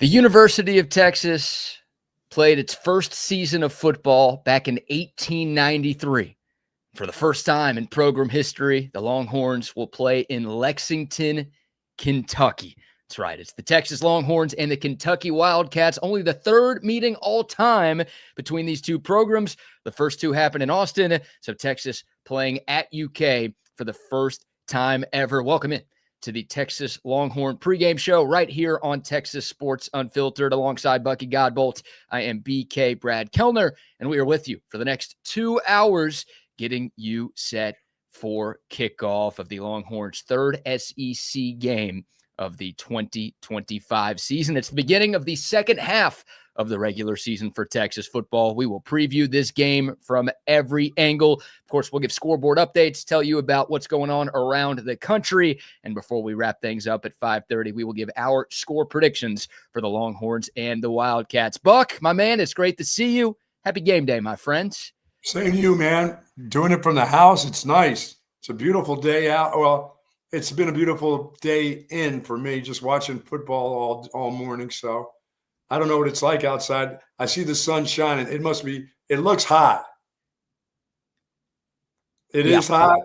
The University of Texas played its first season of football back in 1893. For the first time in program history, the Longhorns will play in Lexington, Kentucky. That's right. It's the Texas Longhorns and the Kentucky Wildcats, only the third meeting all time between these two programs. The first two happened in Austin, so Texas playing at UK for the first time ever. Welcome in to the Texas Longhorn pregame show right here on Texas Sports Unfiltered alongside Bucky Godbolt. I am BK Brad Kellner, and we are with you for the next 2 hours getting you set for kickoff of the Longhorns' third SEC game of the 2025 season. It's the beginning of the second half of the regular season for Texas football. We will preview this game from every angle. Of course, we'll give scoreboard updates, tell you about what's going on around the country. And before we wrap things up at 5:30, we will give our score predictions for the Longhorns and the Wildcats. Buck, my man, it's great to see you. Happy game day, my friends. Same to you, man. Doing it from the house, it's nice. It's a beautiful day out. Well, it's been a beautiful day in for me, just watching football all morning. So I don't know what it's like outside. I see the sun shining. It looks hot. It is hot.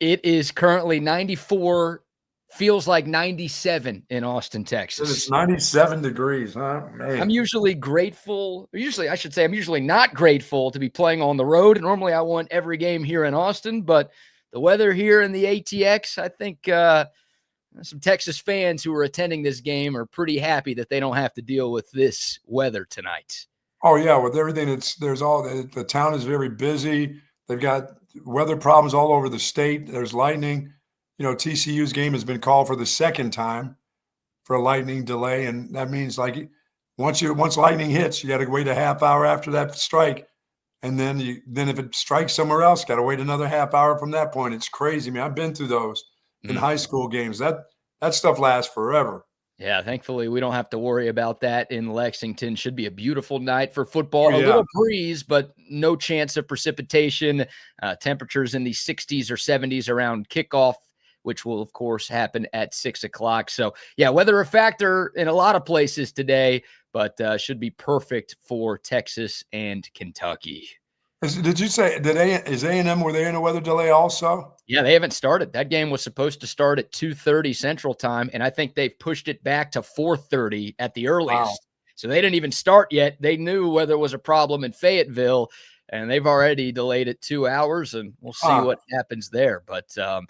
It is currently 94, feels like 97 in Austin, Texas. It's 97 degrees, huh? Man. I'm usually grateful. I should say I'm usually not grateful to be playing on the road. Normally I want every game here in Austin, but the weather here in the ATX, I think some Texas fans who are attending this game are pretty happy that they don't have to deal with this weather tonight. Oh, yeah, with everything, the town is very busy. They've got weather problems all over the state. There's lightning. You know, TCU's game has been called for the second time for a lightning delay, and that means like once lightning hits, you got to wait a half hour after that strike. And then if it strikes somewhere else, got to wait another half hour from that point. It's crazy, man. I've been through those in high school games. That stuff lasts forever. Yeah, thankfully we don't have to worry about that in Lexington. Should be a beautiful night for football. Oh, yeah. A little breeze, but no chance of precipitation. Temperatures in the 60s or 70s around kickoff, which will, of course, happen at 6 o'clock. So, yeah, weather a factor in a lot of places today, but should be perfect for Texas and Kentucky. Did you say is A&M, were they in a weather delay also? Yeah, they haven't started. That game was supposed to start at 2:30 Central Time, and I think they've pushed it back to 4:30 at the earliest. Wow. So they didn't even start yet. They knew whether it was a problem in Fayetteville, and they've already delayed it 2 hours, and we'll see what happens there. But, yeah,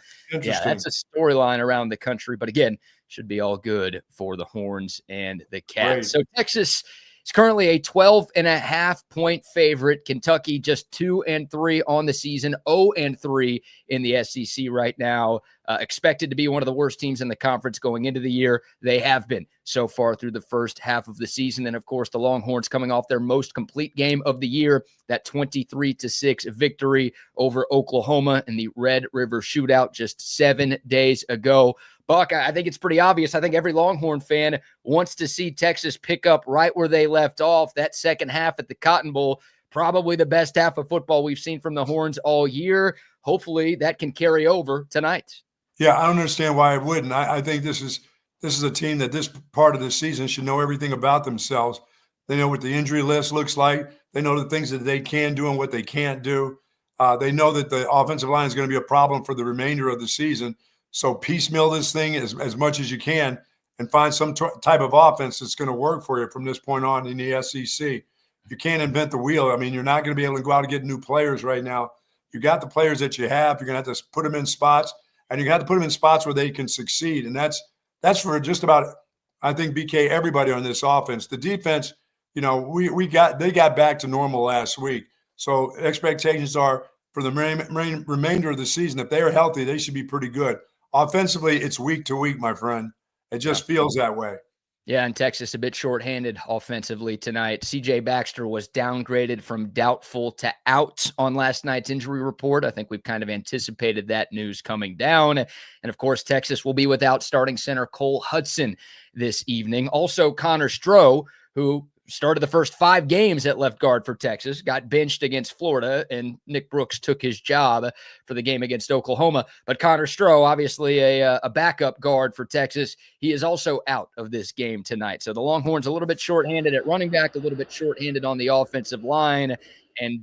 that's a storyline around the country. But, again, should be all good for the Horns and the Cats. Great. So Texas is currently a 12.5-point favorite. Kentucky just 2-3 on the season, 0-3 in the SEC right now. Expected to be one of the worst teams in the conference going into the year. They have been so far through the first half of the season. And, of course, the Longhorns coming off their most complete game of the year, that 23-6 victory over Oklahoma in the Red River Shootout just 7 days ago. Buck, I think it's pretty obvious. I think every Longhorn fan wants to see Texas pick up right where they left off. That second half at the Cotton Bowl, probably the best half of football we've seen from the Horns all year. Hopefully that can carry over tonight. Yeah, I don't understand why it wouldn't. I think this is a team that this part of the season should know everything about themselves. They know what the injury list looks like. They know the things that they can do and what they can't do. They know that the offensive line is going to be a problem for the remainder of the season. So piecemeal this thing as much as you can and find some type of offense that's going to work for you from this point on in the SEC. You can't invent the wheel. I mean, you're not going to be able to go out and get new players right now. You got the players that you have. You're going to have to put them in spots, and you're going to have to put them in spots where they can succeed. And that's for just about, I think, BK, everybody on this offense. The defense, you know, they got back to normal last week. So expectations are for the remainder of the season, if they are healthy, they should be pretty good. Offensively, it's week to week, my friend. It just feels that way. Yeah, and Texas a bit shorthanded offensively tonight. C.J. Baxter was downgraded from doubtful to out on last night's injury report. I think we've kind of anticipated that news coming down. And, of course, Texas will be without starting center Cole Hudson this evening. Also, Connor Stroh, who started the first 5 games at left guard for Texas, got benched against Florida, and Nick Brooks took his job for the game against Oklahoma. But Connor Stroh, obviously a backup guard for Texas, he is also out of this game tonight. So the Longhorns a little bit shorthanded at running back, a little bit shorthanded on the offensive line. And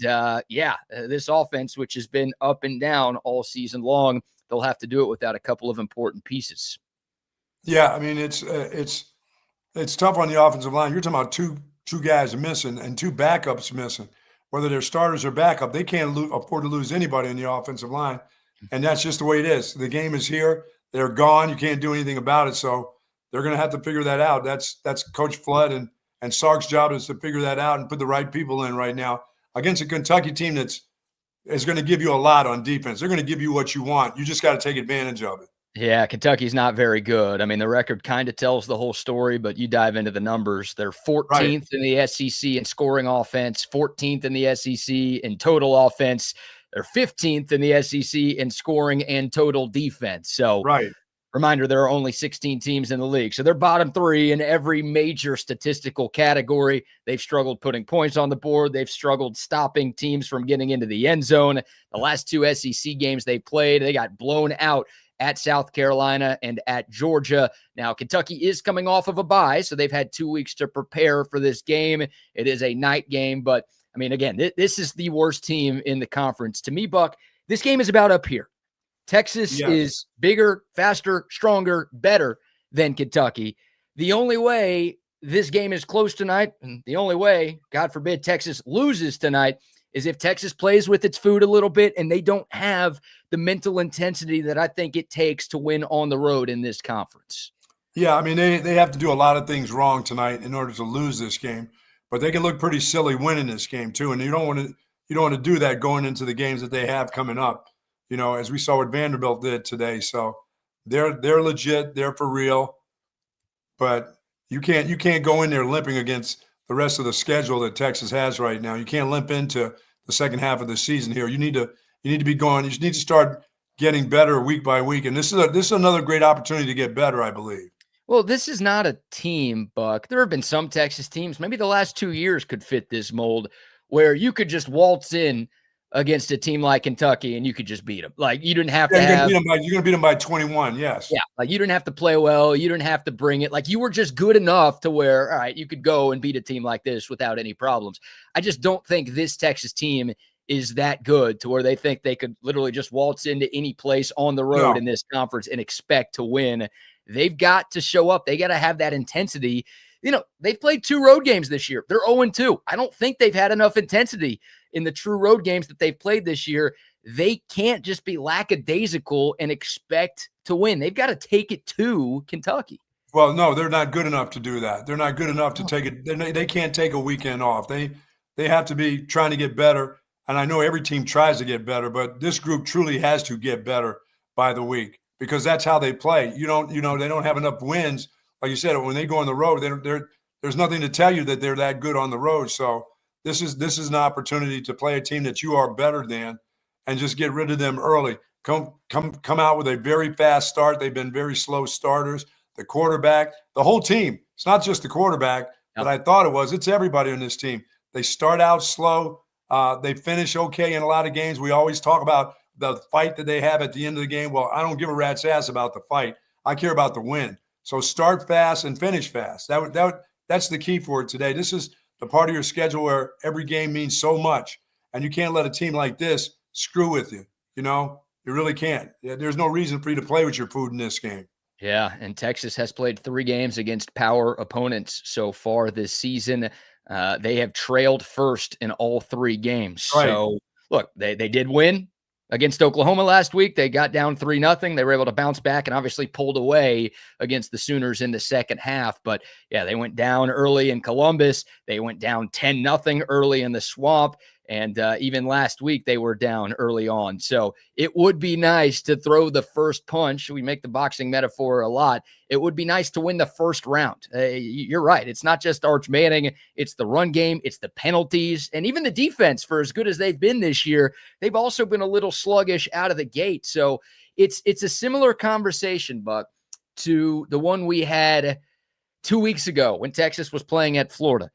this offense, which has been up and down all season long, they'll have to do it without a couple of important pieces. Yeah, I mean, it's tough on the offensive line. You're talking about two guys missing and 2 backups missing. Whether they're starters or backup, they can't afford to lose anybody in the offensive line, and that's just the way it is. The game is here; they're gone. You can't do anything about it. So they're going to have to figure that out. That's Coach Flood and Sark's job is to figure that out and put the right people in right now against a Kentucky team is going to give you a lot on defense. They're going to give you what you want. You just got to take advantage of it. Yeah, Kentucky's not very good. I mean, the record kind of tells the whole story, but you dive into the numbers. They're 14th in the SEC in scoring offense, 14th in the SEC in total offense. They're 15th in the SEC in scoring and total defense. So, reminder, there are only 16 teams in the league. So they're bottom 3 in every major statistical category. They've struggled putting points on the board. They've struggled stopping teams from getting into the end zone. The last 2 SEC games they played, they got blown out at South Carolina and at Georgia. Now, Kentucky is coming off of a bye, so they've had 2 weeks to prepare for this game. It is a night game, but, I mean, again, this is the worst team in the conference. To me, Buck, this game is about up here. Texas is bigger, faster, stronger, better than Kentucky. The only way this game is close tonight, and the only way, God forbid, Texas loses tonight, is if Texas plays with its food a little bit and they don't have the mental intensity that I think it takes to win on the road in this conference. Yeah, I mean, they have to do a lot of things wrong tonight in order to lose this game, but they can look pretty silly winning this game too. And you don't want to do that going into the games that they have coming up, as we saw what Vanderbilt did today. So they're legit, they're for real, but you can't go in there limping against the rest of the schedule that Texas has right now. You can't limp into the second half of the season here. You need to be going. You need to start getting better week by week. And this is another great opportunity to get better, I believe. Well, this is not a team, Buck. There have been some Texas teams, maybe the last 2 years could fit this mold, where you could just waltz in against a team like Kentucky and you could just beat them. Like, you didn't have to have. You're going to beat them by 21, yes. Yeah, like you didn't have to play well. You didn't have to bring it. Like, you were just good enough to where, all right, you could go and beat a team like this without any problems. I just don't think this Texas team is that good to where they think they could literally just waltz into any place on the road in this conference and expect to win. They've got to show up. They got to have that intensity. They've played 2 road games this year. They're 0-2. I don't think they've had enough intensity in the true road games that they've played this year. They can't just be lackadaisical and expect to win. They've got to take it to Kentucky. Well, no, they're not good enough to do that. They're not good enough to take it. They can't take a weekend off. They have to be trying to get better. And I know every team tries to get better, but this group truly has to get better by the week because that's how they play. They don't have enough wins. Like you said, when they go on the road, there's nothing to tell you that they're that good on the road. So this is an opportunity to play a team that you are better than and just get rid of them early. Come out with a very fast start. They've been very slow starters. The quarterback, the whole team. It's not just the quarterback that I thought it was. It's everybody on this team. They start out slow. They finish okay in a lot of games. We always talk about the fight that they have at the end of the game. Well, I don't give a rat's ass about the fight. I care about the win. So start fast and finish fast. That's the key for it today. This is the part of your schedule where every game means so much, and you can't let a team like this screw with you. You really can't. There's no reason for you to play with your food in this game. Yeah, and Texas has played 3 games against power opponents so far this season. They have trailed first in all 3 games. Right. So, look, they did win against Oklahoma last week. They got down 3-0. They were able to bounce back and obviously pulled away against the Sooners in the second half. But, yeah, they went down early in Columbus. They went down 10-0 early in the Swamp. And even last week, they were down early on. So it would be nice to throw the first punch. We make the boxing metaphor a lot. It would be nice to win the first round. You're right. It's not just Arch Manning. It's the run game. It's the penalties. And even the defense, for as good as they've been this year, they've also been a little sluggish out of the gate. So it's a similar conversation, Buck, to the one we had 2 weeks ago when Texas was playing at Florida.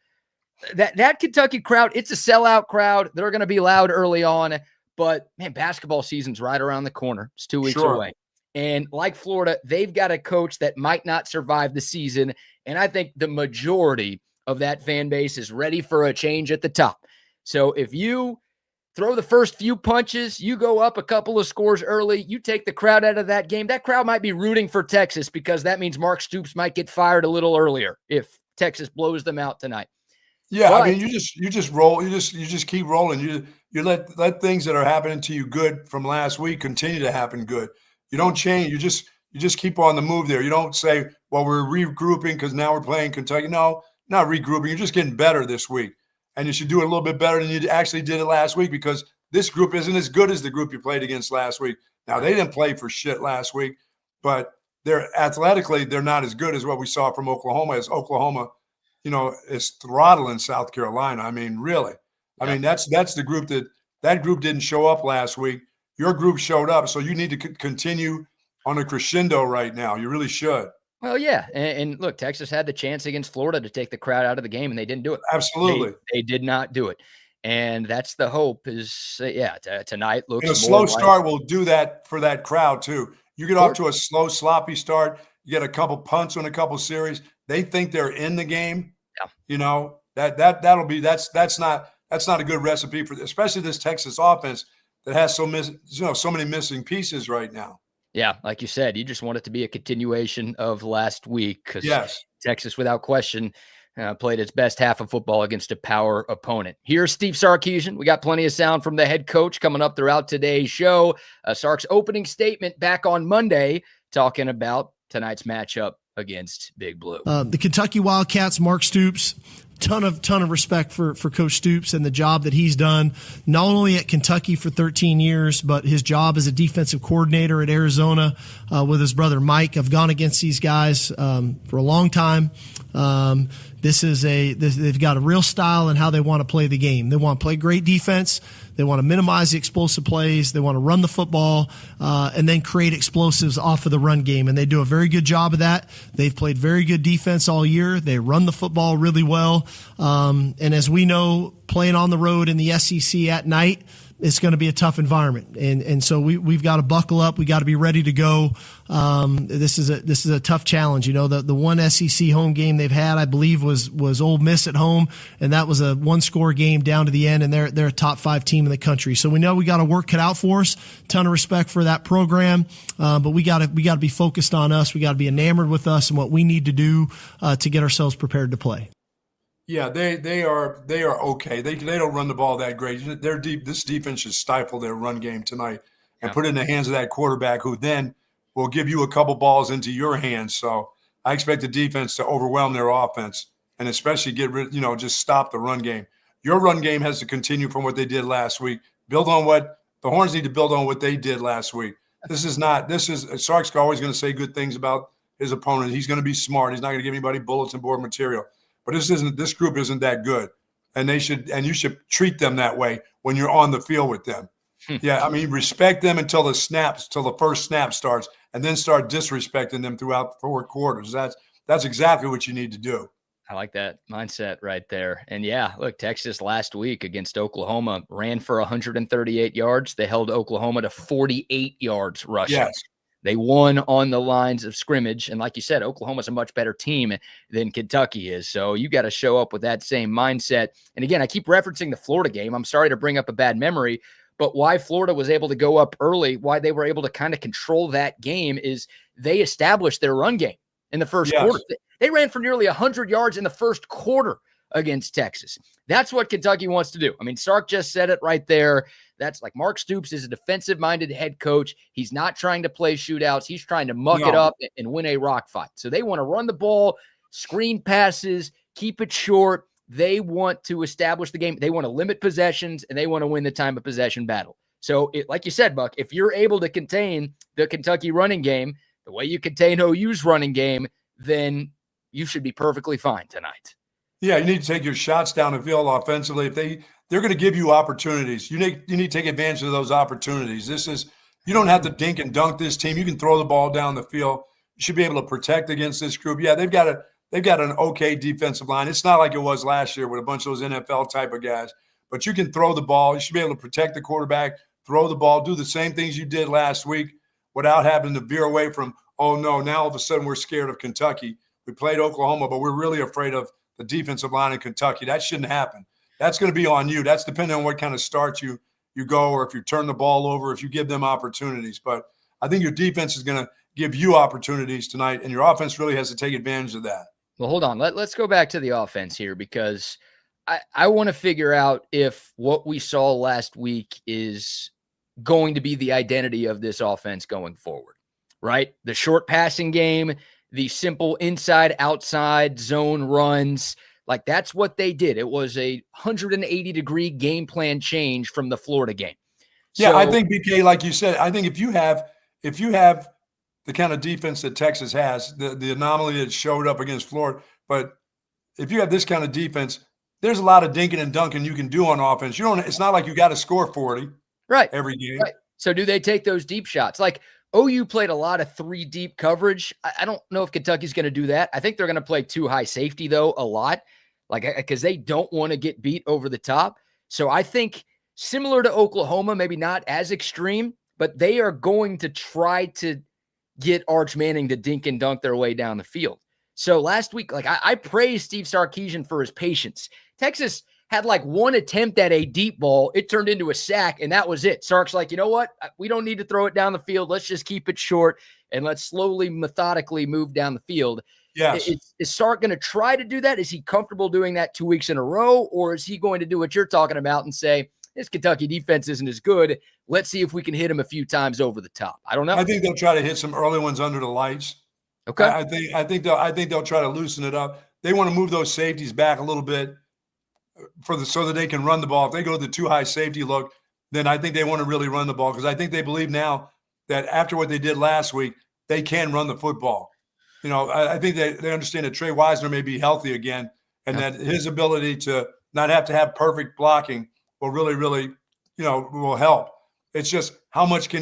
that Kentucky crowd, it's a sellout crowd. They're going to be loud early on, but man, basketball season's right around the corner. It's 2 weeks away. And like Florida, they've got a coach that might not survive the season. And I think the majority of that fan base is ready for a change at the top. So if you throw the first few punches, you go up a couple of scores early, you take the crowd out of that game, that crowd might be rooting for Texas because that means Mark Stoops might get fired a little earlier if Texas blows them out tonight. Yeah, but, I mean, you just roll, you just keep rolling. You let things that are happening to you good from last week continue to happen good. You don't change. You just keep on the move there. You don't say, well, we're regrouping because now we're playing Kentucky. No, not regrouping. You're just getting better this week. And you should do it a little bit better than you actually did it last week because this group isn't as good as the group you played against last week. Now, they didn't play for shit last week, but they're athletically, they're not as good as what we saw from Oklahoma, as Oklahoma, is throttling South Carolina. I mean, really. I mean, that's the group that group didn't show up last week. Your group showed up, so you need to continue on a crescendo right now. You really should. Well, yeah. And look, Texas had the chance against Florida to take the crowd out of the game, and they didn't do it. Absolutely. They did not do it. And that's the hope is, tonight looks a slow start will do that for that crowd, too. You get off to a slow, sloppy start. You get a couple punts on a couple series. They think they're in the game. Yeah. That's not a good recipe for, especially this Texas offense that has so many missing pieces right now. Yeah, like you said, you just want it to be a continuation of last week because Texas, without question, played its best half of football against a power opponent. Here's Steve Sarkeesian. We got plenty of sound from the head coach coming up throughout today's show. Sark's opening statement back on Monday talking about tonight's matchup against Big Blue. The Kentucky Wildcats, Mark Stoops, ton of respect for Coach Stoops and the job that he's done, not only at Kentucky for 13 years, but his job as a defensive coordinator at Arizona with his brother Mike. I've gone against these guys for a long time. They've got a real style in how they want to play the game. They want to play great defense. They want to minimize the explosive plays. They want to run the football and then create explosives off of the run game. And they do a very good job of that. They've played very good defense all year. They run the football really well. And as we know, playing on the road in the SEC at night, it's going to be a tough environment. And so we've got to buckle up. We got to be ready to go. This is a tough challenge. The one SEC home game they've had, I believe, was Ole Miss at home, and that was a one-score game down to the end, and they're a top 5 team in the country. So we know we got to work cut out for us. Ton of respect for that program, but we got to be focused on us. We got to be enamored with us and what we need to do to get ourselves prepared to play. Yeah, they are okay. They don't run the ball that great. This defense should stifle their run game tonight and put it in the hands of that quarterback, who then will give you a couple balls into your hands. So I expect the defense to overwhelm their offense and especially get rid, just stop the run game. Your run game has to continue from what they did last week. Build on what the Horns need to build on what they did last week. Sark's always going to say good things about his opponent. He's going to be smart. He's not going to give anybody bulletin board material. But this group isn't that good, and you should treat them that way when you're on the field with them. Yeah, I mean, respect them until the first snap starts, and then start disrespecting them throughout 4 quarters. That's exactly what you need to do. I like that mindset right there. And yeah, look, Texas last week against Oklahoma ran for 138 yards. They held Oklahoma to 48 yards rushing. Yes. They won on the lines of scrimmage. And like you said, Oklahoma's a much better team than Kentucky is. So you got to show up with that same mindset. And again, I keep referencing the Florida game. I'm sorry to bring up a bad memory, but why Florida was able to go up early, why they were able to kind of control that game is they established their run game in the first quarter. They ran for nearly 100 yards in the first quarter against Texas. That's what Kentucky wants to do. I mean, Sark just said it right there. That's like Mark Stoops is a defensive-minded head coach. He's not trying to play shootouts. He's trying to muck it up and win a rock fight. So they want to run the ball, screen passes, keep it short. They want to establish the game. They want to limit possessions, and they want to win the time of possession battle. So, like you said, Buck, if you're able to contain the Kentucky running game the way you contain OU's running game, then you should be perfectly fine tonight. Yeah, you need to take your shots down the field offensively. If they're going to give you opportunities, you need to take advantage of those opportunities. You don't have to dink and dunk this team. You can throw the ball down the field. You should be able to protect against this group. Yeah, they've got they've got an okay defensive line. It's not like it was last year with a bunch of those NFL type of guys. But you can throw the ball. You should be able to protect the quarterback, throw the ball, do the same things you did last week without having to veer away from, oh, no, now all of a sudden we're scared of Kentucky. We played Oklahoma, but we're really afraid of the defensive line in Kentucky. That shouldn't happen. That's going to be on you. That's depending on what kind of start you go, or if you turn the ball over, if you give them opportunities. But I think your defense is going to give you opportunities tonight, and your offense really has to take advantage of that. Well, hold on. Let's go back to the offense here, because I want to figure out if what we saw last week is going to be the identity of this offense going forward, right? The short passing game, the simple inside-outside zone runs, like that's what they did. It was a 180-degree game plan change from the Florida game. Yeah, So, I think, BK, like you said, I think if you have the kind of defense that Texas has, the anomaly that showed up against Florida, but if you have this kind of defense, there's a lot of dinking and dunking you can do on offense. It's not like you got to score 40 every game. Right. So do they take those deep shots? Like OU played a lot of 3 deep coverage. I don't know if Kentucky's going to do that. I think they're going to play 2 high safety though a lot, like because they don't want to get beat over the top. So I think similar to Oklahoma, maybe not as extreme, but they are going to try to get Arch Manning to dink and dunk their way down the field. So last week, like I praised Steve Sarkeesian for his patience. Texas had like 1 attempt at a deep ball. It turned into a sack, and that was it. Sark's like, you know what? We don't need to throw it down the field. Let's just keep it short, and let's slowly, methodically move down the field. Yes. Is Sark going to try to do that? Is he comfortable doing that 2 weeks in a row, or is he going to do what you're talking about and say, this Kentucky defense isn't as good. Let's see if we can hit him a few times over the top. I don't know. I think they'll try to hit some early ones under the lights. Okay. I think they'll try to loosen it up. They want to move those safeties back a little bit so that they can run the ball. If they go to the 2 high safety look, then I think they want to really run the ball, because I think they believe now that after what they did last week, they can run the football. I think they understand that Trey Wisner may be healthy again, and that his ability to not have to have perfect blocking will really, really, will help. It's just how much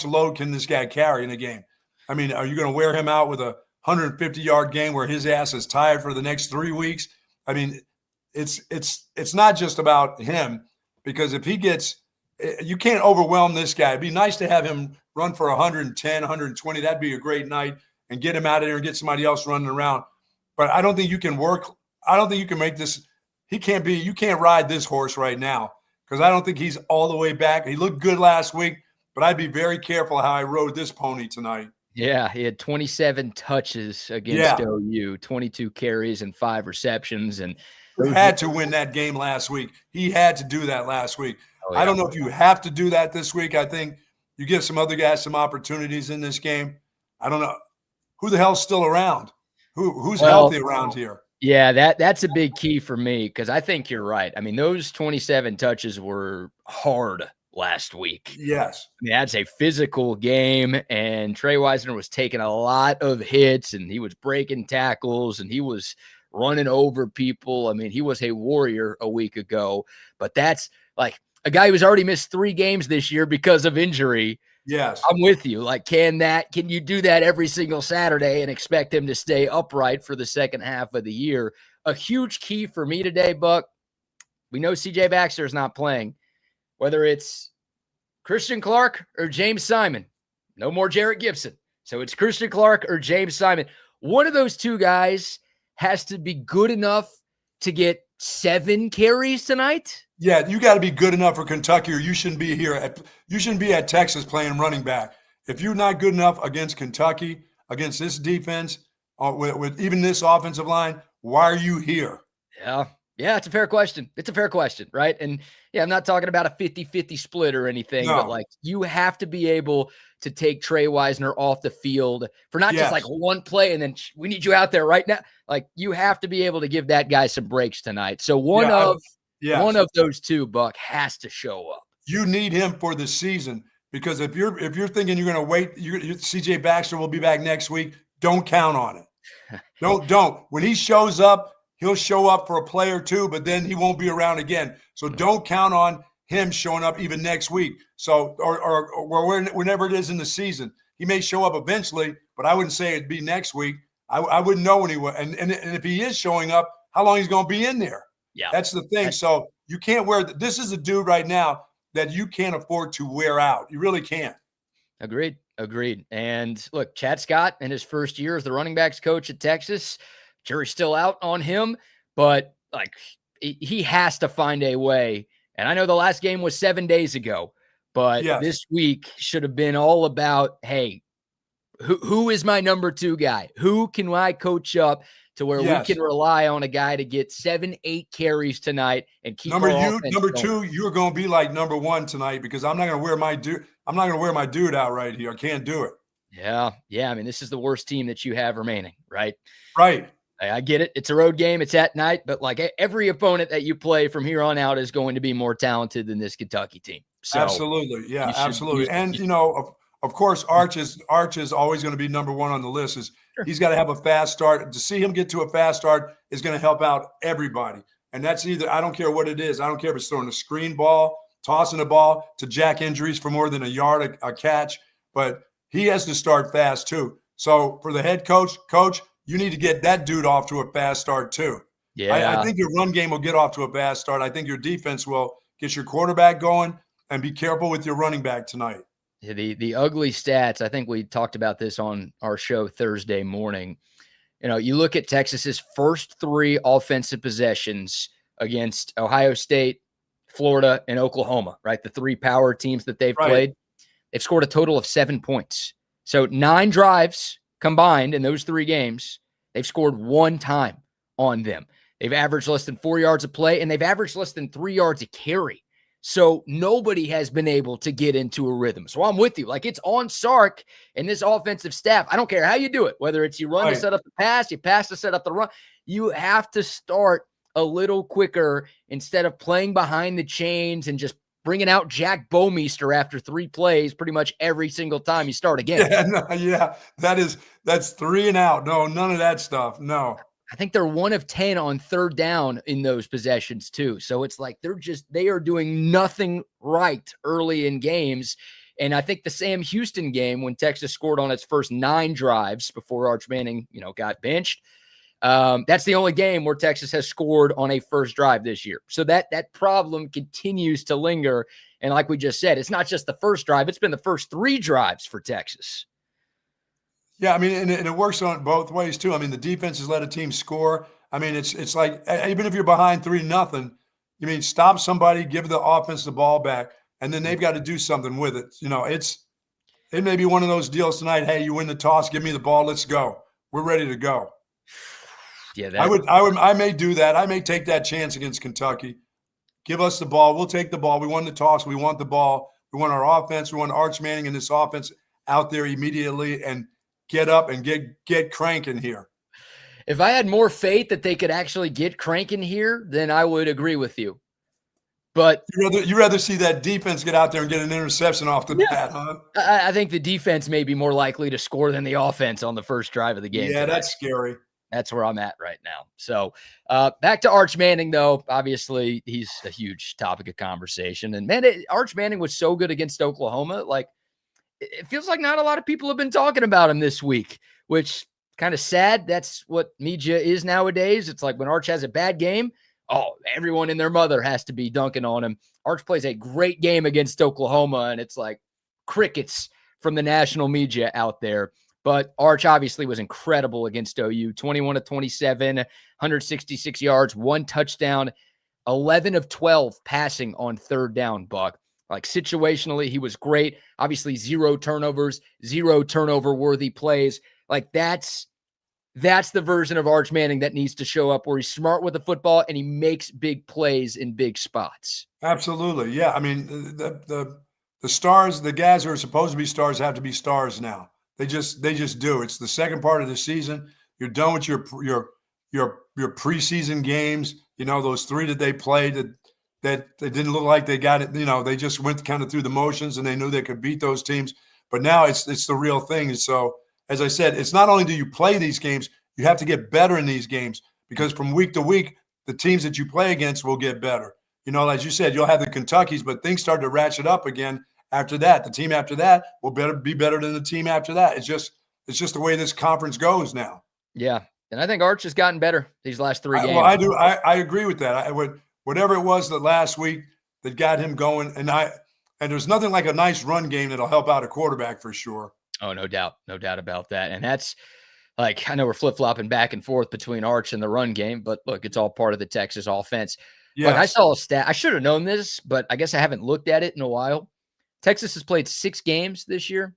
load can this guy carry in a game? I mean, are you going to wear him out with a 150-yard game where his ass is tired for the next 3 weeks? I mean, it's not just about him, because if he gets – you can't overwhelm this guy. It'd be nice to have him run for 110, 120. That'd be a great night, and get him out of there and get somebody else running around. But I don't think you can make this – you can't ride this horse right now, because I don't think he's all the way back. He looked good last week, but I'd be very careful how I rode this pony tonight. Yeah, he had 27 touches against OU, 22 carries and 5 receptions. And he had to win that game last week. He had to do that last week. Oh, yeah. I don't know if you have to do that this week. I think you give some other guys some opportunities in this game. I don't know. Who the hell's still around? Who's healthy around here? Yeah, that's a big key for me, because I think you're right. I mean, those 27 touches were hard last week. Yes. I mean, that's a physical game, and Trey Wisner was taking a lot of hits, and he was breaking tackles, and he was running over people. I mean, he was a warrior a week ago, but that's like a guy who's already missed 3 games this year because of injury. Yes. I'm with you. Like, can you do that every single Saturday and expect him to stay upright for the second half of the year? A huge key for me today, Buck. We know CJ Baxter is not playing. Whether it's Christian Clark or James Simon, no more Jarrett Gibson. So it's Christian Clark or James Simon. One of those 2 guys has to be good enough to get 7 carries tonight. Yeah, you got to be good enough for Kentucky, or you shouldn't be here. You shouldn't be at Texas playing running back. If you're not good enough against Kentucky, against this defense, with even this offensive line, why are you here? Yeah, it's a fair question. It's a fair question, right? And yeah, I'm not talking about a 50-50 split or anything, but like you have to be able to take Trey Wisner off the field for not just like one play and then we need you out there right now. Like you have to be able to give that guy some breaks tonight. So one of those 2, Buck, has to show up. You need him for the season, because if you're thinking you're going to wait, CJ Baxter will be back next week. Don't count on it. Don't. When he shows up, he'll show up for a play or 2, but then he won't be around again. So don't count on him showing up even next week. So or whenever it is in the season, he may show up eventually, but I wouldn't say it'd be next week. I wouldn't know when he was. And if he is showing up, how long he's going to be in there? Yeah. That's the thing. So you can't wear – this is a dude right now that you can't afford to wear out. You really can't. Agreed. And look, Chad Scott in his first year as the running backs coach at Texas, jury's still out on him, but like he has to find a way. And I know the last game was 7 days ago, but this week should have been all about, hey, who is my number 2 guy? Who can I coach up to where we can rely on a guy to get 7-8 carries tonight and keep number going. 2, you're going to be like number 1 tonight, because I'm not going to wear my dude. I'm not going to wear my dude out right here. I can't do it. Yeah. I mean, this is the worst team that you have remaining, right? Right. I get it. It's a road game. It's at night, but like every opponent that you play from here on out is going to be more talented than this Kentucky team. So absolutely. Yeah, absolutely. And of course, Arch is always going to be number 1 on the list. He's got to have a fast start. To see him get to a fast start is going to help out everybody. And that's either, I don't care what it is. I don't care if it's throwing a screen ball, tossing a ball to jack injuries for more than a yard a catch, but he has to start fast too. So for the head coach, you need to get that dude off to a fast start too. Yeah. I think your run game will get off to a fast start. I think your defense will get your quarterback going, and be careful with your running back tonight. The ugly stats, I think we talked about this on our show Thursday morning. You look at Texas's first 3 offensive possessions against Ohio State, Florida, and Oklahoma, right? The 3 power teams that they've played. They've scored a total of 7 points. So 9 drives combined in those 3 games, they've scored 1 time on them. They've averaged less than 4 yards a play, and they've averaged less than 3 yards a carry. So nobody has been able to get into a rhythm. So I'm with you. Like, it's on Sark and this offensive staff. I don't care how you do it, whether it's you run to set up the pass, you pass to set up the run. You have to start a little quicker instead of playing behind the chains and just bringing out Jack Bomeister after 3 plays pretty much every single time you start a game. That's 3 and out. No, none of that stuff. No. I think they're 1 of 10 on 3rd down in those possessions too. So it's like they are doing nothing right early in games. And I think the Sam Houston game, when Texas scored on its first 9 drives before Arch Manning, got benched, that's the only game where Texas has scored on a first drive this year. So that problem continues to linger. And like we just said, it's not just the first drive, it's been the first 3 drives for Texas. Yeah, I mean, and it works on both ways too. I mean, the defense has let a team score. I mean, it's like, even if you're behind 3-0, you mean stop somebody, give the offense the ball back, and then they've got to do something with it. It may be one of those deals tonight. Hey, you win the toss, give me the ball, let's go. We're ready to go. Yeah, I may do that. I may take that chance against Kentucky. Give us the ball. We'll take the ball. We won the toss. We want the ball. We want our offense. We want Arch Manning and this offense out there immediately and get up and get cranking here. If I had more faith that they could actually get cranking here, then I would agree with you. But you rather see that defense get out there and get an interception off the bat, huh? I think the defense may be more likely to score than the offense on the first drive of the game. Yeah, tonight. That's scary. That's where I'm at right now. So back to Arch Manning, though. Obviously, he's a huge topic of conversation. And, man, Arch Manning was so good against Oklahoma. Like, it feels like not a lot of people have been talking about him this week, which kind of sad. That's what media is nowadays. It's like when Arch has a bad game, everyone and their mother has to be dunking on him. Arch plays a great game against Oklahoma, and it's like crickets from the national media out there. But Arch obviously was incredible against OU, 21 of 27, 166 yards, 1 touchdown, 11 of 12 passing on 3rd down, Buck. Like, situationally, he was great. Obviously, 0 turnovers, 0 turnover-worthy plays. Like, that's the version of Arch Manning that needs to show up, where he's smart with the football and he makes big plays in big spots. Absolutely, yeah. I mean, the stars, the guys who are supposed to be stars, have to be stars now. They just do. It's the second part of the season. You're done with your preseason games. Those 3 that they played that they didn't look like they got it. They just went kind of through the motions and they knew they could beat those teams. But now it's the real thing. And so, as I said, it's not only do you play these games, you have to get better in these games, because from week to week, the teams that you play against will get better. As you said, you'll have the Kentuckys, but things start to ratchet up again after that. The team after that will be better than the team after that. It's just the way this conference goes now. Yeah. And I think Arch has gotten better these last 3 games. Well, I do. I agree with that. I would, whatever it was that last week that got him going, and there's nothing like a nice run game that'll help out a quarterback for sure. Oh, no doubt. No doubt about that. And that's like, I know we're flip-flopping back and forth between Arch and the run game, but look, it's all part of the Texas offense. Yeah. Like I saw a stat. I should have known this, but I guess I haven't looked at it in a while. Texas has played 6 games this year.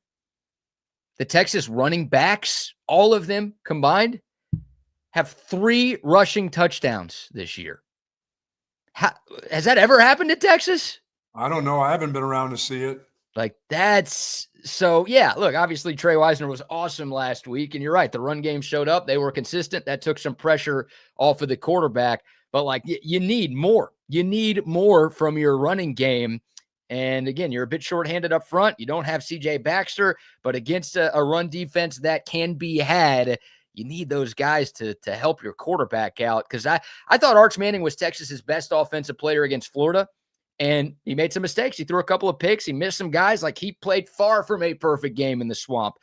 The Texas running backs, all of them combined, have 3 rushing touchdowns this year. Has that ever happened to Texas? I don't know. I haven't been around to see it. Like that's so, yeah, look, obviously Trey Wisner was awesome last week. And you're right. The run game showed up. They were consistent. That took some pressure off of the quarterback. But like you need more. You need more from your running game. And again, you're a bit shorthanded up front. You don't have CJ Baxter, but against a run defense that can be had, you need those guys to help your quarterback out. Because I thought Arch Manning was Texas's best offensive player against Florida, and he made some mistakes. He threw a couple of picks. He missed some guys. Like he played far from a perfect game in the swamp.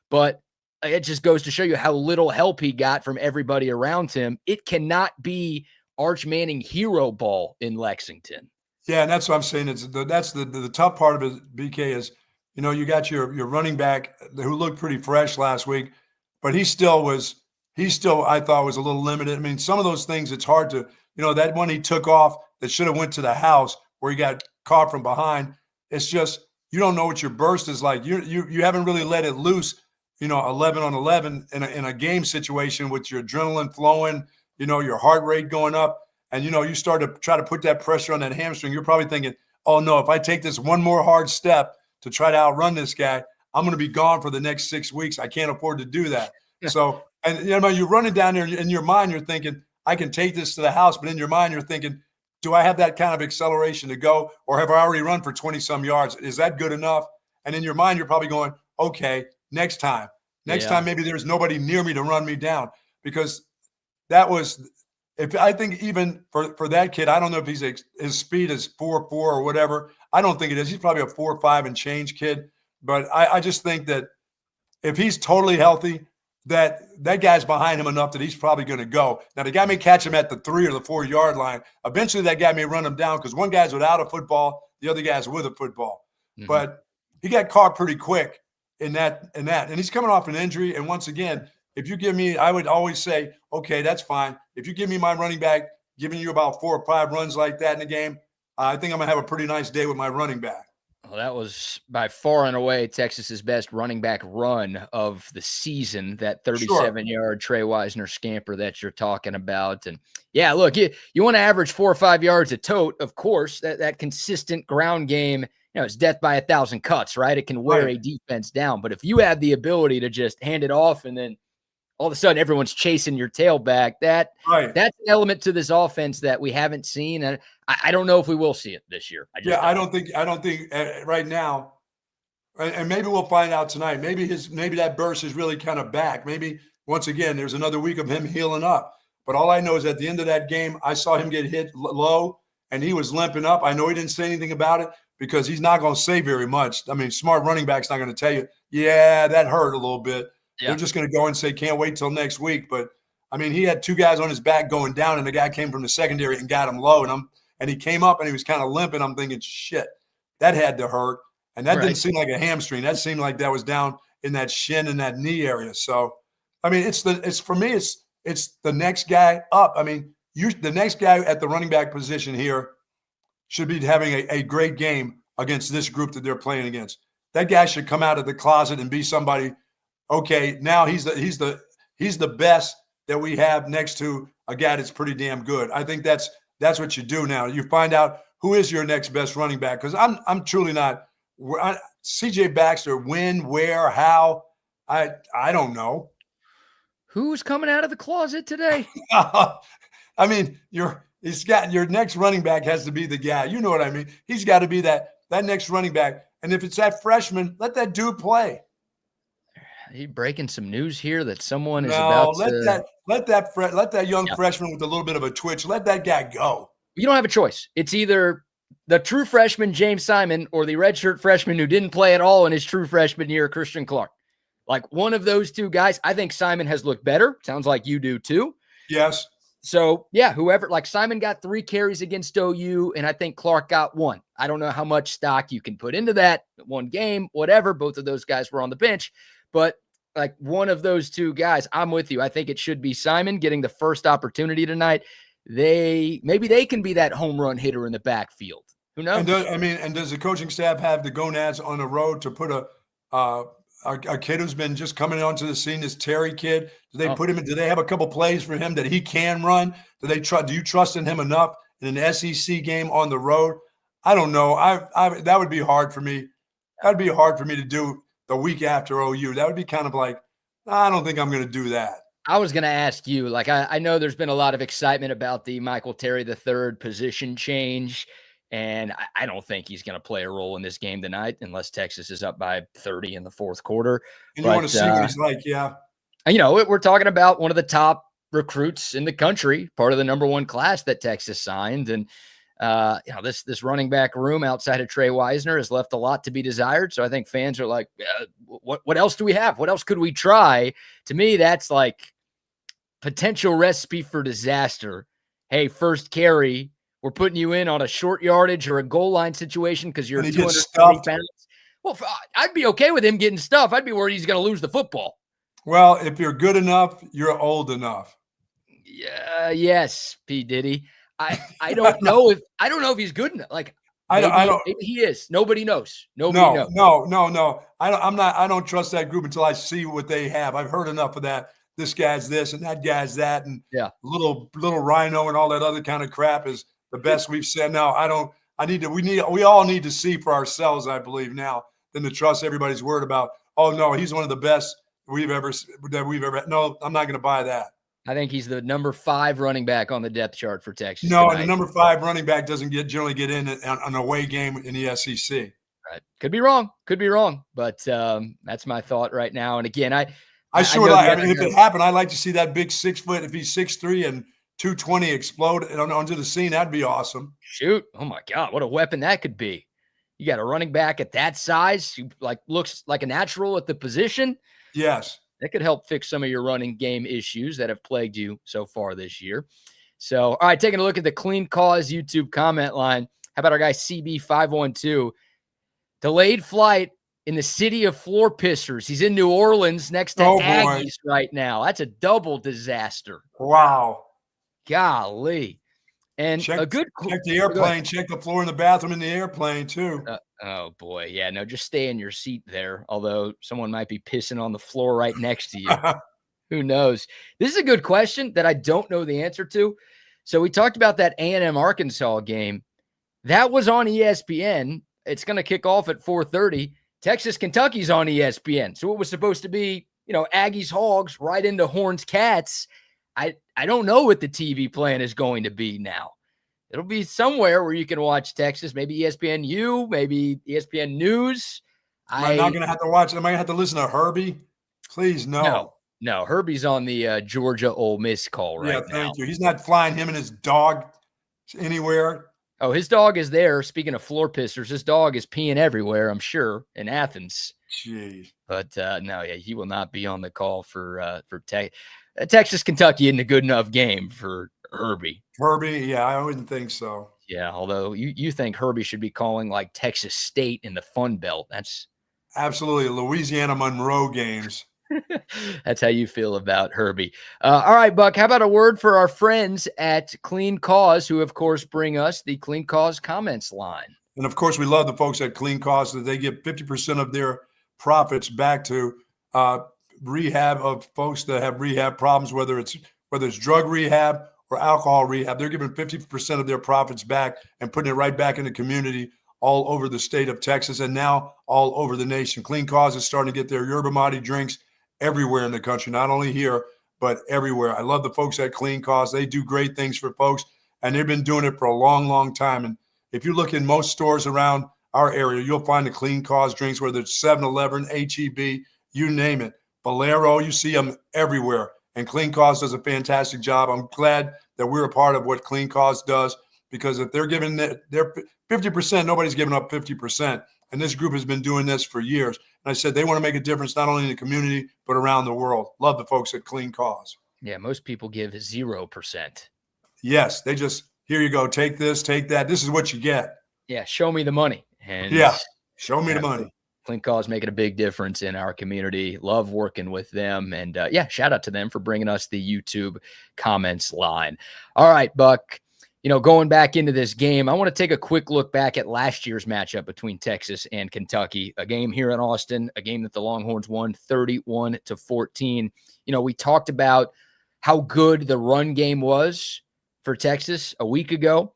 But it just goes to show you how little help he got from everybody around him. It cannot be Arch Manning hero ball in Lexington. Yeah, and that's what I'm saying. That's the tough part of it, BK, is, you got your running back who looked pretty fresh last week, but he still, I thought, was a little limited. I mean, some of those things, it's hard to, that one he took off that should have went to the house where he got caught from behind. It's just, you don't know what your burst is like. You haven't really let it loose, 11 on 11 in a game situation with your adrenaline flowing, your heart rate going up. And, you start to try to put that pressure on that hamstring. You're probably thinking, oh, no, if I take this one more hard step to try to outrun this guy, I'm going to be gone for the next 6 weeks. I can't afford to do that. So, and, you're running down there in your mind, you're thinking, I can take this to the house. But in your mind, you're thinking, do I have that kind of acceleration to go? Or have I already run for 20-some yards? Is that good enough? And in your mind, you're probably going, okay, next time. Next time, maybe there's nobody near me to run me down. Because that was – I think even for that kid, I don't know if his speed is 4.4 or whatever. I don't think it is. He's probably a 4.5 and change kid. But I just think that if he's totally healthy, that guy's behind him enough that he's probably going to go. Now, the guy may catch him at the 3 or the 4 yard line. Eventually, that guy may run him down because one guy's without a football, the other guy's with a football. Mm-hmm. But he got caught pretty quick in that. And he's coming off an injury. And once again, if you give me, I would always say, okay, that's fine. If you give me my running back, giving you about 4 or 5 runs like that in a game, I think I'm going to have a pretty nice day with my running back. Well, that was by far and away Texas's best running back run of the season, that 37-yard Trey Wisner scamper that you're talking about. And, yeah, look, you want to average 4 or 5 yards a tote, of course. That consistent ground game, it's death by 1,000 cuts, right? It can wear a defense down. But if you have the ability to just hand it off and then all of a sudden everyone's chasing your tailback, that's an element to this offense that we haven't seen. And I don't know if we will see it this year. I don't think right now, and maybe we'll find out tonight. Maybe that burst is really kind of back. Maybe once again, there's another week of him healing up. But all I know is at the end of that game, I saw him get hit low and he was limping up. I know he didn't say anything about it because he's not going to say very much. I mean, smart running back's not going to tell you, yeah, that hurt a little bit. Yeah. They're just going to go and say, can't wait till next week. But, I mean, he had 2 guys on his back going down, and the guy came from the secondary and got him low. And he came up, and he was kind of limping. I'm thinking, shit, that had to hurt. And that didn't seem like a hamstring. That seemed like that was down in that shin and that knee area. So, I mean, it's the next guy up. I mean, the next guy at the running back position here should be having a great game against this group that they're playing against. That guy should come out of the closet and be somebody – okay, now he's the best that we have next to a guy that's pretty damn good. I think that's what you do now. You find out who is your next best running back, because I'm truly not CJ Baxter. When, where, how? I don't know. Who's coming out of the closet today? I mean, your next running back has to be the guy. You know what I mean? He's got to be that next running back. And if it's that freshman, let that dude play. Are you breaking some news here that someone is about to let that young freshman with a little bit of a twitch, let that guy go. You don't have a choice. It's either the true freshman, James Simon, or the redshirt freshman who didn't play at all in his true freshman year, Christian Clark. Like one of those two guys. I think Simon has looked better. Sounds like you do too. Yes. So, yeah, whoever, like Simon got 3 carries against OU, and I think Clark got 1. I don't know how much stock you can put into that. 1 game, whatever. Both of those guys were on the bench. But like one of those two guys, I'm with you. I think it should be Simon getting the first opportunity tonight. Maybe they can be that home run hitter in the backfield. Who knows? And does the coaching staff have the gonads on the road to put a kid who's been just coming onto the scene, this Terry kid? Do they put him in? Do they have a couple plays for him that he can run? Do you trust in him enough in an SEC game on the road? I don't know. That would be hard for me. That'd be hard for me to do the week after OU. That would be kind of like, I don't think I'm going to do that. I was going to ask you, like, I know there's been a lot of excitement about the Michael Terry III position change, and I don't think he's going to play a role in this game tonight unless Texas is up by 30 in the fourth quarter. And you want to see what he's like, yeah. You know, we're talking about one of the top recruits in the country, part of the number 1 class that Texas signed. And, this running back room outside of Trey Wisner has left a lot to be desired. So I think fans are like, what else do we have? What else could we try? To me, that's like potential recipe for disaster. Hey, first carry, we're putting you in on a short yardage or a goal line situation because you're 240 pounds. Well, I'd be okay with him getting stuffed. I'd be worried he's going to lose the football. Well, if you're good enough, you're old enough. Yeah, yes, P. Diddy. I don't know if he's good enough. Like maybe he is. Nobody knows. Nobody knows. No. I don't trust that group until I see what they have. I've heard enough of that. This guy's this and that guy's that, and little rhino and all that other kind of crap is the best we've said. Now we all need to see for ourselves, I believe, now, than to trust everybody's word about, oh no, he's one of the best we've ever. No, I'm not going to buy that. I think he's the number 5 running back on the depth chart for Texas. No, tonight. And the number 5 running back doesn't generally get in on an away game in the SEC. Right. Could be wrong, but that's my thought right now. And again, if it happened, I'd like to see that big 6 foot, if he's 6'3" and 220 explode onto the scene. That'd be awesome. Shoot. Oh my God. What a weapon that could be. You got a running back at that size who looks like a natural at the position. Yes. That could help fix some of your running game issues that have plagued you so far this year. So, all right, taking a look at the Clean Cause YouTube comment line. How about our guy CB512? Delayed flight in the city of floor pissers. He's in New Orleans next to Aggies right now. That's a double disaster. Wow. Golly. And check the airplane. Check the floor in the bathroom in the airplane, too. Oh, boy. Yeah, no, just stay in your seat there, although someone might be pissing on the floor right next to you. Who knows? This is a good question that I don't know the answer to. So we talked about that A&M Arkansas game. That was on ESPN. It's going to kick off at 4:30. Texas Kentucky's on ESPN. So it was supposed to be, Aggies Hogs right into Horns Cats. I don't know what the TV plan is going to be now. It'll be somewhere where you can watch Texas, maybe ESPNU, maybe ESPN News. I'm not going to have to watch. Am I going to have to listen to Herbie? Please, no. No, Herbie's on the Georgia Ole Miss call right now. Yeah, thank you. He's not flying him and his dog anywhere. Oh, his dog is there. Speaking of floor pissers, his dog is peeing everywhere, I'm sure, in Athens. Jeez. But he will not be on the call for Texas. Kentucky isn't a good enough game for Herbie. Yeah, I wouldn't think so. Yeah, although you think Herbie should be calling like Texas State in the Fun Belt. That's absolutely Louisiana Monroe games. That's how you feel about Herbie. All right, Buck, how about a word for our friends at Clean Cause, who, of course, bring us the Clean Cause comments line. And, of course, we love the folks at Clean Cause that they give 50% of their profits back to rehab of folks that have rehab problems, whether it's drug rehab or alcohol rehab. They're giving 50% of their profits back and putting it right back in the community all over the state of Texas and now all over the nation. Clean Cause is starting to get their yerba mate drinks everywhere in the country, not only here, but everywhere. I love the folks at Clean Cause. They do great things for folks, and they've been doing it for a long, long time. And if you look in most stores around our area, you'll find the Clean Cause drinks, whether it's 7-Eleven, H-E-B, you name it. Bolero, you see them everywhere. And Clean Cause does a fantastic job. I'm glad that we're a part of what Clean Cause does because if they're giving their 50%, nobody's giving up 50%. And this group has been doing this for years. And I said they want to make a difference not only in the community, but around the world. Love the folks at Clean Cause. Yeah, most people give 0%. Yes, they just, here you go, take this, take that. This is what you get. Yeah, show me the money. And yeah, show me the money. Clean Cause making a big difference in our community. Love working with them. And yeah, shout out to them for bringing us the YouTube comments line. All right, Buck. Going back into this game, I want to take a quick look back at last year's matchup between Texas and Kentucky, a game here in Austin, a game that the Longhorns won 31-14. We talked about how good the run game was for Texas a week ago.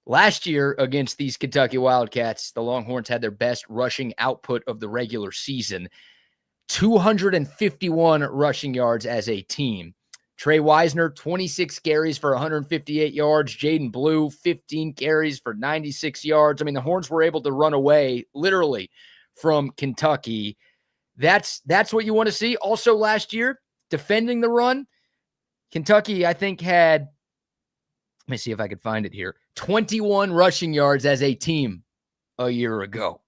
Last year against these Kentucky Wildcats, the Longhorns had their best rushing output of the regular season, 251 rushing yards as a team. Trey Wisner, 26 carries for 158 yards. Jaden Blue, 15 carries for 96 yards. I mean, the Horns were able to run away literally from Kentucky. That's what you want to see. Also last year, defending the run, Kentucky, I think, had, let me see if I could find it here, 21 rushing yards as a team a year ago.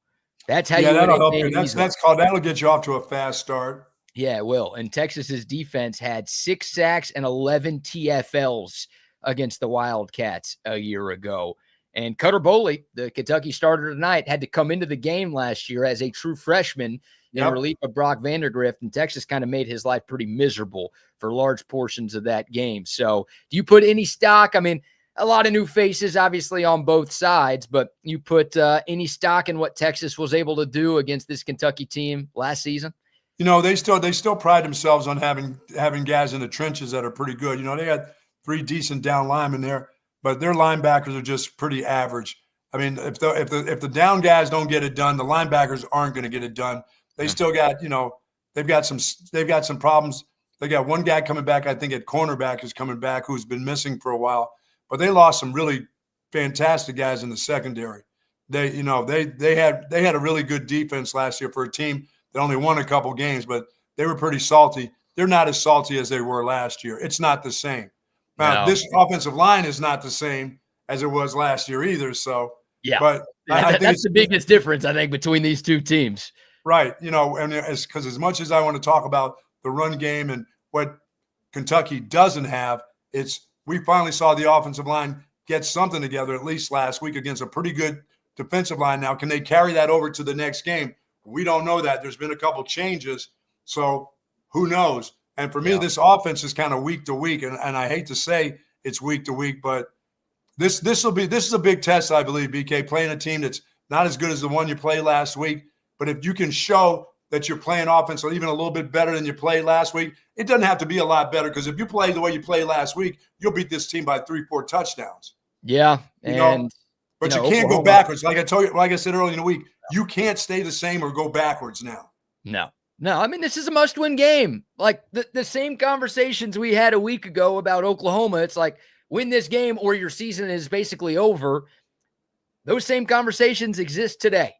That's how you that'll help you. That'll get you off to a fast start. Yeah, it will. And Texas's defense had 6 sacks and 11 TFLs against the Wildcats a year ago. And Cutter Boley, the Kentucky starter tonight, had to come into the game last year as a true freshman in relief of Brock Vandergrift, and Texas kind of made his life pretty miserable for large portions of that game. So do you put any stock? I mean, a lot of new faces, obviously, on both sides, but you put any stock in what Texas was able to do against this Kentucky team last season? They still pride themselves on having guys in the trenches that are pretty good. They had 3 decent down linemen there, but their linebackers are just pretty average. I mean, if the down guys don't get it done, the linebackers aren't going to get it done. They still got, they've got some problems. They got one guy coming back, I think at cornerback is coming back, who's been missing for a while, but they lost some really fantastic guys in the secondary. They had a really good defense last year for a team that only won a couple games, but they were pretty salty. They're not as salty as they were last year. It's not the same. Now, This offensive line is not the same as it was last year either. So, yeah, but I think that's the biggest difference, I think, between these two teams. Right. And because as much as I want to talk about the run game and what Kentucky doesn't have, we finally saw the offensive line get something together, at least last week, against a pretty good defensive line. Now, can they carry that over to the next game? We don't know that. There's been a couple changes, so who knows? And for me, this offense is kind of week to week, and I hate to say it's week to week, but this is a big test, I believe, BK, playing a team that's not as good as the one you played last week. But if you can show that you're playing offense or even a little bit better than you played last week, it doesn't have to be a lot better, because if you play the way you played last week, you'll beat this team by 3-4 touchdowns. Yeah, But you can't go backwards. Like I said earlier in the week, you can't stay the same or go backwards now. No. I mean, this is a must-win game. Like the same conversations we had a week ago about Oklahoma. It's like, win this game or your season is basically over. Those same conversations exist today.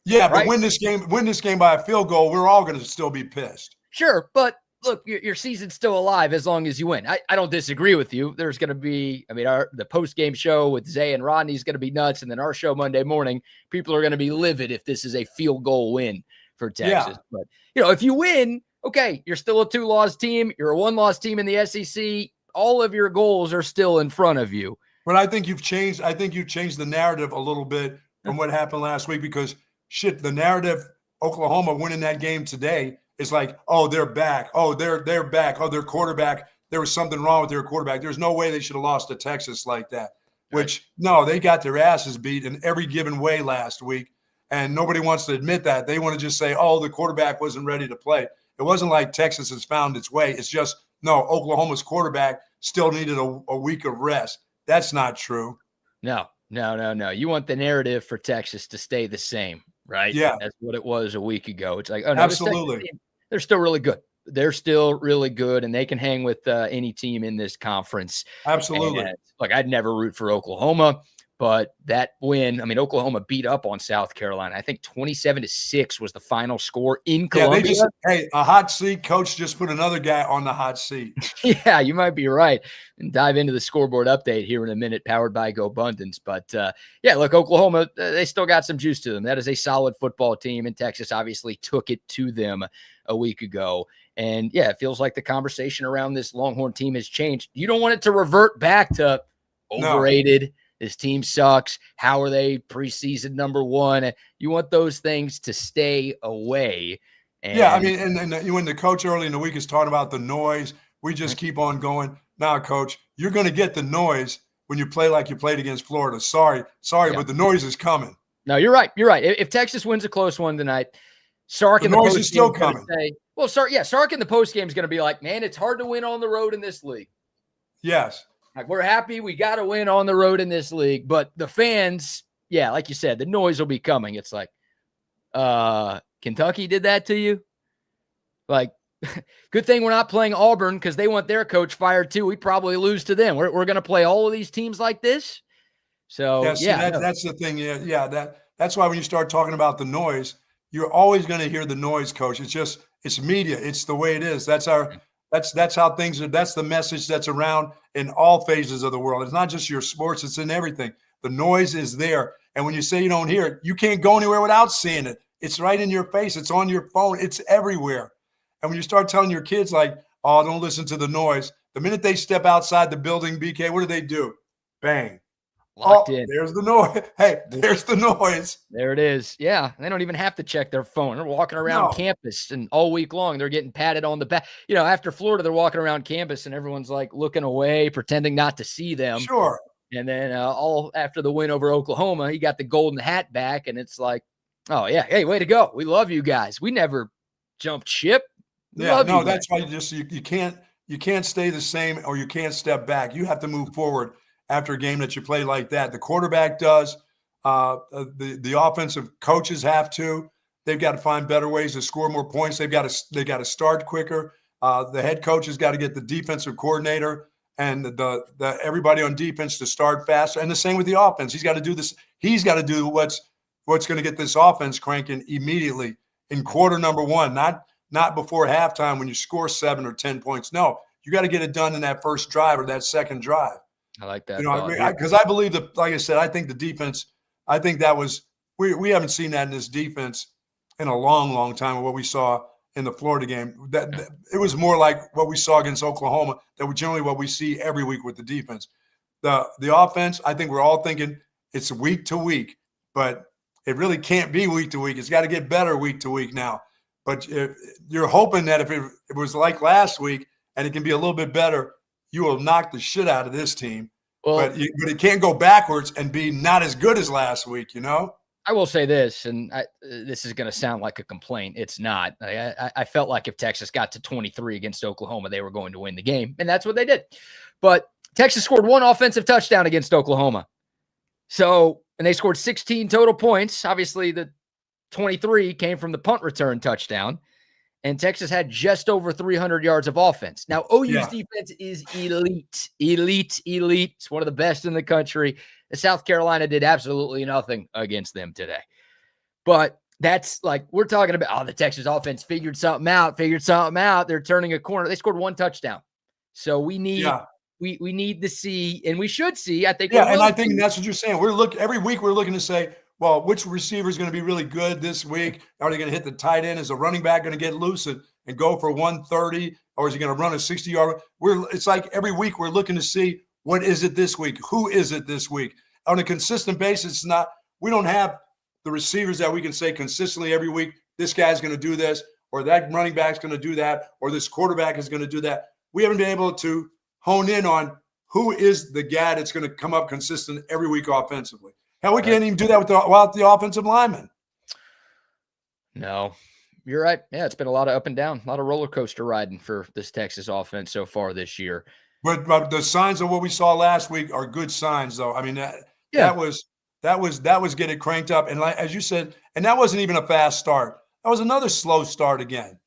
Yeah, right? But win this game by a field goal, we're all going to still be pissed. Sure, but look, your season's still alive as long as you win. I don't disagree with you. There's going to be, the post-game show with Zay and Rodney is going to be nuts, and then our show Monday morning, people are going to be livid if this is a field goal win for Texas. Yeah. But, if you win, okay, you're still a 2-loss team. You're a 1-loss team in the SEC. All of your goals are still in front of you. But I think you've changed the narrative a little bit from what happened last week, because the narrative, Oklahoma winning that game today, is like, oh, they're back. Oh, they're back. Oh, their quarterback, there was something wrong with their quarterback. There's no way they should have lost to Texas like that. Which, no, they got their asses beat in every given way last week, and nobody wants to admit that. They want to just say, oh, the quarterback wasn't ready to play. It wasn't like Texas has found its way. It's just, no, Oklahoma's quarterback still needed a week of rest. That's not true. No. You want the narrative for Texas to stay the same, right? Yeah. That's what it was a week ago. It's like, oh, no, absolutely. They're still really good. They're still really good, and they can hang with any team in this conference. Absolutely. And, look, I'd never root for Oklahoma, But that win, I mean, Oklahoma beat up on South Carolina. I think 27-6 was the final score in Columbia. Hey, a hot seat coach just put another guy on the hot seat. Yeah, you might be right. And dive into the scoreboard update here in a minute, powered by Gobundance. But yeah, look, Oklahoma, they still got some juice to them. That is a solid football team, and Texas obviously took it to them a week ago. And yeah, it feels like the conversation around this Longhorn team has changed. You don't want it to revert back to overrated. No. This team sucks. How are they preseason number one? You want those things to stay away. And yeah, I mean, and when the coach early in the week is talking about the noise, we just keep on going. Now, coach, you're going to get the noise when you play like you played against Florida. Sorry, yeah. But the noise is coming. No, you're right. You're right. If Texas wins a close one tonight, Sark in the noise is still coming. Sark in the post game is going to be like, man, it's hard to win on the road in this league. Yes. Like, we're happy we got to win on the road in this league, but the fans, yeah, like you said, the noise will be coming. It's like, Kentucky did that to you? Like, good thing we're not playing Auburn because they want their coach fired too. We probably lose to them. We're going to play all of these teams like this. So, that's the thing. Yeah, that's why when you start talking about the noise, you're always going to hear the noise, coach. It's media. It's the way it is. That's how things are. That's the message that's around in all phases of the world. It's not just your sports. It's in everything. The noise is there. And when you say you don't hear it, you can't go anywhere without seeing it. It's right in your face. It's on your phone. It's everywhere. And when you start telling your kids like, oh, don't listen to the noise, the minute they step outside the building, BK, what do? Bang. Locked in. There's the noise. Hey, there's the noise. There it is. Yeah. They don't even have to check their phone. They're walking around campus, and all week long they're getting patted on the back. You know, after Florida, they're walking around campus and everyone's like looking away, pretending not to see them. Sure. And then all after the win over Oklahoma, he got the golden hat back, and it's like, oh yeah, hey, way to go. We love you guys. We never jumped ship. That's why you can't stay the same, or you can't step back. You have to move forward after a game that you play like that. The quarterback does. The offensive coaches have to. They've got to find better ways to score more points. They got to start quicker. The head coach has got to get the defensive coordinator and the everybody on defense to start faster. And the same with the offense. He's got to do this. He's got to do what's going to get this offense cranking immediately in quarter number one, not before halftime when you score 7 or 10 points. No, you got to get it done in that first drive or that second drive. I like that. Because I believe that, like I said, I think the defense, I think that was, we haven't seen that in this defense in a long, long time, what we saw in the Florida game. That it was more like what we saw against Oklahoma, that was generally what we see every week with the defense. The offense, I think we're all thinking it's week to week, but it really can't be week to week. It's got to get better week to week now. But you're hoping that if it was like last week and it can be a little bit better, you will knock the shit out of this team. Well, but it can't go backwards and be not as good as last week, you know? I will say this, and this is going to sound like a complaint. It's not. I felt like if Texas got to 23 against Oklahoma, they were going to win the game, and that's what they did. But Texas scored one offensive touchdown against Oklahoma. And they scored 16 total points. Obviously, the 23 came from the punt return touchdown. And Texas had just over 300 yards of offense. Now, OU's defense is elite. It's one of the best in the country. South Carolina did absolutely nothing against them today. But that's like, we're talking about, the Texas offense figured something out. They're turning a corner. They scored one touchdown. So we need we need to see, and we should see, I think. Yeah, and I think that's what you're saying. Every week we're looking to say, well, which receiver is going to be really good this week? Are they going to hit the tight end? Is a running back going to get loose and go for 130? Or is he going to run a 60-yard? It's like every week we're looking to see, what is it this week? Who is it this week? On a consistent basis, we don't have the receivers that we can say consistently every week, this guy's going to do this, or that running back's going to do that, or this quarterback is going to do that. We haven't been able to hone in on who is the guy that's going to come up consistent every week offensively. Hell, we can't even do that without the offensive linemen. No, you're right. Yeah, it's been a lot of up and down, a lot of roller coaster riding for this Texas offense so far this year. But the signs of what we saw last week are good signs, though. I mean, that was getting cranked up, and as you said, and that wasn't even a fast start. That was another slow start again.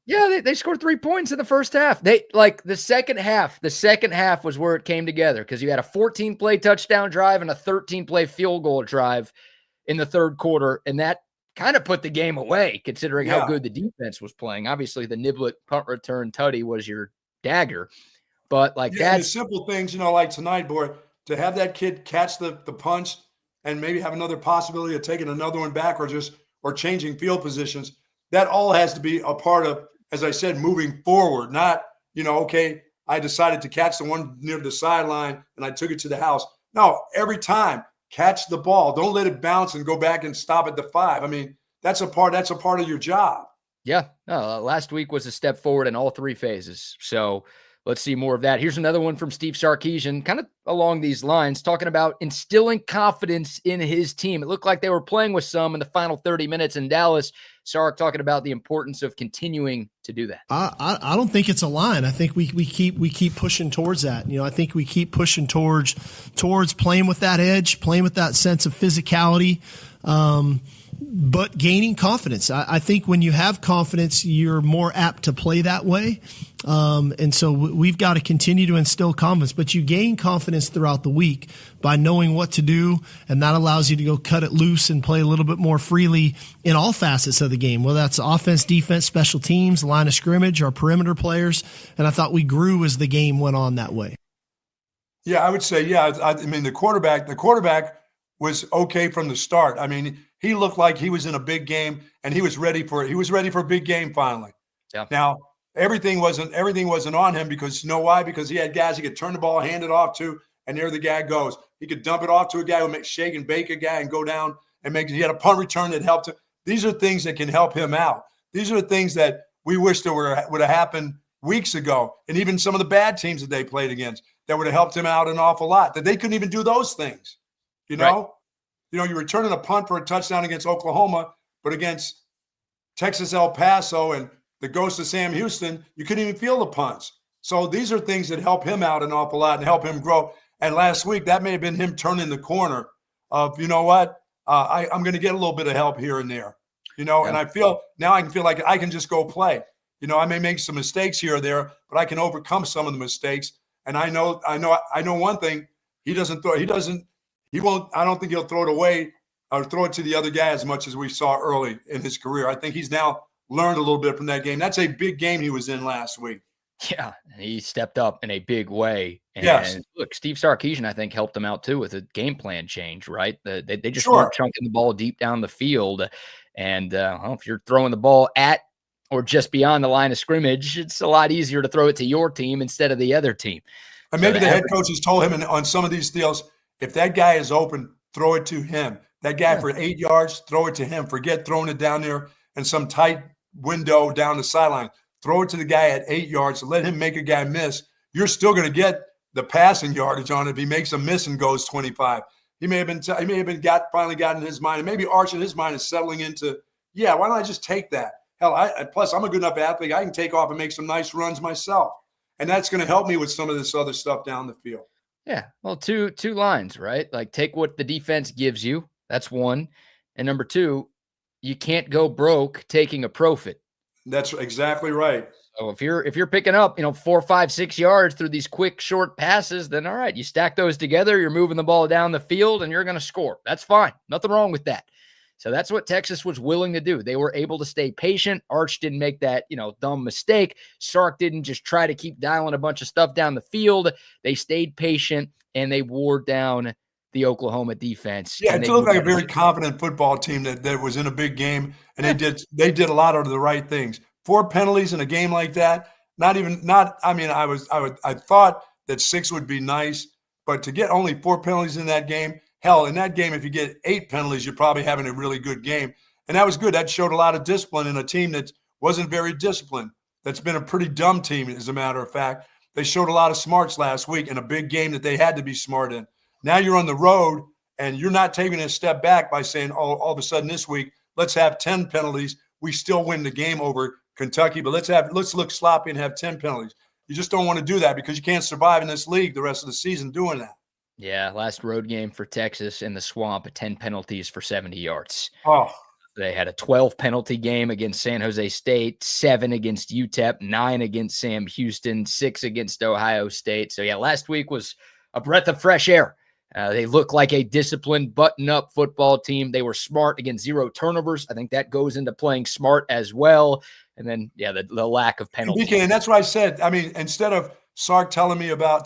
Yeah, they scored 3 points in the first half. They like the second half was where it came together because you had a 14-play touchdown drive and a 13-play field goal drive in the third quarter, and that kind of put the game away considering how good the defense was playing. Obviously, the Niblet punt return tutty was your dagger, but like the simple things, like tonight, boy, to have that kid catch the punch and maybe have another possibility of taking another one back or changing field positions, that all has to be a part of, as I said, moving forward, not, okay, I decided to catch the one near the sideline and I took it to the house. No, every time, catch the ball. Don't let it bounce and go back and stop at the 5. I mean, that's a part of your job. Yeah. Last week was a step forward in all 3 phases. So let's see more of that. Here's another one from Steve Sarkeesian, kind of along these lines, talking about instilling confidence in his team. It looked like they were playing with some in the final 30 minutes in Dallas. Sark talking about the importance of continuing to do that. I don't think it's a line. I think we keep pushing towards that. I think we keep pushing towards playing with that edge, playing with that sense of physicality. But gaining confidence. I think when you have confidence, you're more apt to play that way. And so we've got to continue to instill confidence, but you gain confidence throughout the week by knowing what to do. And that allows you to go cut it loose and play a little bit more freely in all facets of the game, whether that's offense, defense, special teams, line of scrimmage, our perimeter players. And I thought we grew as the game went on that way. Yeah, I would say, I mean, the quarterback was okay from the start. I mean, he looked like he was in a big game and he was ready for a big game finally. Yeah. Now, everything wasn't on him because you know why? Because he had guys he could turn the ball, hand it off to, and there the guy goes. He could dump it off to a guy who would shake and bake a guy and go down and he had a punt return that helped him. These are things that can help him out. These are the things that we wish that would have happened weeks ago, and even some of the bad teams that they played against that would have helped him out an awful lot, that they couldn't even do those things, Right. You're returning a punt for a touchdown against Oklahoma, but against Texas El Paso and the ghost of Sam Houston, you couldn't even feel the punts. So these are things that help him out an awful lot and help him grow. And last week, that may have been him turning the corner of, I'm going to get a little bit of help here and there, and I feel like I can just go play. I may make some mistakes here or there, but I can overcome some of the mistakes. And I know one thing, I don't think he'll throw it away or throw it to the other guy as much as we saw early in his career. I think he's now learned a little bit from that game. That's a big game he was in last week. Yeah, he stepped up in a big way. And yes. Look, Steve Sarkeesian, I think, helped him out too with a game plan change, right? They just weren't chunking the ball deep down the field. And if you're throwing the ball at or just beyond the line of scrimmage, it's a lot easier to throw it to your team instead of the other team. And maybe the head coach has told him on some of these deals, if that guy is open, throw it to him. That guy for 8 yards, throw it to him. Forget throwing it down there in some tight window down the sideline. Throw it to the guy at 8 yards. Let him make a guy miss. You're still going to get the passing yardage on it if he makes a miss and goes 25. He may have finally got in his mind, and maybe Arch in his mind is settling into, why don't I just take that? Hell, plus I'm a good enough athlete. I can take off and make some nice runs myself. And that's going to help me with some of this other stuff down the field. Yeah. Well, two lines, right? Like take what the defense gives you. That's one. And number two, you can't go broke taking a profit. That's exactly right. So if you're picking up, 4, 5, 6 yards through these quick, short passes, then all right, you stack those together, you're moving the ball down the field and you're going to score. That's fine. Nothing wrong with that. So that's what Texas was willing to do. They were able to stay patient. Arch didn't make that, dumb mistake. Sark didn't just try to keep dialing a bunch of stuff down the field. They stayed patient and they wore down the Oklahoma defense. Yeah, it looked like a very confident football team that was in a big game, and they did a lot of the right things. 4 penalties in a game like that. I thought that 6 would be nice, but to get only 4 penalties in that game. Hell, in that game, if you get 8 penalties, you're probably having a really good game. And that was good. That showed a lot of discipline in a team that wasn't very disciplined. That's been a pretty dumb team, as a matter of fact. They showed a lot of smarts last week in a big game that they had to be smart in. Now you're on the road, and you're not taking a step back by saying, all of a sudden this week, let's have 10 penalties. We still win the game over Kentucky, but let's look sloppy and have 10 penalties. You just don't want to do that because you can't survive in this league the rest of the season doing that. Yeah, last road game for Texas in the swamp, 10 penalties for 70 yards. Oh, They had a 12 penalty game against San Jose State, 7 against UTEP, 9 against Sam Houston, 6 against Ohio State. So, yeah, last week was a breath of fresh air. They look like a disciplined, button-up football team. They were smart against 0 turnovers. I think that goes into playing smart as well. And then, yeah, the lack of penalties. And that's what I said. I mean, instead of Sark telling me about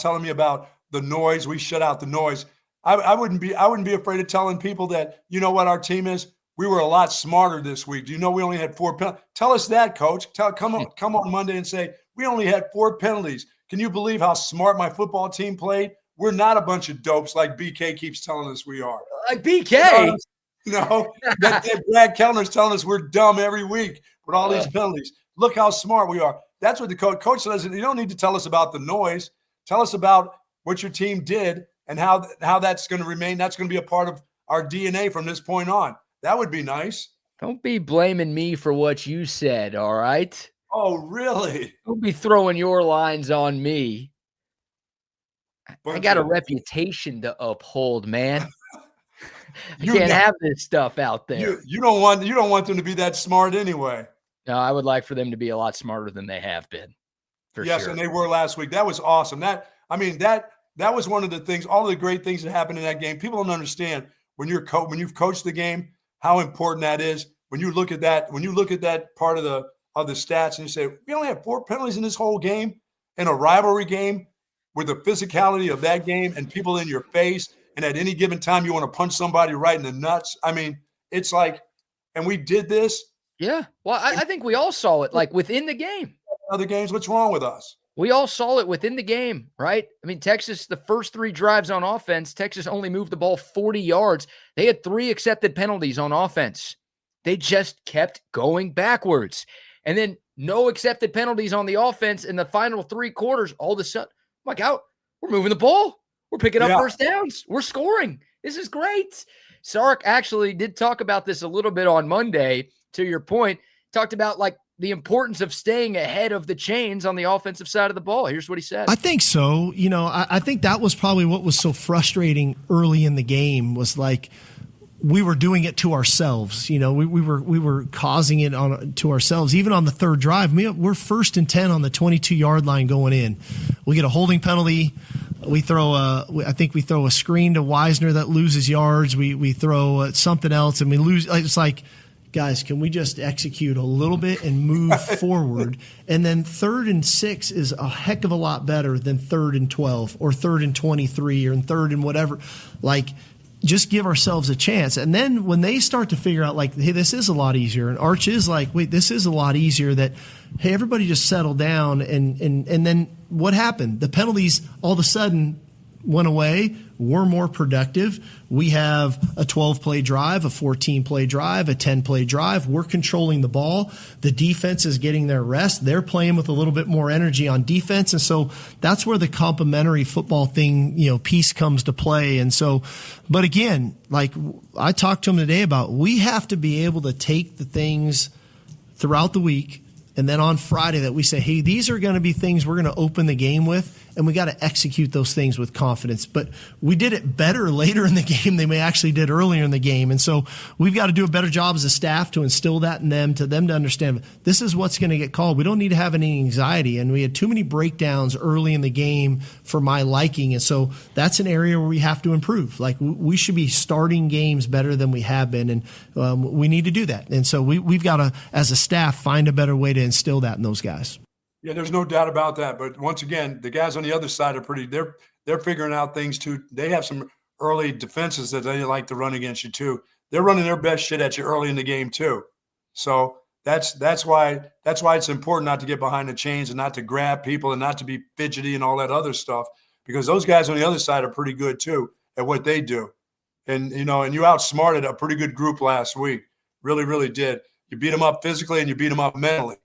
the noise, we shut out the noise. I wouldn't be afraid of telling people that, you know what our team is? We were a lot smarter this week. Do you know we only had 4 penalties? Tell us that, Coach. Come on Monday and say, we only had 4 penalties. Can you believe how smart my football team played? We're not a bunch of dopes like BK keeps telling us we are. Like BK? No, that Brad Kellner's telling us we're dumb every week with all these penalties. Look how smart we are. That's what the coach says. You don't need to tell us about the noise. Tell us about what your team did and how that's going to remain. That's going to be a part of our DNA from this point on. That would be nice. Don't be blaming me for what you said, all right? Oh, really? Don't be throwing your lines on me. I got a reputation to uphold, man. I can't have this stuff out there. You don't want them to be that smart anyway. No, I would like for them to be a lot smarter than they have been. Yes, sure. And they were last week. That was awesome. That was one of the things, all of the great things that happened in that game. People don't understand when you've coached the game, how important that is. When you look at that part of the stats and you say, we only have 4 penalties in this whole game, in a rivalry game, with the physicality of that game and people in your face, and at any given time you want to punch somebody right in the nuts. I mean, it's like, and we did this. Yeah. Well, I think we all saw it, like, within the game. Other games, what's wrong with us? We all saw it within the game, right? I mean, Texas, the first 3 drives on offense, Texas only moved the ball 40 yards. They had 3 accepted penalties on offense. They just kept going backwards. And then no accepted penalties on the offense in the final 3 quarters. All of a sudden, my God, we're moving the ball. We're picking up first downs. We're scoring. This is great. Sark actually did talk about this a little bit on Monday, to your point. Talked about, like, the importance of staying ahead of the chains on the offensive side of the ball. Here's what he said. I think so. You know, I think that was probably what was so frustrating early in the game, was like we were doing it to ourselves. You know, we were causing it to ourselves. Even on the 3rd drive, we're 1st and 10 on the 22-yard line going in. We get a holding penalty. I think we throw a screen to Wisner that loses yards. We throw something else and we lose. It's like, guys, can we just execute a little bit and move forward? And then 3rd and 6 is a heck of a lot better than 3rd and 12 or 3rd and 23 or 3rd and whatever. Like, just give ourselves a chance. And then when they start to figure out, like, hey, this is a lot easier, and Arch is like, wait, this is a lot easier, that, hey, everybody just settle down. And then what happened? The penalties all of a sudden went away. We're more productive. We have a 12-play drive, a 14-play drive, a 10-play drive. We're controlling the ball. The defense is getting their rest. They're playing with a little bit more energy on defense. And so that's where the complementary football thing, piece comes to play. And so, but again, like I talked to him today about, we have to be able to take the things throughout the week, and then on Friday that we say, hey, these are going to be things we're going to open the game with, and we got to execute those things with confidence. But we did it better later in the game than we actually did earlier in the game. And so we've got to do a better job as a staff to instill that in them, to understand this is what's going to get called. We don't need to have any anxiety. And we had too many breakdowns early in the game for my liking. And so that's an area where we have to improve. Like, we should be starting games better than we have been. And we need to do that. And so we've got to, as a staff, find a better way to instill that in those guys. Yeah, there's no doubt about that. But once again, the guys on the other side are they're figuring out things too. They have some early defenses that they like to run against you too. They're running their best shit at you early in the game too. So that's why it's important not to get behind the chains and not to grab people and not to be fidgety and all that other stuff, because those guys on the other side are pretty good too at what they do. And you outsmarted a pretty good group last week. Really, really did. You beat them up physically and you beat them up mentally.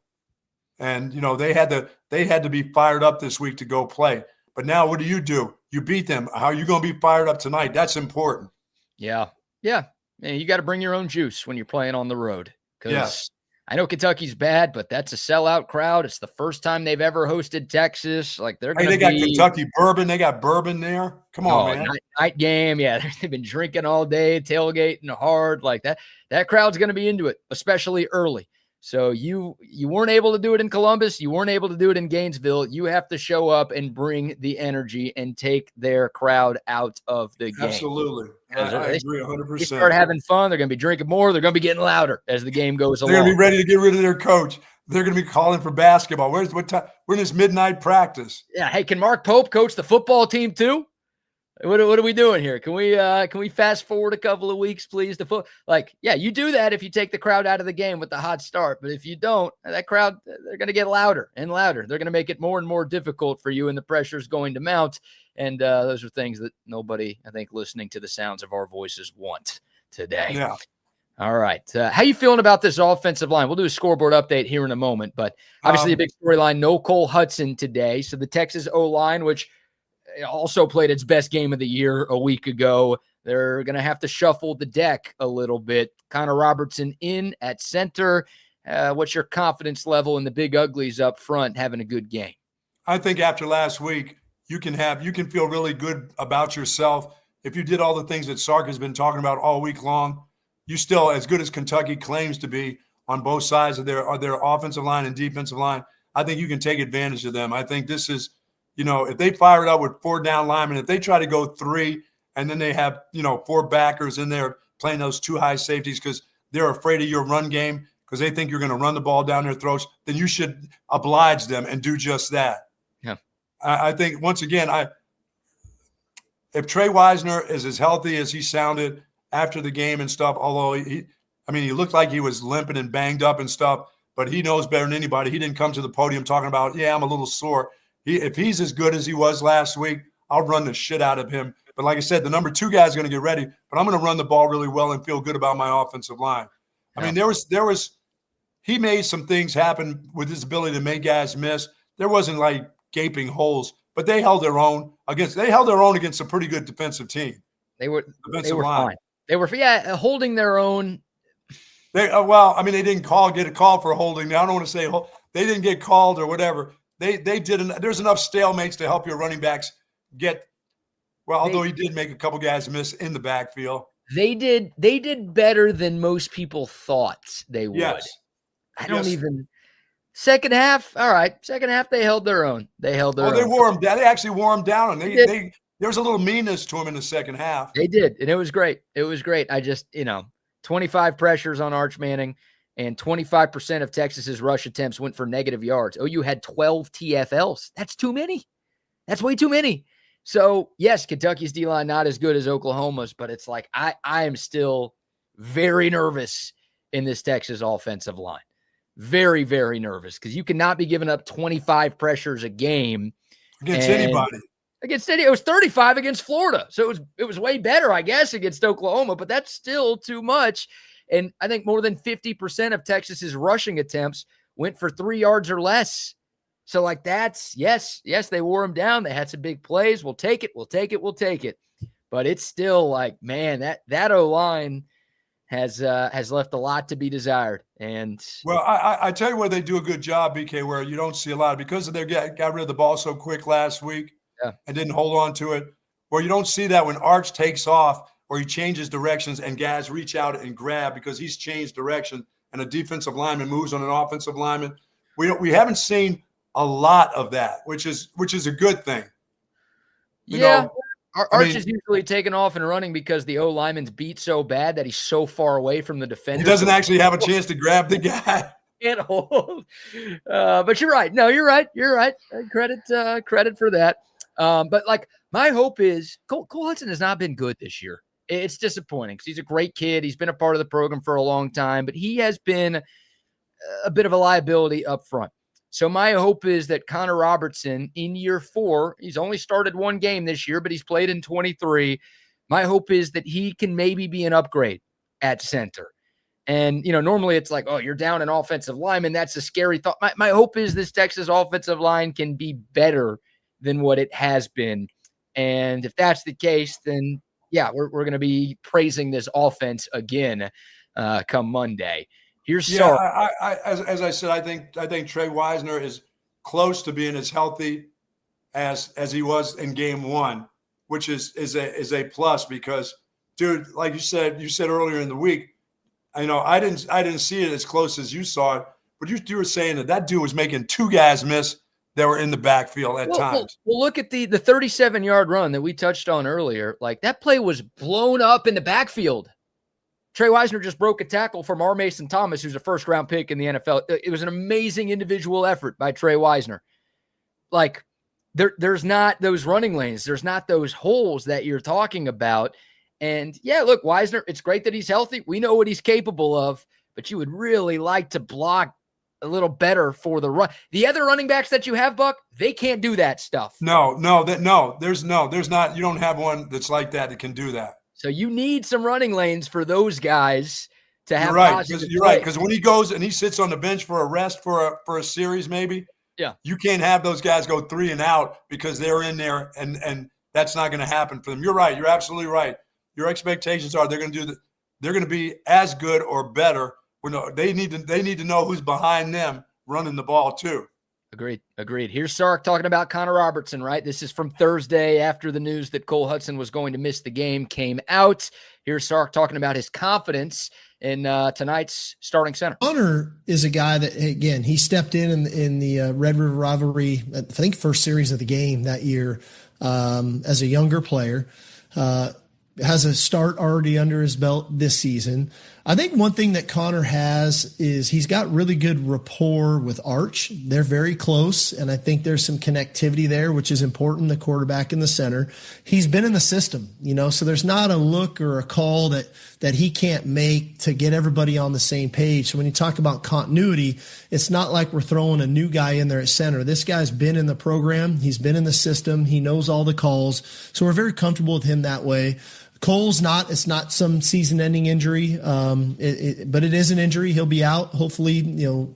And, they had to be fired up this week to go play. But now what do? You beat them. How are you going to be fired up tonight? That's important. Yeah. Yeah. Man, you got to bring your own juice when you're playing on the road. Because I know Kentucky's bad, but that's a sellout crowd. It's the first time they've ever hosted Texas. Like they're going to got Kentucky bourbon. They got bourbon there. Come on, man. Night game. Yeah, they've been drinking all day, tailgating hard like that. That crowd's going to be into it, especially early. So you weren't able to do it in Columbus. You weren't able to do it in Gainesville. You have to show up and bring the energy and take their crowd out of the game. Absolutely. I agree 100%. They start having fun. They're going to be drinking more. They're going to be getting louder as the game goes along. They're going to be ready to get rid of their coach. They're going to be calling for basketball. What time? We're in this midnight practice. Yeah. Hey, can Mark Pope coach the football team too? What are we doing here? Can we fast forward a couple of weeks, please? You do that if you take the crowd out of the game with the hot start. But if you don't, that crowd, they're going to get louder and louder. They're going to make it more and more difficult for you, and the pressure is going to mount. And those are things that nobody, I think, listening to the sounds of our voices want today. Yeah. All right. How you feeling about this offensive line? We'll do a scoreboard update here in a moment, but obviously a big storyline, no Cole Hudson today. So the Texas O-line, which also played its best game of the year a week ago, they're going to have to shuffle the deck a little bit. Connor Robertson in at center. What's your confidence level in the big uglies up front having a good game? I think after last week, you can feel really good about yourself. If you did all the things that Sark has been talking about all week long, you still as good as Kentucky claims to be on both sides of their offensive line and defensive line. I think you can take advantage of them. I think this is, if they fire it up with 4 down linemen, if they try to go 3 and then they have, 4 backers in there playing those 2 high safeties because they're afraid of your run game because they think you're going to run the ball down their throats, then you should oblige them and do just that. Yeah. I think, once again, if Trey Wisner is as healthy as he sounded after the game and stuff, although he looked like he was limping and banged up and stuff, but he knows better than anybody. He didn't come to the podium talking about, I'm a little sore. If he's as good as he was last week, I'll run the shit out of him. But like I said, the number 2 guy is going to get ready, but I'm going to run the ball really well and feel good about my offensive line. Yeah. I mean, he made some things happen with his ability to make guys miss. There wasn't like gaping holes, but they held their own against a pretty good defensive team. They were fine. They were holding their own. They didn't get a call for holding. I don't want to say they didn't get called or whatever. They did. There's enough stalemates to help your running backs get. Well, although he did make a couple guys miss in the backfield. They did better than most people thought they would. Yes. Second half. All right. Second half, they held their own. They wore them down. They actually wore them down. And there was a little meanness to them in the second half. They did. And it was great. I just, 25 pressures on Arch Manning and 25% of Texas's rush attempts went for negative yards. OU had 12 TFLs. That's too many. That's way too many. So, yes, Kentucky's D-line not as good as Oklahoma's, but it's like I am still very nervous in this Texas offensive line. Very, very nervous because you cannot be giving up 25 pressures a game. Against anybody. It was 35 against Florida. So it was way better, I guess, against Oklahoma, but that's still too much. And I think more than 50% of Texas's rushing attempts went for 3 yards or less. So like that's, yes, they wore them down. They had some big plays. We'll take it. But it's still like, man, that O-line has left a lot to be desired. And well, I tell you where they do a good job, BK, where you don't see a lot because of their got rid of the ball so quick last week and didn't hold on to it. Where you don't see that when Arch takes off or he changes directions and guys reach out and grab because he's changed direction and a defensive lineman moves on an offensive lineman. We haven't seen a lot of that, which is a good thing. Arch is usually taking off and running because the O-lineman's beat so bad that he's so far away from the defender. He doesn't actually have a chance to grab the guy. Can't hold. But you're right. No, you're right. Credit for that. But like my hope is Cole Hudson has not been good this year. It's disappointing because he's a great kid. He's been a part of the program for a long time, but he has been a bit of a liability up front. So my hope is that Connor Robertson in year 4, he's only started 1 game this year, but he's played in 23. My hope is that he can maybe be an upgrade at center. And, normally it's like, oh, you're down an offensive lineman. That's a scary thought. My hope is this Texas offensive line can be better than what it has been. And if that's the case, then, yeah, we're going to be praising this offense again come Monday. Here's Yeah, Sark. as I said, I think Trey Wisner is close to being as healthy as he was in game one, which is a plus because, dude, like you said earlier in the week, I didn't see it as close as you saw it, but you were saying that dude was making two guys miss that were in the backfield at times. Well, look at the 37-yard run that we touched on earlier. Like, that play was blown up in the backfield. Trey Wisner just broke a tackle from R. Mason Thomas, who's a first-round pick in the NFL. It was an amazing individual effort by Trey Wisner. Like, there's not those running lanes. There's not those holes that you're talking about. And, yeah, look, Wisner, it's great that he's healthy. We know what he's capable of, but you would really like to block a little better for the run. The other running backs that you have, Buck, they can't do that stuff. There's not. You don't have one that's like that can do that. So you need some running lanes for those guys to have. You're right. Because when he goes and he sits on the bench for a rest for a series, maybe. Yeah. You can't have those guys go 3 and out because they're in there, and that's not going to happen for them. You're right. You're absolutely right. Your expectations are they're going to be as good or better. They need to know who's behind them running the ball too. Agreed. Here's Sark talking about Connor Robertson, right? This is from Thursday after the news that Cole Hudson was going to miss the game came out. Here's Sark talking about his confidence in tonight's starting center. Connor is a guy that, again, he stepped in the Red River rivalry, I think first series of the game that year as a younger player. Has a start already under his belt this season. I think one thing that Connor has is he's got really good rapport with Arch. They're very close, and I think there's some connectivity there, which is important, the quarterback and the center. He's been in the system, so there's not a look or a call that he can't make to get everybody on the same page. So when you talk about continuity, it's not like we're throwing a new guy in there at center. This guy's been in the program. He's been in the system. He knows all the calls. So we're very comfortable with him that way. Cole's it's not some season-ending injury, but it is an injury. He'll be out. Hopefully, he'll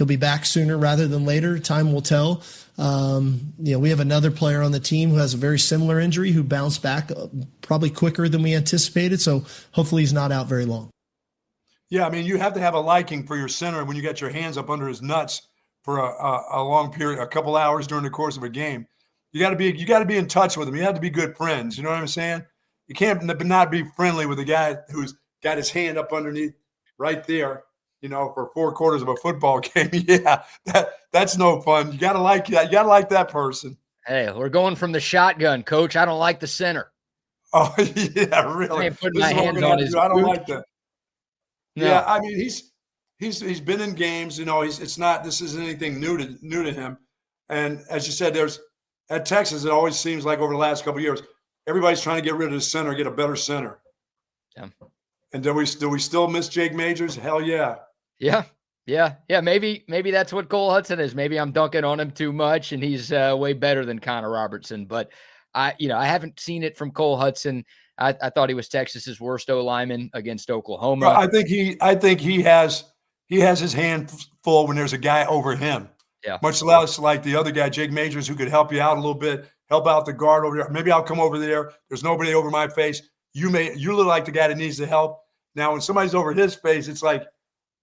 be back sooner rather than later. Time will tell. We have another player on the team who has a very similar injury who bounced back probably quicker than we anticipated. So hopefully he's not out very long. Yeah, I mean, you have to have a liking for your center when you got your hands up under his nuts for a long period, a couple hours during the course of a game. You got to be in touch with him. You have to be good friends. You know what I'm saying? You can't not be friendly with a guy who's got his hand up underneath right there, for 4 quarters of a football game. Yeah, that's no fun. You got to like that. You got to like that person. Hey, we're going from the shotgun, Coach. I don't like the center. Oh, yeah, really. I ain't putting my hands on his I don't like that. No. Yeah, I mean, he's been in games. This isn't anything new to him. And as you said, at Texas, it always seems like over the last couple of years, everybody's trying to get rid of the center, get a better center. Yeah. And do we still miss Jake Majors? Hell yeah. Yeah. Maybe that's what Cole Hudson is. Maybe I'm dunking on him too much, and he's way better than Connor Robertson. But I haven't seen it from Cole Hudson. I thought he was Texas's worst O-lineman against Oklahoma. Well, I think he has his hand full when there's a guy over him. Yeah. Much less like the other guy, Jake Majors, who could help you out a little bit. Help out the guard over there. Maybe I'll come over there. There's nobody over my face. You look like the guy that needs the help. Now, when somebody's over his face, it's like,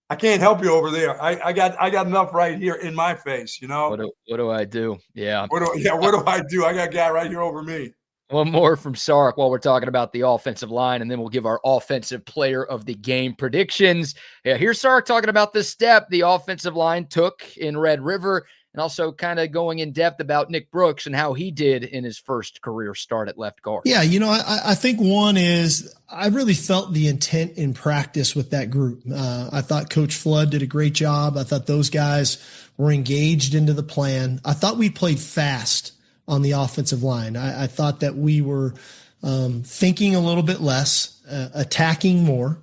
I can't help you over there. I got enough right here in my face, What do I do? Yeah. What do I do? I got a guy right here over me. One more from Sark while we're talking about the offensive line, and then we'll give our offensive player of the game predictions. Yeah, here's Sark talking about the step the offensive line took in Red River, and also kind of going in depth about Nick Brooks and how he did in his first career start at left guard. Yeah, I think one is I really felt the intent in practice with that group. I thought Coach Flood did a great job. I thought those guys were engaged into the plan. I thought we played fast on the offensive line. I thought that we were thinking a little bit less, attacking more,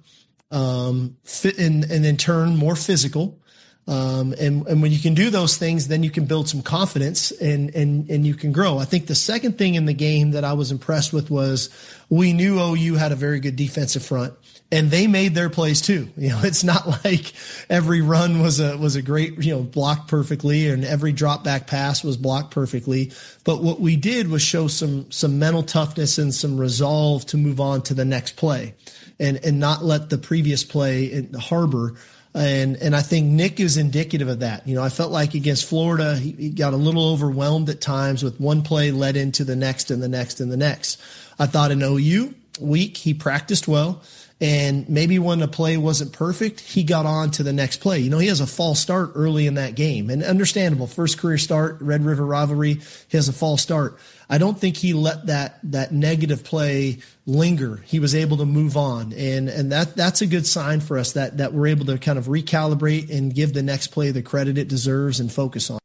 and in turn more physical. And when you can do those things, then you can build some confidence and you can grow. I think the second thing in the game that I was impressed with was we knew OU had a very good defensive front, and they made their plays too. It's not like every run was a great, blocked perfectly, and every drop back pass was blocked perfectly. But what we did was show some mental toughness and some resolve to move on to the next play and not let the previous play harbor And I think Nick is indicative of that. I felt like against Florida, he got a little overwhelmed at times with one play led into the next and the next and the next. I thought in OU week, he practiced well. And maybe when the play wasn't perfect, he got on to the next play. He has a false start early in that game, and understandable. First career start, Red River rivalry, he has a false start. I don't think he let that negative play linger. He was able to move on, and that's a good sign for us that we're able to kind of recalibrate and give the next play the credit it deserves and focus on.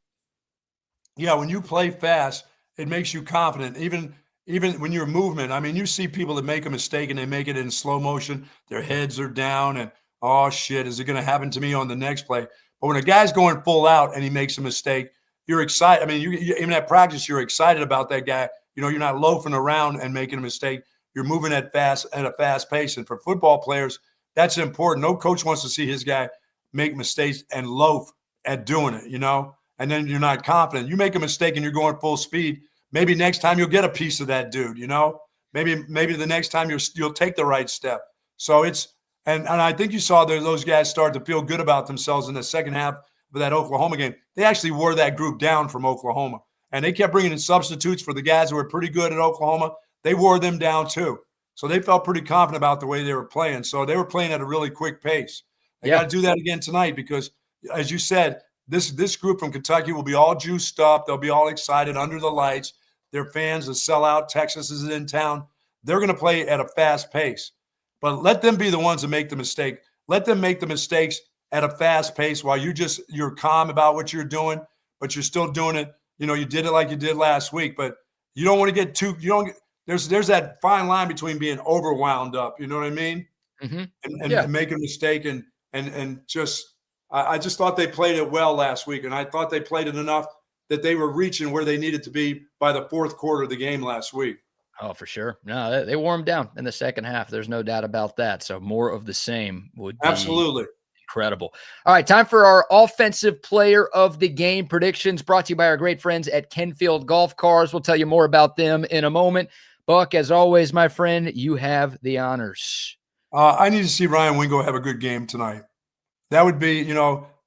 Yeah, when you play fast, it makes you confident. Even when you're movement, you see people that make a mistake and they make it in slow motion. Their heads are down and, oh, shit, is it going to happen to me on the next play? But when a guy's going full out and he makes a mistake, you're excited. You even at practice, you're excited about that guy. You're not loafing around and making a mistake. You're moving at a fast pace. And for football players, that's important. No coach wants to see his guy make mistakes and loaf at doing it, and then you're not confident. You make a mistake and you're going full speed. Maybe next time you'll get a piece of that dude, Maybe the next time you'll take the right step. So and I think you saw those guys start to feel good about themselves in the second half of that Oklahoma game. They actually wore that group down from Oklahoma, and they kept bringing in substitutes for the guys who were pretty good at Oklahoma. They wore them down too. So they felt pretty confident about the way they were playing. So they were playing at a really quick pace. They got to do that again tonight because, as you said, this group from Kentucky will be all juiced up. They'll be all excited under the lights. Their fans will sell out. Texas is in town. They're going to play at a fast pace. But let them be the ones that make the mistake. Let them make the mistakes at a fast pace while you're calm about what you're doing, but you're still doing it. You did it like you did last week, but you don't want to get there's that fine line between being overwound up. You know what I mean? Mm-hmm. And make a mistake and just. I just thought they played it well last week, and I thought they played it enough that they were reaching where they needed to be by the fourth quarter of the game last week. Oh, for sure. No, they wore them down in the second half. There's no doubt about that. So more of the same would be absolutely incredible. All right, time for our offensive player of the game predictions brought to you by our great friends at Kenfield Golf Cars. We'll tell you more about them in a moment. Buck, as always, my friend, you have the honors. I need to see Ryan Wingo have a good game tonight. That would be,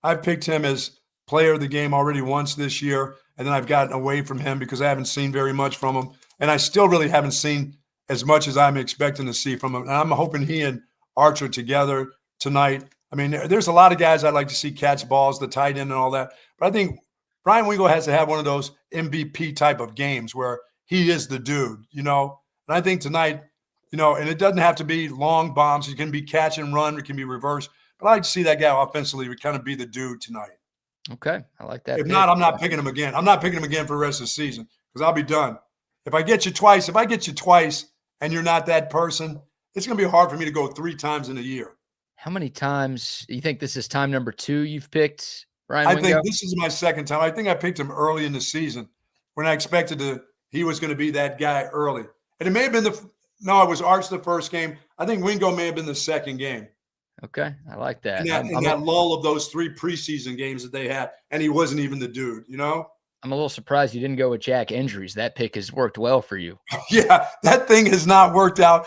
I've picked him as player of the game already once this year, and then I've gotten away from him because I haven't seen very much from him. And I still really haven't seen as much as I'm expecting to see from him. And I'm hoping he and Archer together tonight. There's a lot of guys I'd like to see catch balls, the tight end and all that. But I think Ryan Wingo has to have one of those MVP type of games where he is the dude, And I think tonight, and it doesn't have to be long bombs. It can be catch and run. It can be reverse. But I like to see that guy offensively kind of be the dude tonight. Okay, I like that. If not, I'm not picking him again. I'm not picking him again for the rest of the season because I'll be done. If I get you twice and you're not that person, it's going to be hard for me to go 3 times in a year. How many times do you think this is time number 2 you've picked Ryan Wingo? I think this is my second time. I think I picked him early in the season when I expected he was going to be that guy early. And it may have been it was Arch the first game. I think Wingo may have been the second game. Okay, I like that. In that lull of those 3 preseason games that they had, and he wasn't even the dude, I'm a little surprised you didn't go with Jack Injuries. That pick has worked well for you. Yeah, that thing has not worked out.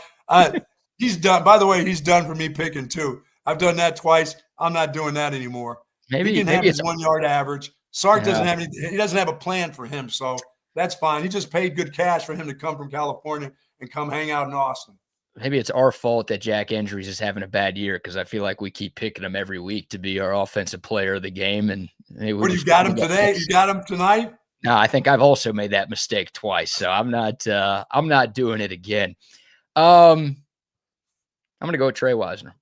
He's done. By the way, he's done for me picking too. I've done that twice. I'm not doing that anymore. He can have his 1 yard average. Sark doesn't have he doesn't have a plan for him, so that's fine. He just paid good cash for him to come from California and come hang out in Austin. Maybe it's our fault that Jack Injuries is having a bad year because I feel like we keep picking him every week to be our offensive player of the game. And what, you got him today? You got him tonight? No, I think I've also made that mistake twice, so I'm not doing it again. I'm gonna go with Trey Wisner.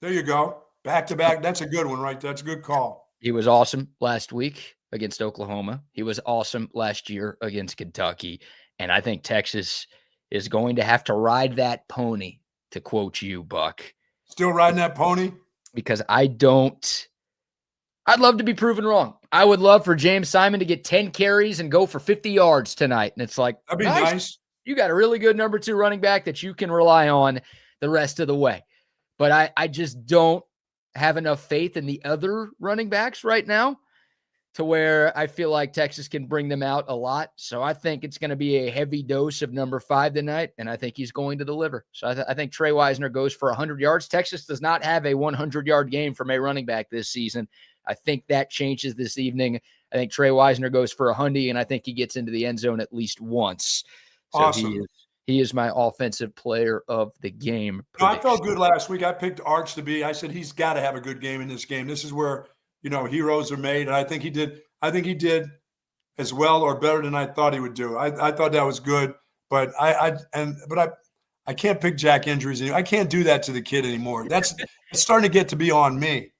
There you go, back to back. That's a good one, right? That's a good call. He was awesome last week against Oklahoma. He was awesome last year against Kentucky, and I think Texas is going to have to ride that pony, to quote you, Buck. Still riding that pony? Because I'd love to be proven wrong. I would love for James Simon to get 10 carries and go for 50 yards tonight. And it's like, that'd be nice. You got a really good number 2 running back that you can rely on the rest of the way. But I just don't have enough faith in the other running backs right now to where I feel like Texas can bring them out a lot. So I think it's going to be a heavy dose of number 5 tonight, and I think he's going to deliver. So I think Trey Wisner goes for 100 yards. Texas does not have a 100-yard game from a running back this season. I think that changes this evening. I think Trey Wisner goes for 100, and I think he gets into the end zone at least once. So awesome. He is my offensive player of the game. No, I felt good last week. I picked Arch to be. I said he's got to have a good game in this game. This is where heroes are made, and I think he did. I think he did as well or better than I thought he would do. I thought that was good, but I can't pick Jack injuries. I can't do that to the kid anymore. It's starting to get to be on me.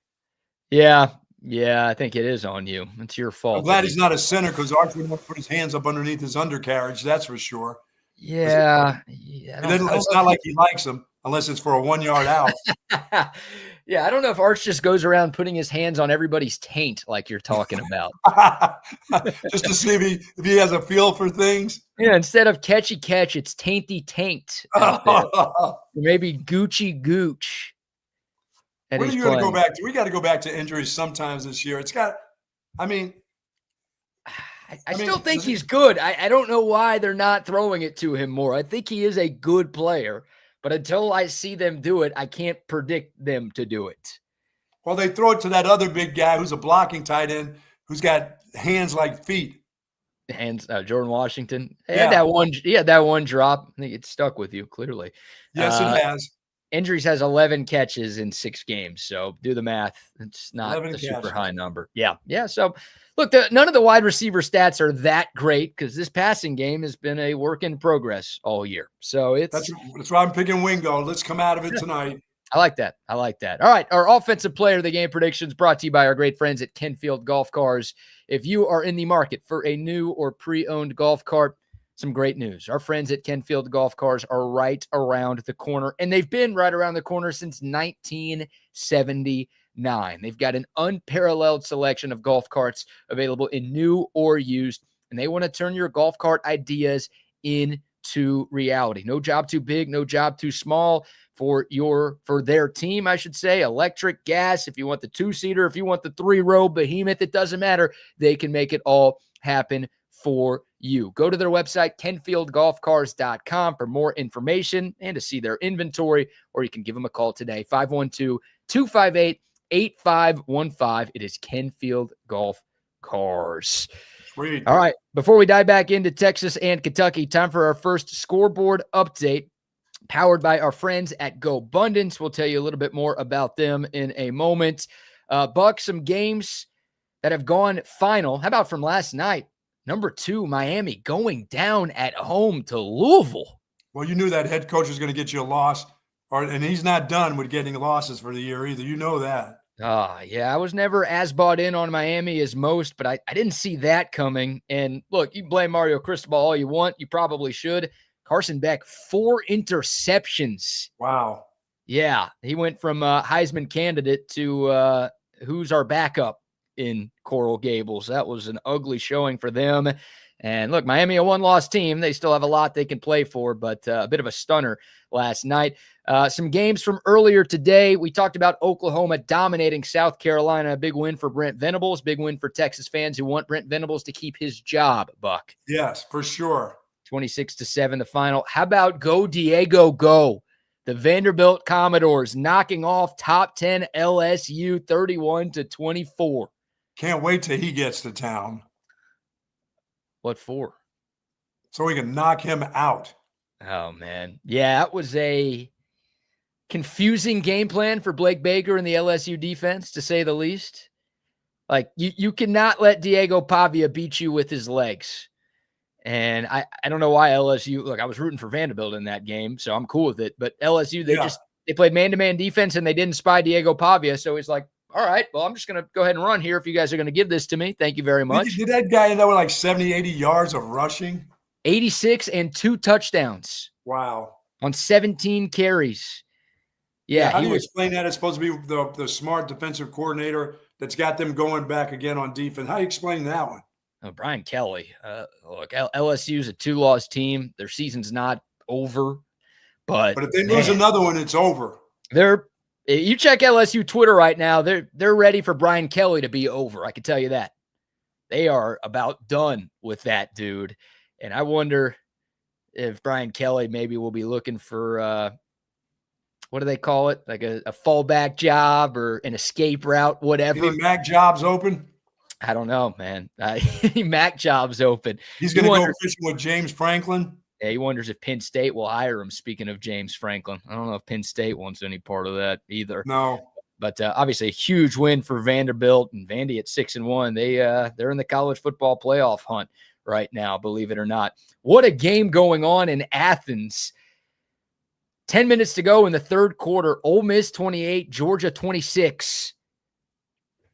Yeah, I think it is on you. It's your fault. I'm glad he's not a center because Arch would not put his hands up underneath his undercarriage. That's for sure. Yeah. It's not like he likes them unless it's for a 1-yard out. Yeah, I don't know if Arch just goes around putting his hands on everybody's taint like you're talking about. Just to see if he has a feel for things. Yeah, instead of catchy catch, it's tainty taint. Maybe Gucci gooch. What are you going to go back to? We got to go back to injuries sometimes this year. I still think he's good. I don't know why they're not throwing it to him more. I think he is a good player, but until I see them do it, I can't predict them to do it. Well, they throw it to that other big guy who's a blocking tight end who's got hands like feet. Jordan Washington. He had that one drop. I think it stuck with you, clearly. Yes, it has. Injuries has 11 catches in 6 games. So do the math. It's not a super high number. Yeah. So look, none of the wide receiver stats are that great because this passing game has been a work in progress all year. So that's why I'm picking Wingo. Let's come out of it tonight. I like that. All right. Our offensive player of the game predictions brought to you by our great friends at Kenfield Golf Cars. If you are in the market for a new or pre-owned golf cart, some great news. Our friends at Kenfield Golf Cars are right around the corner, and they've been right around the corner since 1979. They've got an unparalleled selection of golf carts available in new or used, and they want to turn your golf cart ideas into reality. No job too big, no job too small for their team, I should say. Electric, gas, if you want the 2-seater, if you want the 3-row behemoth, it doesn't matter. They can make it all happen for you. Go to their website, kenfieldgolfcars.com, for more information and to see their inventory, or you can give them a call today, 512-258-8515. It is Kenfield Golf Cars. Sweet. All right. Before we dive back into Texas and Kentucky, time for our first scoreboard update, powered by our friends at Gobundance. We'll tell you a little bit more about them in a moment. Buck, some games that have gone final. How about from last night? Number 2, Miami going down at home to Louisville. Well, you knew that head coach was going to get you a loss, and he's not done with getting losses for the year either. You know that. Yeah, I was never as bought in on Miami as most, but I didn't see that coming. And look, you blame Mario Cristobal all you want. You probably should. Carson Beck, 4 interceptions. Wow. Yeah, he went from Heisman candidate to who's our backup in Coral Gables. That was an ugly showing for them. And look, Miami, a 1-loss team. They still have a lot they can play for, but a bit of a stunner last night. Some games from earlier today. We talked about Oklahoma dominating South Carolina. A big win for Brent Venables. Big win for Texas fans who want Brent Venables to keep his job, Buck. Yes, for sure. 26-7, the final. How about go Diego go? The Vanderbilt Commodores knocking off top 10 LSU 31-24. Can't wait till he gets to town. What for? So we can knock him out. Oh, man. Yeah, that was a confusing game plan for Blake Baker and the LSU defense, to say the least. Like, you cannot let Diego Pavia beat you with his legs. And I don't know why LSU – look, I was rooting for Vanderbilt in that game, so I'm cool with it. But LSU, they played man-to-man defense, and they didn't spy Diego Pavia. So he's like, all right, well, I'm just going to go ahead and run here if you guys are going to give this to me. Thank you very much. Did that guy end up with like 70, 80 yards of rushing? 86 and 2 touchdowns. Wow. On 17 carries. Yeah. How do you explain that? It's supposed to be the smart defensive coordinator that's got them going back again on defense. How do you explain that one? Oh, Brian Kelly. Look, LSU's a 2-loss team. Their season's not over. But if they lose another one, it's over. You check LSU Twitter right now, they're ready for Brian Kelly to be over. I can tell you that. They are about done with that dude. And I wonder if Brian Kelly maybe will be looking for what do they call it? Like a fallback job or an escape route, whatever. Any Mac jobs open? I don't know, man. Mac jobs open. He's going to go fishing with James Franklin. Yeah, he wonders if Penn State will hire him. Speaking of James Franklin, I don't know if Penn State wants any part of that either. No. But obviously a huge win for Vanderbilt, and Vandy at 6-1. They're in the college football playoff hunt right now, believe it or not. What a game going on in Athens. 10 minutes to go in the third quarter. Ole Miss 28, Georgia 26.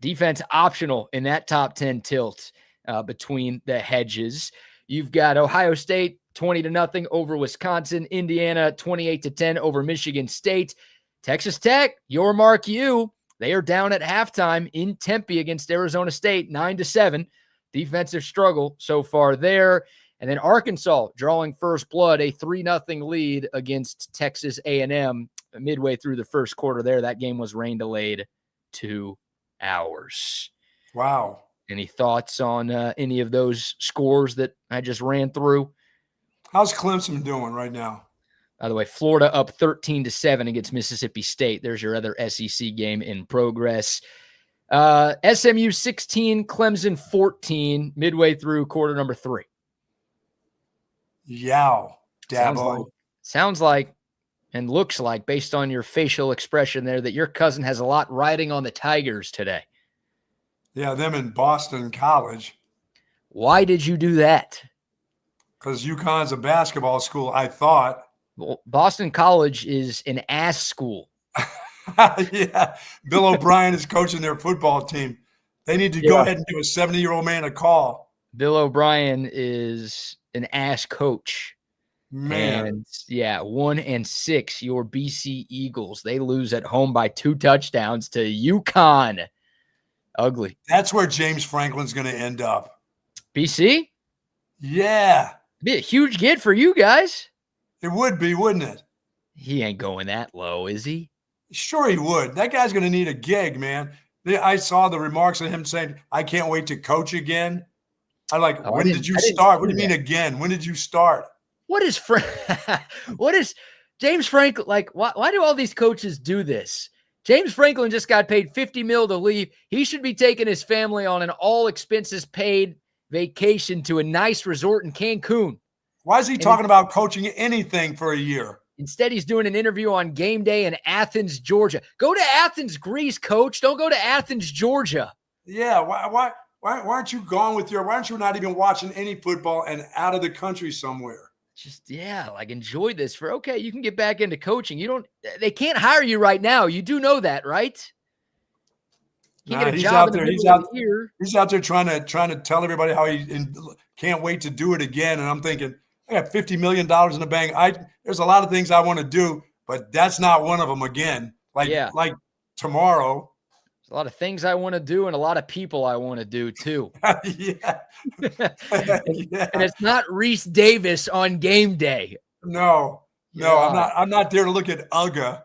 Defense optional in that top 10 tilt between the hedges. You've got Ohio State 20-0 over Wisconsin. Indiana 28-10 over Michigan State. Texas Tech, your Mark U. They are down at halftime in Tempe against Arizona State, 9-7. Defensive struggle so far there. And then Arkansas drawing first blood, a 3-0 lead against Texas A&M midway through the first quarter there. That game was rain delayed 2 hours. Wow. Any thoughts on any of those scores that I just ran through? How's Clemson doing right now? By the way, Florida up 13-7 against Mississippi State. There's your other SEC game in progress. SMU 16, Clemson 14, midway through quarter number 3. Yow, Dabo. Sounds like and looks like, based on your facial expression there, that your cousin has a lot riding on the Tigers today. Yeah, them in Boston College. Why did you do that? Because UConn's a basketball school, I thought. Well, Boston College is an ass school. Yeah, Bill O'Brien is coaching their football team. They need to go ahead and give a 70-year-old man a call. Bill O'Brien is an ass coach. Man. And 1-6, your BC Eagles. They lose at home by 2 touchdowns to UConn. Ugly. That's where James Franklin's going to end up. BC? Yeah. Be a huge get for you guys. It would be, wouldn't it? He ain't going that low, is he? Sure he would. That guy's going to need a gig, man. I saw the remarks of him saying, I can't wait to coach again. When did you start? What do you mean again? When did you start? What is James Franklin like? Why do all these coaches do this? James Franklin just got paid $50 million to leave. He should be taking his family on an all expenses paid vacation to a nice resort in Cancun. Why is he talking about coaching anything for a year? Instead, he's doing an interview on Game Day in Athens, Georgia. Go to Athens, Greece, coach. Don't go to Athens, Georgia. Yeah, why aren't you gone with why aren't you not even watching any football and out of the country somewhere? Just, enjoy this you can get back into coaching. They can't hire you right now. You do know that, right? You get a job he's out there trying to tell everybody how he can't wait to do it again. And I'm thinking, I got $50 million in the bank. There's a lot of things I want to do, but that's not one of them again. Like tomorrow. There's a lot of things I want to do and a lot of people I want to do too. Yeah. And it's not Reese Davis on Game Day. No, I'm not there to look at Uga.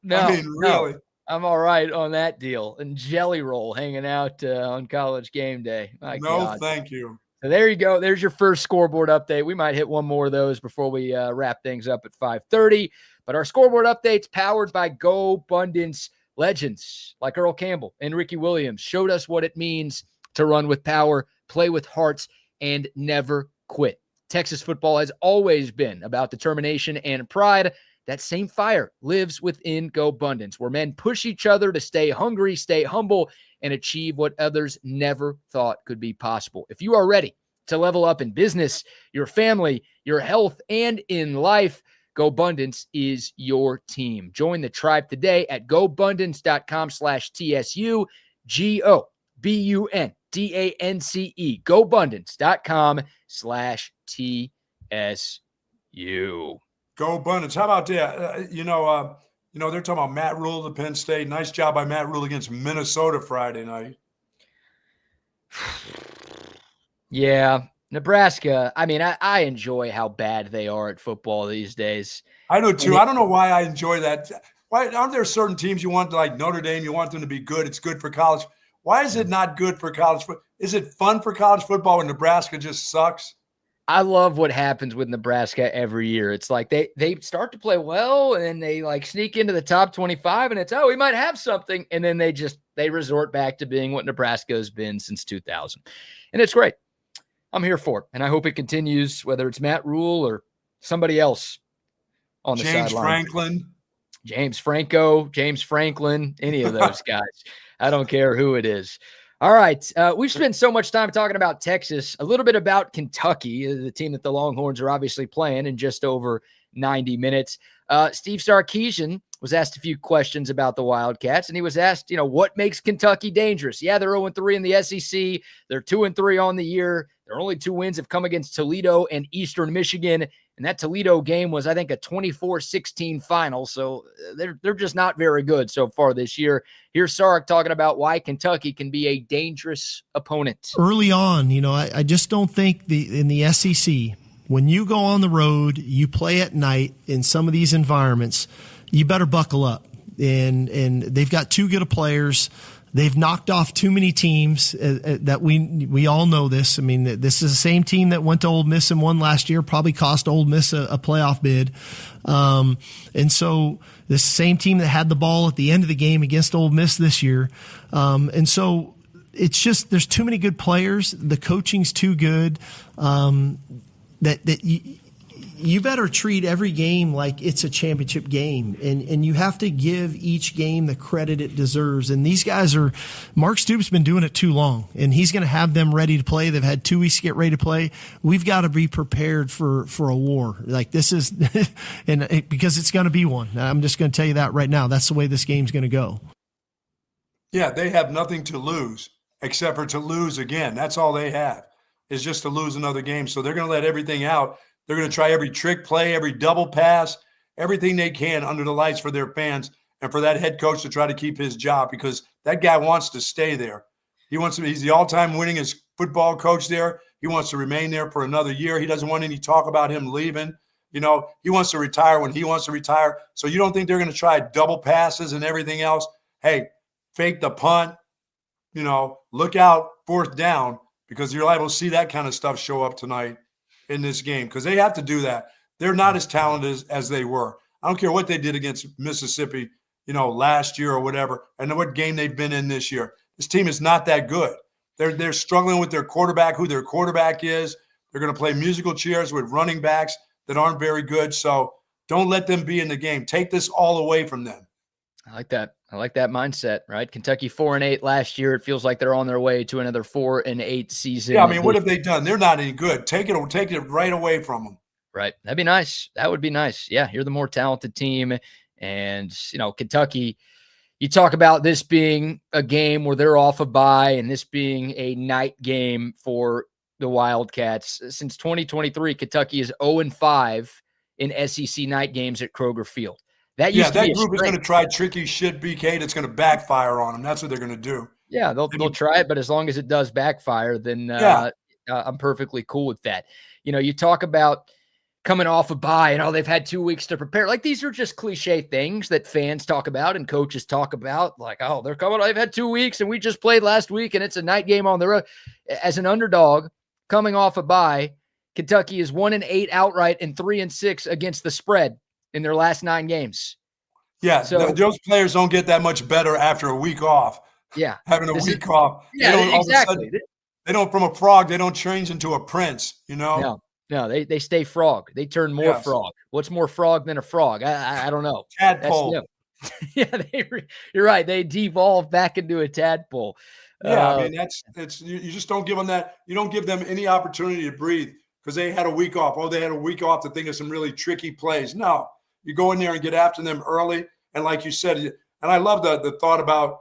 No, I mean, really. No. I'm all right on that deal. And Jelly Roll hanging out on College Game Day. My God. Thank you. So there you go. There's your first scoreboard update. We might hit one more of those before we wrap things up at 5:30. But our scoreboard update's powered by Gobundance. Legends like Earl Campbell and Ricky Williams showed us what it means to run with power, play with hearts, and never quit. Texas football has always been about determination and pride. That same fire lives within Gobundance, where men push each other to stay hungry, stay humble, and achieve what others never thought could be possible. If you are ready to level up in business, your family, your health, and in life, Gobundance is your team. Join the tribe today at gobundance.com/TSU, GOBUNDANCE, gobundance.com/TSU. Gobundance. How about that? They're talking about Matt Rule of Penn State. Nice job by Matt Rule against Minnesota Friday night. Yeah. Nebraska, I enjoy how bad they are at football these days. I do too. I don't know why I enjoy that. Why aren't there certain teams you want, like Notre Dame, you want them to be good? It's good for college. Why is it not good for college football? Is it fun for college football when Nebraska just sucks? I love what happens with Nebraska every year. It's like they start to play well, and then they like sneak into the top 25, and it's, oh, we might have something. And then they resort back to being what Nebraska has been since 2000. And it's great. I'm here for it. And I hope it continues, whether it's Matt Rule or somebody else on the sideline. James Franklin, any of those guys. I don't care who it is. All right. We've spent so much time talking about Texas, a little bit about Kentucky, the team that the Longhorns are obviously playing in just over 90 minutes. Steve Sarkeesian was asked a few questions about the Wildcats, and he was asked, what makes Kentucky dangerous? Yeah, they're 0-3 in the SEC. They're 2-3 on the year. Their only 2 wins have come against Toledo and Eastern Michigan. And that Toledo game was, I think, a 24-16 final. So they're just not very good so far this year. Here's Sark talking about why Kentucky can be a dangerous opponent. Early on, I just don't think in the SEC, when you go on the road, you play at night in some of these environments, you better buckle up. And they've got too good of players. They've knocked off too many teams that we all know this. I mean, this is the same team that went to Ole Miss and won last year, probably cost Ole Miss a playoff bid. And so this same team that had the ball at the end of the game against Ole Miss this year. And so it's just, there's too many good players. The coaching's too good. That you better treat every game like it's a championship game, and you have to give each game the credit it deserves. And these guys Mark Stoops been doing it too long, and he's going to have them ready to play. They've had 2 weeks to get ready to play. We've got to be prepared for a war. Like this is, because it's going to be one. I'm just going to tell you that right now. That's the way this game's going to go. Yeah, they have nothing to lose except for to lose again. That's all they have, is just to lose another game. So they're going to let everything out. They're going to try every trick play, every double pass, everything they can under the lights for their fans and for that head coach to try to keep his job, because that guy wants to stay there. He's the all-time winningest football coach there. He wants to remain there for another year. He doesn't want any talk about him leaving. He wants to retire when he wants to retire. So you don't think they're going to try double passes and everything else? Hey, fake the punt, look out, 4th down, because you're liable to see that kind of stuff show up tonight in this game, because they have to do that. They're not as talented as they were. I don't care what they did against Mississippi, last year or whatever, and what game they've been in this year. This team is not that good. They're struggling with their quarterback, who their quarterback is. They're going to play musical chairs with running backs that aren't very good. So don't let them be in the game. Take this all away from them. I like that. I like that mindset, right? Kentucky 4-8 last year. It feels like they're on their way to another 4-8 season. Yeah, I mean, what have they done? They're not any good. Take it right away from them. Right. That'd be nice. That would be nice. Yeah, you're the more talented team. And, Kentucky, you talk about this being a game where they're off a bye and this being a night game for the Wildcats. Since 2023, Kentucky is 0-5 in SEC night games at Kroger Field. That group is going to try tricky shit, BK, that's going to backfire on them. That's what they're going to do. Yeah, they'll try it, but as long as it does backfire, then I'm perfectly cool with that. You talk about coming off a bye and, they've had 2 weeks to prepare. Like, these are just cliche things that fans talk about and coaches talk about. Like, they've had 2 weeks and we just played last week and it's a night game on the road. As an underdog coming off a bye, Kentucky is 1-8 outright and 3-6 against the spread in their last 9 games. Yeah, so those players don't get that much better after a week off. Yeah. Having a week off. Yeah, exactly. They don't, from a frog, they don't change into a prince, No, they stay frog. They turn more frog. What's more frog than a frog? I don't know. Tadpole. Yeah, you're right. They devolve back into a tadpole. Yeah, I mean, you just don't give them that. You don't give them any opportunity to breathe because they had a week off. Oh, they had a week off to think of some really tricky plays. No. You go in there and get after them early. And like you said, and I love the thought about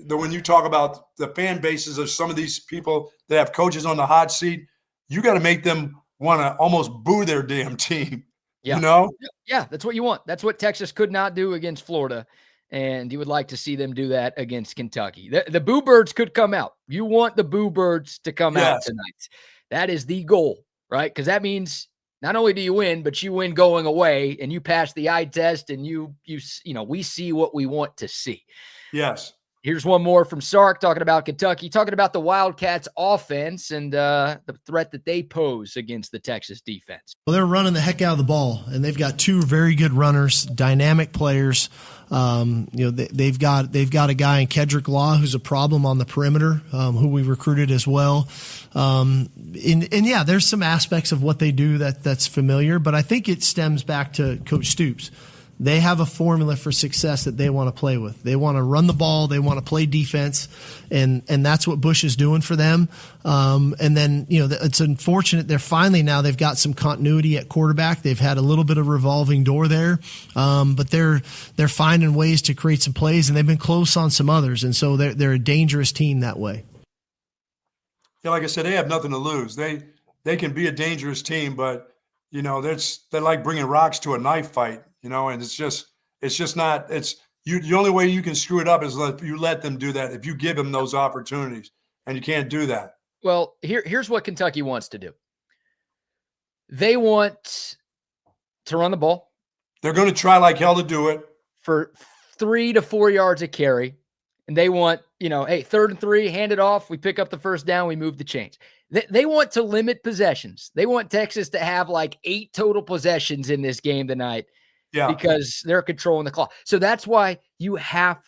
when you talk about the fan bases of some of these people that have coaches on the hot seat, you got to make them want to almost boo their damn team. Yeah. Yeah, that's what you want. That's what Texas could not do against Florida. And you would like to see them do that against Kentucky. The Boo Birds could come out. You want the Boo Birds to come out tonight. That is the goal, right? Because that means not only do you win, but you win going away and you pass the eye test and we see what we want to see. Yes. Here's one more from Sark talking about Kentucky, talking about the Wildcats offense and the threat that they pose against the Texas defense. Well, they're running the heck out of the ball, and they've got two very good runners, dynamic players. They've got a guy in Kedrick Law who's a problem on the perimeter, who we recruited as well. There's some aspects of what they do that's familiar, but I think it stems back to Coach Stoops. They have a formula for success that they want to play with. They want to run the ball. They want to play defense, and that's what Bush is doing for them. It's unfortunate they've got some continuity at quarterback. They've had a little bit of revolving door there, but they're finding ways to create some plays, and they've been close on some others, and so they're a dangerous team that way. Yeah, like I said, they have nothing to lose. They can be a dangerous team, but they're like bringing rocks to a knife fight. And it's just not. The only way you can screw it up is you let them do that. If you give them those opportunities, and you can't do that. Well, here's what Kentucky wants to do. They want to run the ball. They're going to try like hell to do it for 3 to 4 yards a carry, and they want hey, 3rd and 3, hand it off. We pick up the first down. We move the chains. They want to limit possessions. They want Texas to have like 8 total possessions in this game tonight. Yeah, because they're controlling the clock. So that's why you have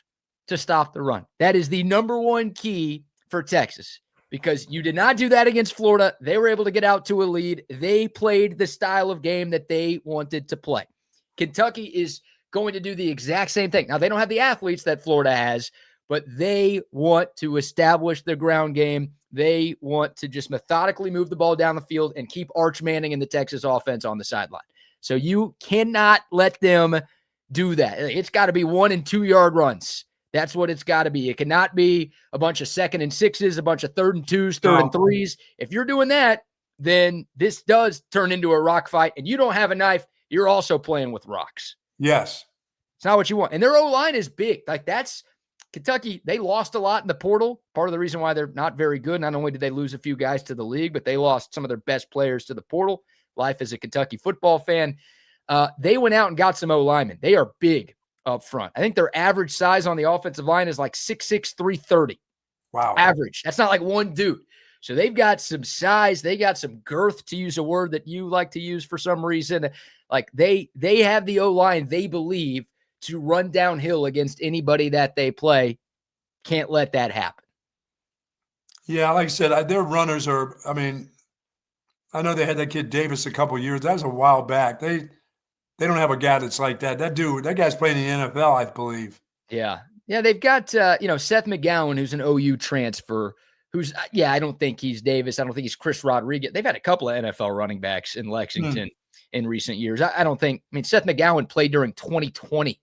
to stop the run. That is the number one key for Texas, because you did not do that against Florida. They were able to get out to a lead. They played the style of game that they wanted to play. Kentucky is going to do the exact same thing. Now, they don't have the athletes that Florida has, but they want to establish the ground game. They want to just methodically move the ball down the field and keep Arch Manning and the Texas offense on the sideline. So you cannot let them do that. It's got to be 1 and 2 yard runs. That's what it's got to be. It cannot be a bunch of 2nd and 6s, a bunch of 3rd and 2s, 3rd and 3s. If you're doing that, then this does turn into a rock fight, and you don't have a knife. You're also playing with rocks. Yes. It's not what you want. And their O-line is big. Like, that's Kentucky. They lost a lot in the portal. Part of the reason why they're not very good, not only did they lose a few guys to the league, but they lost some of their best players to the portal. Life as a Kentucky football fan. They went out and got some O-linemen. They are big up front. I think their average size on the offensive line is like 6'6", 330. Wow. Average. That's not like one dude. So they've got some size. They got some girth, to use a word that you like to use for some reason. Like they have the O-line, they believe, to run downhill against anybody that they play. Can't let that happen. Yeah, like I said, their runners are, I know they had that kid Davis a couple of years. That was a while back. They don't have a guy that's like that. That guy's playing in the NFL, I believe. Yeah. Yeah, they've got, Seth McGowan, who's an OU transfer, I don't think he's Davis. I don't think he's Chris Rodriguez. They've had a couple of NFL running backs in Lexington in recent years. Seth McGowan played during 2020.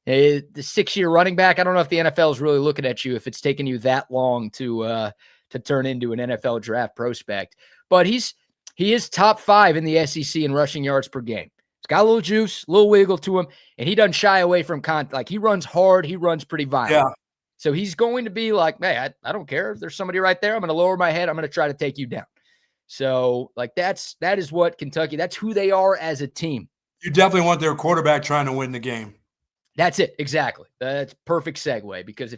The 6-year running back, I don't know if the NFL is really looking at you if it's taken you that long to turn into an NFL draft prospect. But he is top 5 in the SEC in rushing yards per game. He's got a little juice, a little wiggle to him, and he doesn't shy away from contact. Like, he runs hard. He runs pretty violent. Yeah. So he's going to be like, hey, I don't care if there's somebody right there. I'm going to lower my head. I'm going to try to take you down. So, like, that is what Kentucky, that's who they are as a team. You definitely want their quarterback trying to win the game. That's it. Exactly. That's perfect segue, because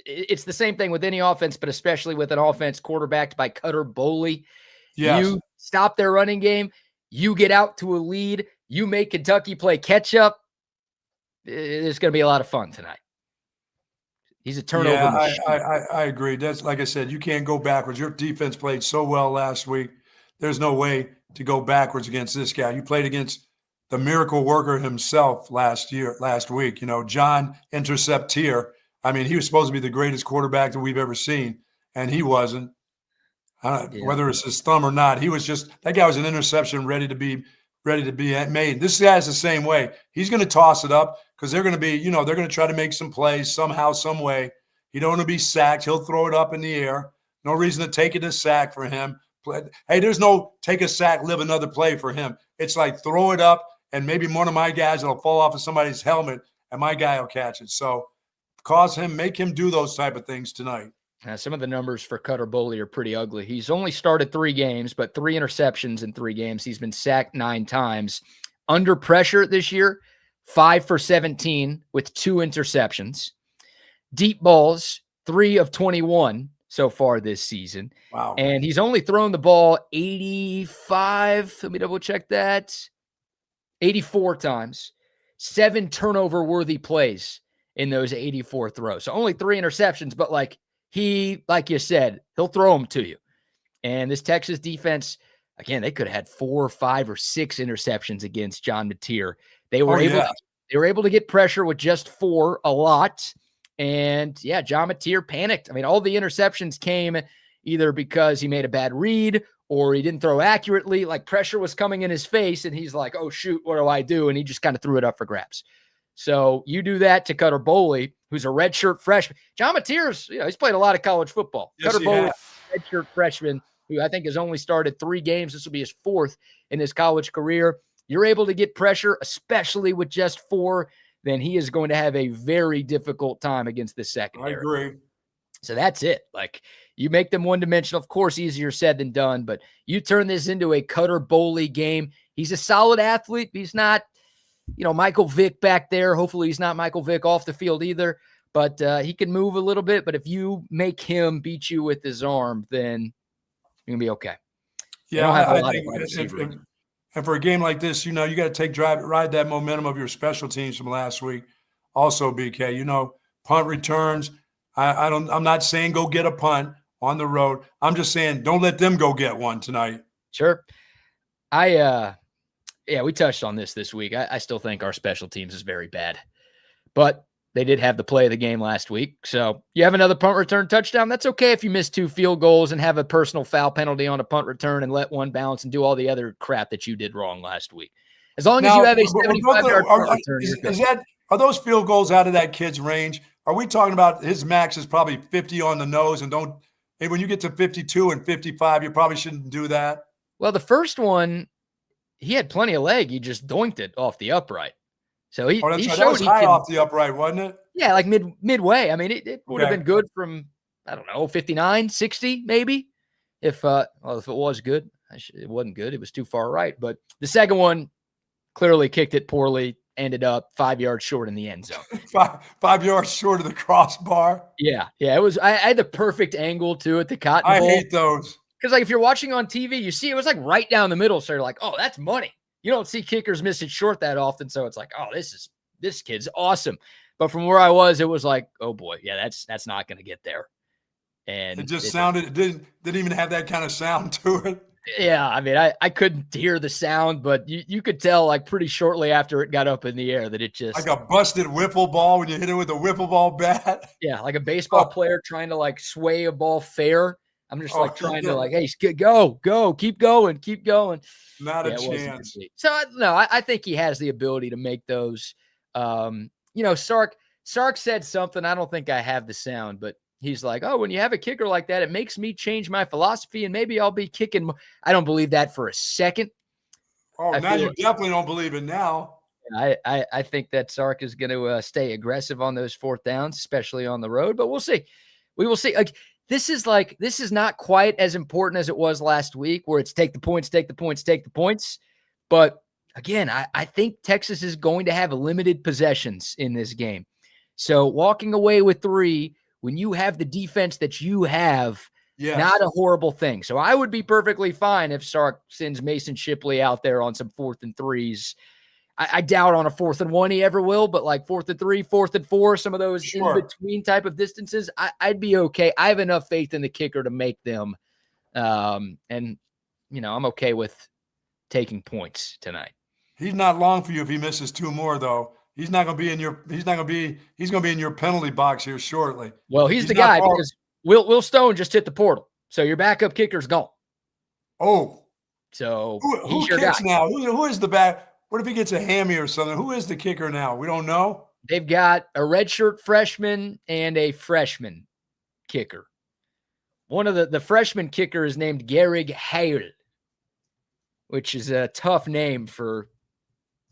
it's the same thing with any offense, but especially with an offense quarterbacked by Cutter Boley. Yes. You stop their running game, you get out to a lead, you make Kentucky play catch up. It's going to be a lot of fun tonight. He's a turnover machine. I agree. That's, like I said, you can't go backwards. Your defense played so well last week. There's no way to go backwards against this guy. You played against the miracle worker himself last week. John Interceptier. He was supposed to be the greatest quarterback that we've ever seen, and he wasn't. Whether it's his thumb or not, that guy was an interception ready to be made. This guy's the same way. He's going to toss it up because they're going to be, they're going to try to make some plays somehow, some way. He don't want to be sacked. He'll throw it up in the air. No reason to take it a sack for him. Hey, there's no take a sack, live another play for him. It's like throw it up, and maybe one of my guys will fall off of somebody's helmet, and my guy will catch it. So make him do those type of things tonight. Some of the numbers for Cutter Boley are pretty ugly. He's only started 3 games, but 3 interceptions in 3 games. He's been sacked 9 times. Under pressure this year, 5 for 17 with 2 interceptions. deep balls, 3 of 21 so far this season. Wow. And he's only thrown the ball 85, let me double check that, 84 times, 7 turnover-worthy plays in those 84 throws. So only 3 interceptions, but like you said, he'll throw them to you. And this Texas defense, again, they could have had 4, 5, or 6 interceptions against John Mateer. They were able to get pressure with just 4 a lot. And yeah, John Mateer panicked. I mean, all the interceptions came either because he made a bad read or he didn't throw accurately. Like pressure was coming in his face and he's like, oh shoot, what do I do? And he just kind of threw it up for grabs. So you do that to Cutter Boley, who's a redshirt freshman. John Mateer's, he's played a lot of college football. Yes, Cutter Boley, redshirt freshman, who I think has only started 3 games. This will be his 4th in his college career. You're able to get pressure, especially with just 4, then he is going to have a very difficult time against this secondary. I agree. So that's it. Like you make them one-dimensional, of course, easier said than done, but you turn this into a Cutter Boley game. He's a solid athlete. He's not, Michael Vick back there. Hopefully he's not Michael Vick off the field either, but he can move a little bit. But if you make him beat you with his arm, then you're going to be okay. Yeah, I think and for a game like this, you got to ride that momentum of your special teams from last week. Also, BK, punt returns. I'm not saying go get a punt on the road. I'm just saying don't let them go get one tonight. Sure. We touched on this week. I still think our special teams is very bad, but they did have the play of the game last week. So you have another punt return touchdown. That's okay if you miss 2 field goals and have a personal foul penalty on a punt return and let one bounce and do all the other crap that you did wrong last week. As long as you have a 75-yard punt return. Are those field goals out of that kid's range? Are we talking about his max is probably 50 on the nose and when you get to 52 and 55, you probably shouldn't do that? Well, the first one, he had plenty of leg. He just doinked it off the upright. So he showed that was high off the upright, wasn't it? Yeah, like midway. I mean, it would have been good from, 59, 60 maybe. If it was good. It wasn't good. It was too far right. But the second one clearly kicked it poorly, ended up 5 yards short in the end zone. 5 yards short of the crossbar. Yeah. It was. I had the perfect angle to it. The Cotton Bowl. I hate those. Because if you're watching on TV, you see it was right down the middle. So you're like, oh, that's money. You don't see kickers miss it short that often. So it's like, oh, this kid's awesome. But from where I was, it was like, oh boy, yeah, that's not going to get there. And it didn't even have that kind of sound to it. Yeah. I mean, I couldn't hear the sound, but you could tell pretty shortly after it got up in the air that it just like a busted wiffle ball when you hit it with a wiffle ball bat. Yeah. Like a baseball player trying to sway a ball fair. I'm just trying to hey, go, keep going. Not a chance. So no, I think he has the ability to make those. Sark said something. I don't think I have the sound, but he's like, oh, when you have a kicker like that, it makes me change my philosophy and maybe I'll be kicking. I don't believe that for a second. Oh, now you definitely don't believe it now. I think that Sark is going to stay aggressive on those 4th downs, especially on the road, but we'll see. We will see. This is not quite as important as it was last week where it's take the points. But again, I think Texas is going to have limited possessions in this game. So walking away with 3 when you have the defense that you have, not a horrible thing. So I would be perfectly fine if Sark sends Mason Shipley out there on some 4th and 3s. I doubt on a 4th and 1 he ever will, but 4th and 3, 4th and 4, some of those in between type of distances, I'd be okay. I have enough faith in the kicker to make them. I'm okay with taking points tonight. He's not long for you if he misses 2 more, though. He's going to be in your penalty box here shortly. Well, he's the guy because Will Stone just hit the portal. So your backup kicker's gone. Oh. So who kicks now? Who is the back? What if he gets a hammy or something? Who is the kicker now? We don't know. They've got a redshirt freshman and a freshman kicker. One of the freshman kicker is named Gerig Heil, which is a tough name for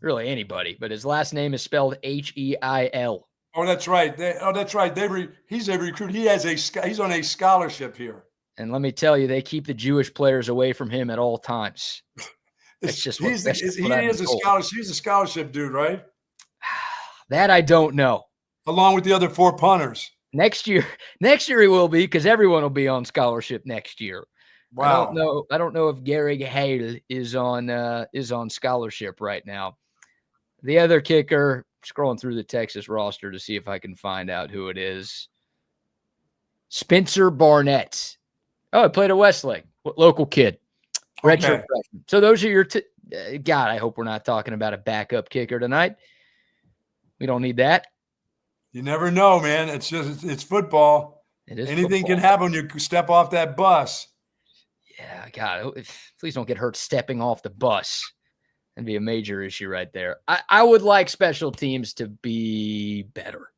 really anybody, but his last name is spelled Heil. Oh, that's right. He's a recruit. He's on a scholarship here. And let me tell you, they keep the Jewish players away from him at all times. It's just He's a scholarship dude, right? That I don't know. Along with the other 4 punters. Next year he will be, because everyone will be on scholarship next year. Wow. I don't know if Gary Hale is on scholarship right now. The other kicker, scrolling through the Texas roster to see if I can find out who it is. Spencer Barnett. Oh, I played at Westlake. Local kid. Redshirt freshman. So those are your God, I hope we're not talking about a backup kicker tonight. We don't need that. You never know, man. It's football. It is. Anything football. can happen when you step off that bus. Yeah, God, please don't get hurt stepping off the bus. That'd be a major issue right there. I would like special teams to be better.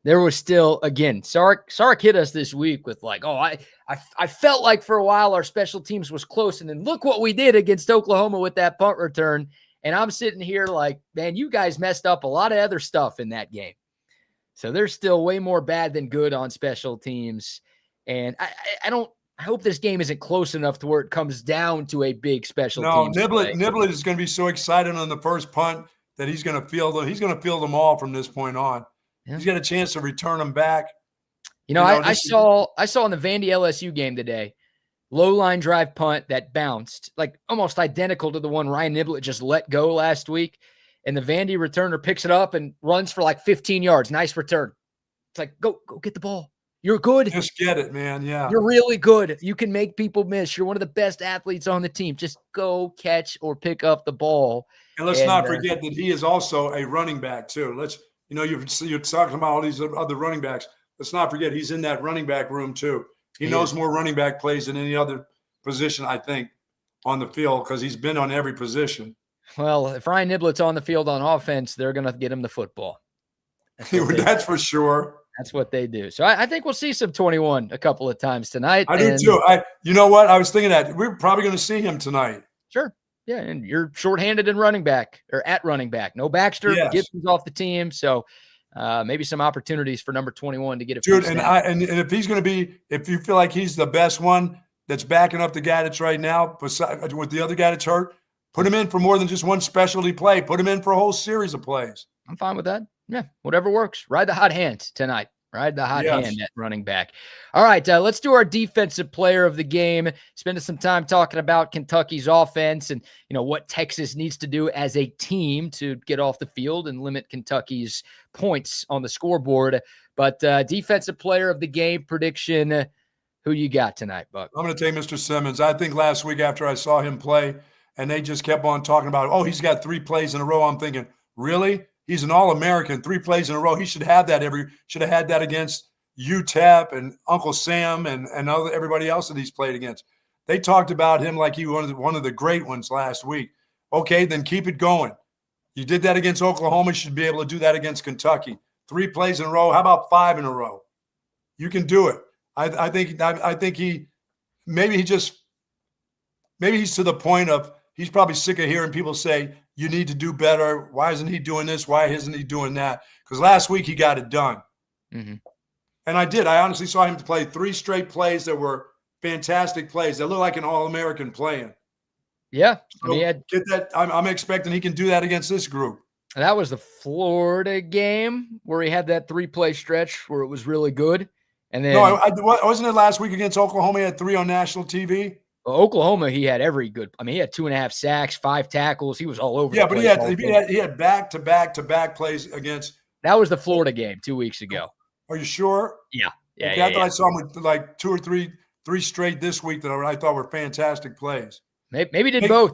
There was still, again, Sark hit us this week with like, oh, I felt like for a while our special teams was close, and then look what we did against Oklahoma with that punt return. And I'm sitting here like, man, you guys messed up a lot of other stuff in that game. So there's still way more bad than good on special teams. And I hope this game isn't close enough to where it comes down to a big special teams. Niblett is going to be so excited on the first punt that he's going to field them all from this point on. Yeah. He's got a chance to return them back. I saw in the Vandy LSU game today, low line drive punt that bounced, like almost identical to the one Ryan Niblett just let go last week. And the Vandy returner picks it up and runs for like 15 yards. Nice return. It's like, go get the ball. You're good. Just get it, man. Yeah. You're really good. You can make people miss. You're one of the best athletes on the team. Just go catch or pick up the ball. And let's not forget that he is also a running back too. You're talking about all these other running backs. Let's not forget he's in that running back room too. He knows more running back plays than any other position, I think, on the field, because he's been on every position. Well, if Ryan Niblett's on the field on offense, they're going to get him the football. That's for sure. That's what they do. So I think we'll see some 21 a couple of times tonight. I do too. You know what? I was thinking that we're probably going to see him tonight. Sure. Yeah, and you're shorthanded in running back or at running back. No Baxter. Yes. Gibson's off the team, so maybe some opportunities for number 21 to get a few dude. And if he's going to be, if you feel like he's the best one that's backing up the guy that's right now, besides with the other guy that's hurt, put him in for more than just one specialty play. Put him in for a whole series of plays. I'm fine with that. Yeah, whatever works. Ride the hot hand tonight. Ride the hot hand at running back. All right, let's do our defensive player of the game. Spending some time talking about Kentucky's offense and, what Texas needs to do as a team to get off the field and limit Kentucky's points on the scoreboard. But defensive player of the game prediction, who you got tonight, Buck? I'm going to take Mr. Simmons. I think last week after I saw him play and they just kept on talking about, oh, he's got 3 plays in a row. I'm thinking, really? He's an All-American, 3 plays in a row. He should have that should have had that against UTEP and Uncle Sam and everybody else that he's played against. They talked about him like he was one of the great ones last week. Okay, then keep it going. You did that against Oklahoma. You should be able to do that against Kentucky. 3 plays in a row. How about 5 in a row? You can do it. I think maybe he's to the point of he's probably sick of hearing people say, you need to do better. Why isn't he doing this? Why isn't he doing that? Because last week he got it done. Mm-hmm. And I did. I honestly saw him play 3 straight plays that were fantastic plays. They look like an All-American playing. Yeah. So get that. I'm expecting he can do that against this group. That was the Florida game where he had that 3-play stretch where it was really good. And then wasn't it last week against Oklahoma? He had 3 on national TV. Oklahoma, he had every good. I mean, he had 2.5 sacks, 5 tackles. He was all over. Yeah, but he had back-to-back plays against. That was the Florida game 2 weeks ago. Are you sure? Yeah. Okay, I thought I saw him with like 2 or 3 straight this week that I thought were fantastic plays. Maybe did both.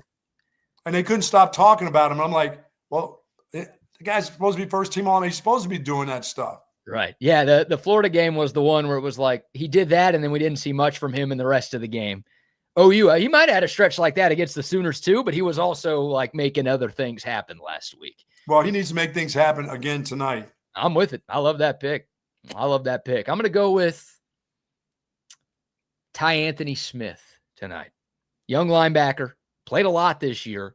And they couldn't stop talking about him. I'm like, well, the guy's supposed to be first team All-American. He's supposed to be doing that stuff. Right. Yeah. The Florida game was the one where it was like he did that, and then we didn't see much from him in the rest of the game. OU, he might have had a stretch like that against the Sooners too, but he was also like making other things happen last week. Well, he needs to make things happen again tonight. I'm with it. I love that pick. I'm going to go with Ty Anthony Smith tonight. Young linebacker, played a lot this year.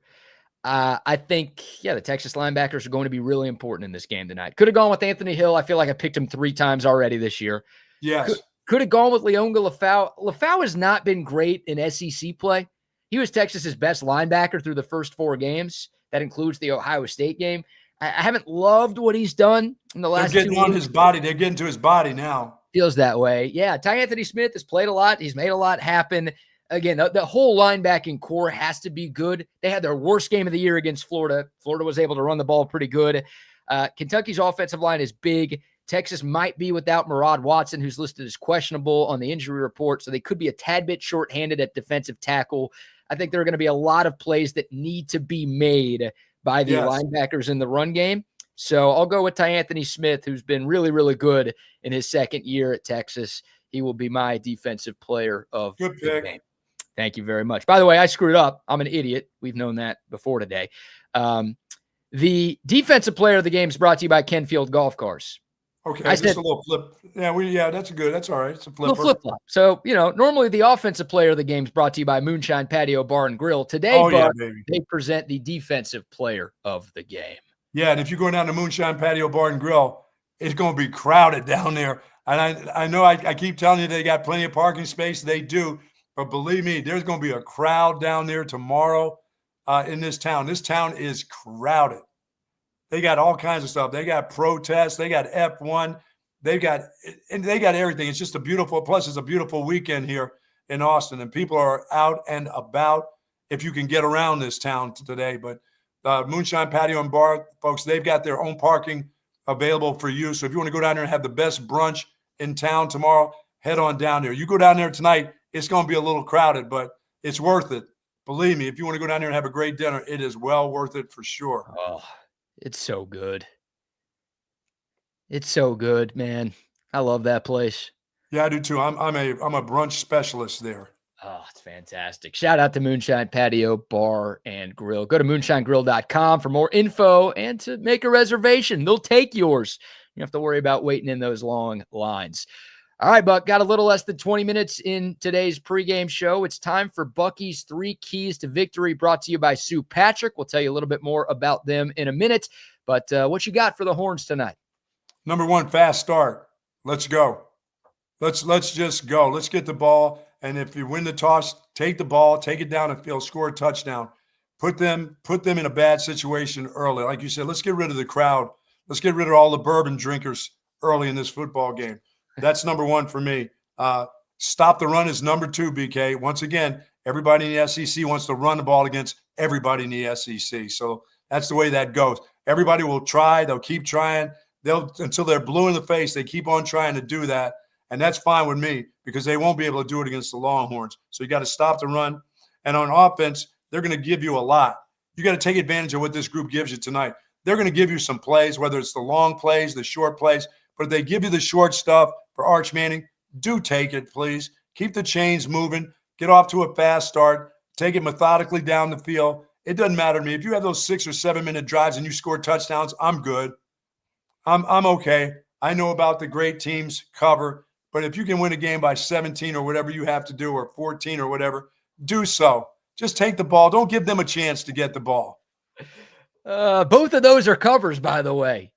I think, the Texas linebackers are going to be really important in this game tonight. Could have gone with Anthony Hill. I feel like I picked him 3 times already this year. Yes. Could have gone with Leonga Lafau. Lafau has not been great in SEC play. He was Texas's best linebacker through the first 4 games. That includes the Ohio State game. I haven't loved what he's done in the last 2 They're getting on weeks. his body. They're getting to his body now. Feels that way. Yeah, Ty Anthony Smith has played a lot. He's made a lot happen. Again, the whole linebacking core has to be good. They had their worst game of the year against Florida. Florida was able to run the ball pretty good. Kentucky's offensive line is big. Texas might be without Murad Watson, who's listed as questionable on the injury report, so they could be a tad bit shorthanded at defensive tackle. I think there are going to be a lot of plays that need to be made by the linebackers in the run game. So I'll go with Ty Anthony Smith, who's been really, really good in his second year at Texas. He will be my defensive player of the game. Thank you very much. By the way, I screwed up. I'm an idiot. We've known that before today. The defensive player of the game is brought to you by Kenfield Golf Cars. Okay, just a little flip. Yeah, that's good. That's all right. It's a flipper. Little flip-flop. So, normally the offensive player of the game is brought to you by Moonshine Patio Bar and Grill. Today, they present the defensive player of the game. Yeah, and if you're going down to Moonshine Patio Bar and Grill, it's going to be crowded down there. And I know I keep telling you they got plenty of parking space. They do. But believe me, there's going to be a crowd down there tomorrow in this town. This town is crowded. They got all kinds of stuff. They got protests. They got F1. They got everything. It's just a beautiful, plus it's a beautiful weekend here in Austin, and people are out and about if you can get around this town today. But Moonshine Patio and Bar, folks, they've got their own parking available for you. So if you want to go down there and have the best brunch in town tomorrow, head on down there. You go down there tonight, it's going to be a little crowded, but it's worth it. Believe me, if you want to go down there and have a great dinner, it is well worth it for sure. Oh, it's so good. It's so good, man. I love that place. Yeah, I do too. I'm a brunch specialist there. Oh, it's fantastic. Shout out to Moonshine Patio Bar and Grill. Go to moonshinegrill.com for more info and to make a reservation. They'll take yours. You don't have to worry about waiting in those long lines. All right, Buck, got a little less than 20 minutes in today's pregame show. It's time for Bucky's 3 Keys to Victory, brought to you by Sue Patrick. We'll tell you a little bit more about them in a minute. But what you got for the Horns tonight? Number 1, fast start. Let's go. Let's just go. Let's get the ball. And if you win the toss, take the ball, take it down the field, score a touchdown. Put them in a bad situation early. Like you said, let's get rid of the crowd. Let's get rid of all the bourbon drinkers early in this football game. That's number 1 for me. Stop the run is number 2, BK. Once again, everybody in the SEC wants to run the ball against everybody in the SEC. So that's the way that goes. Everybody will try. They'll keep trying. Until they're blue in the face, they keep on trying to do that. And that's fine with me because they won't be able to do it against the Longhorns. So you got to stop the run. And on offense, they're going to give you a lot. You got to take advantage of what this group gives you tonight. They're going to give you some plays, whether it's the long plays, the short plays. But if they give you the short stuff for Arch Manning, do take it, please. Keep the chains moving. Get off to a fast start. Take it methodically down the field. It doesn't matter to me. If you have those 6 or 7 minute drives and you score touchdowns, I'm good. I'm okay. I know about the great teams cover. But if you can win a game by 17 or whatever you have to do, or 14 or whatever, do so. Just take the ball. Don't give them a chance to get the ball. Both of those are covers, by the way.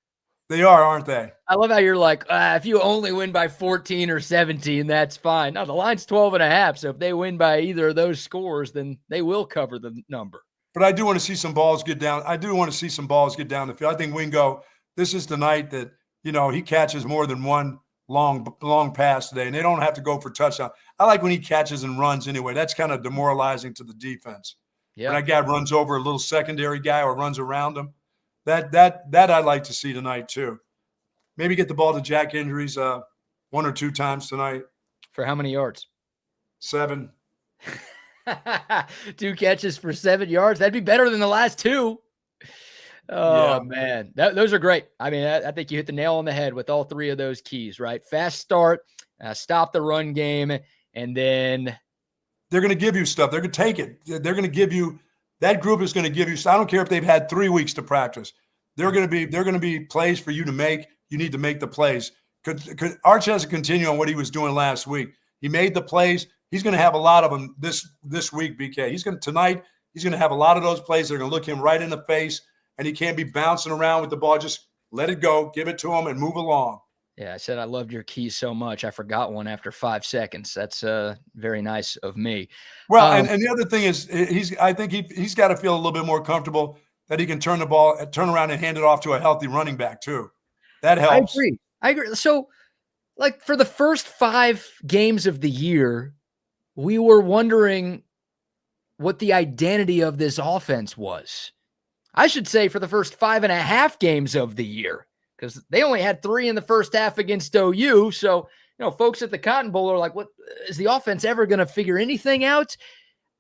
They are, aren't they? I love how you're like, if you only win by 14 or 17, that's fine. No, the line's 12.5. So if they win by either of those scores, then they will cover the number. But I do want to see some balls get down. I do want to see some balls get down the field. I think Wingo, this is the night that, he catches more than one long pass today, and they don't have to go for touchdown. I like when he catches and runs anyway. That's kind of demoralizing to the defense. Yeah. When that guy runs over a little secondary guy or runs around him, that I'd like to see tonight too. Maybe get the ball to Jack Indries 1 or 2 times tonight. For how many yards? 7. 2 catches for 7 yards. That'd be better than the last 2. Oh, yeah. Man. Those are great. I mean, I think you hit the nail on the head with all 3 of those keys, right? Fast start, stop the run game, and then they're going to give you stuff. They're going to take it. They're going to give you – that group is going to give you – I don't care if they've had 3 weeks to practice. They're going to be plays for you to make. You need to make the plays. Arch has to continue on what he was doing last week. He made the plays. He's going to have a lot of them this week, BK. Tonight, he's going to have a lot of those plays. They're going to look him right in the face. And he can't be bouncing around with the ball. Just let it go, give it to him, and move along. Yeah, I said I loved your keys so much. I forgot one after 5 seconds. That's very nice of me. Well, and the other thing is, I think he's got to feel a little bit more comfortable that he can turn around and hand it off to a healthy running back too. That helps. I agree. So, like, for the first 5 games of the year, we were wondering what the identity of this offense was. I should say for the first 5.5 games of the year, because they only had 3 in the first half against OU. So, folks at the Cotton Bowl are like, what is the offense ever going to figure anything out?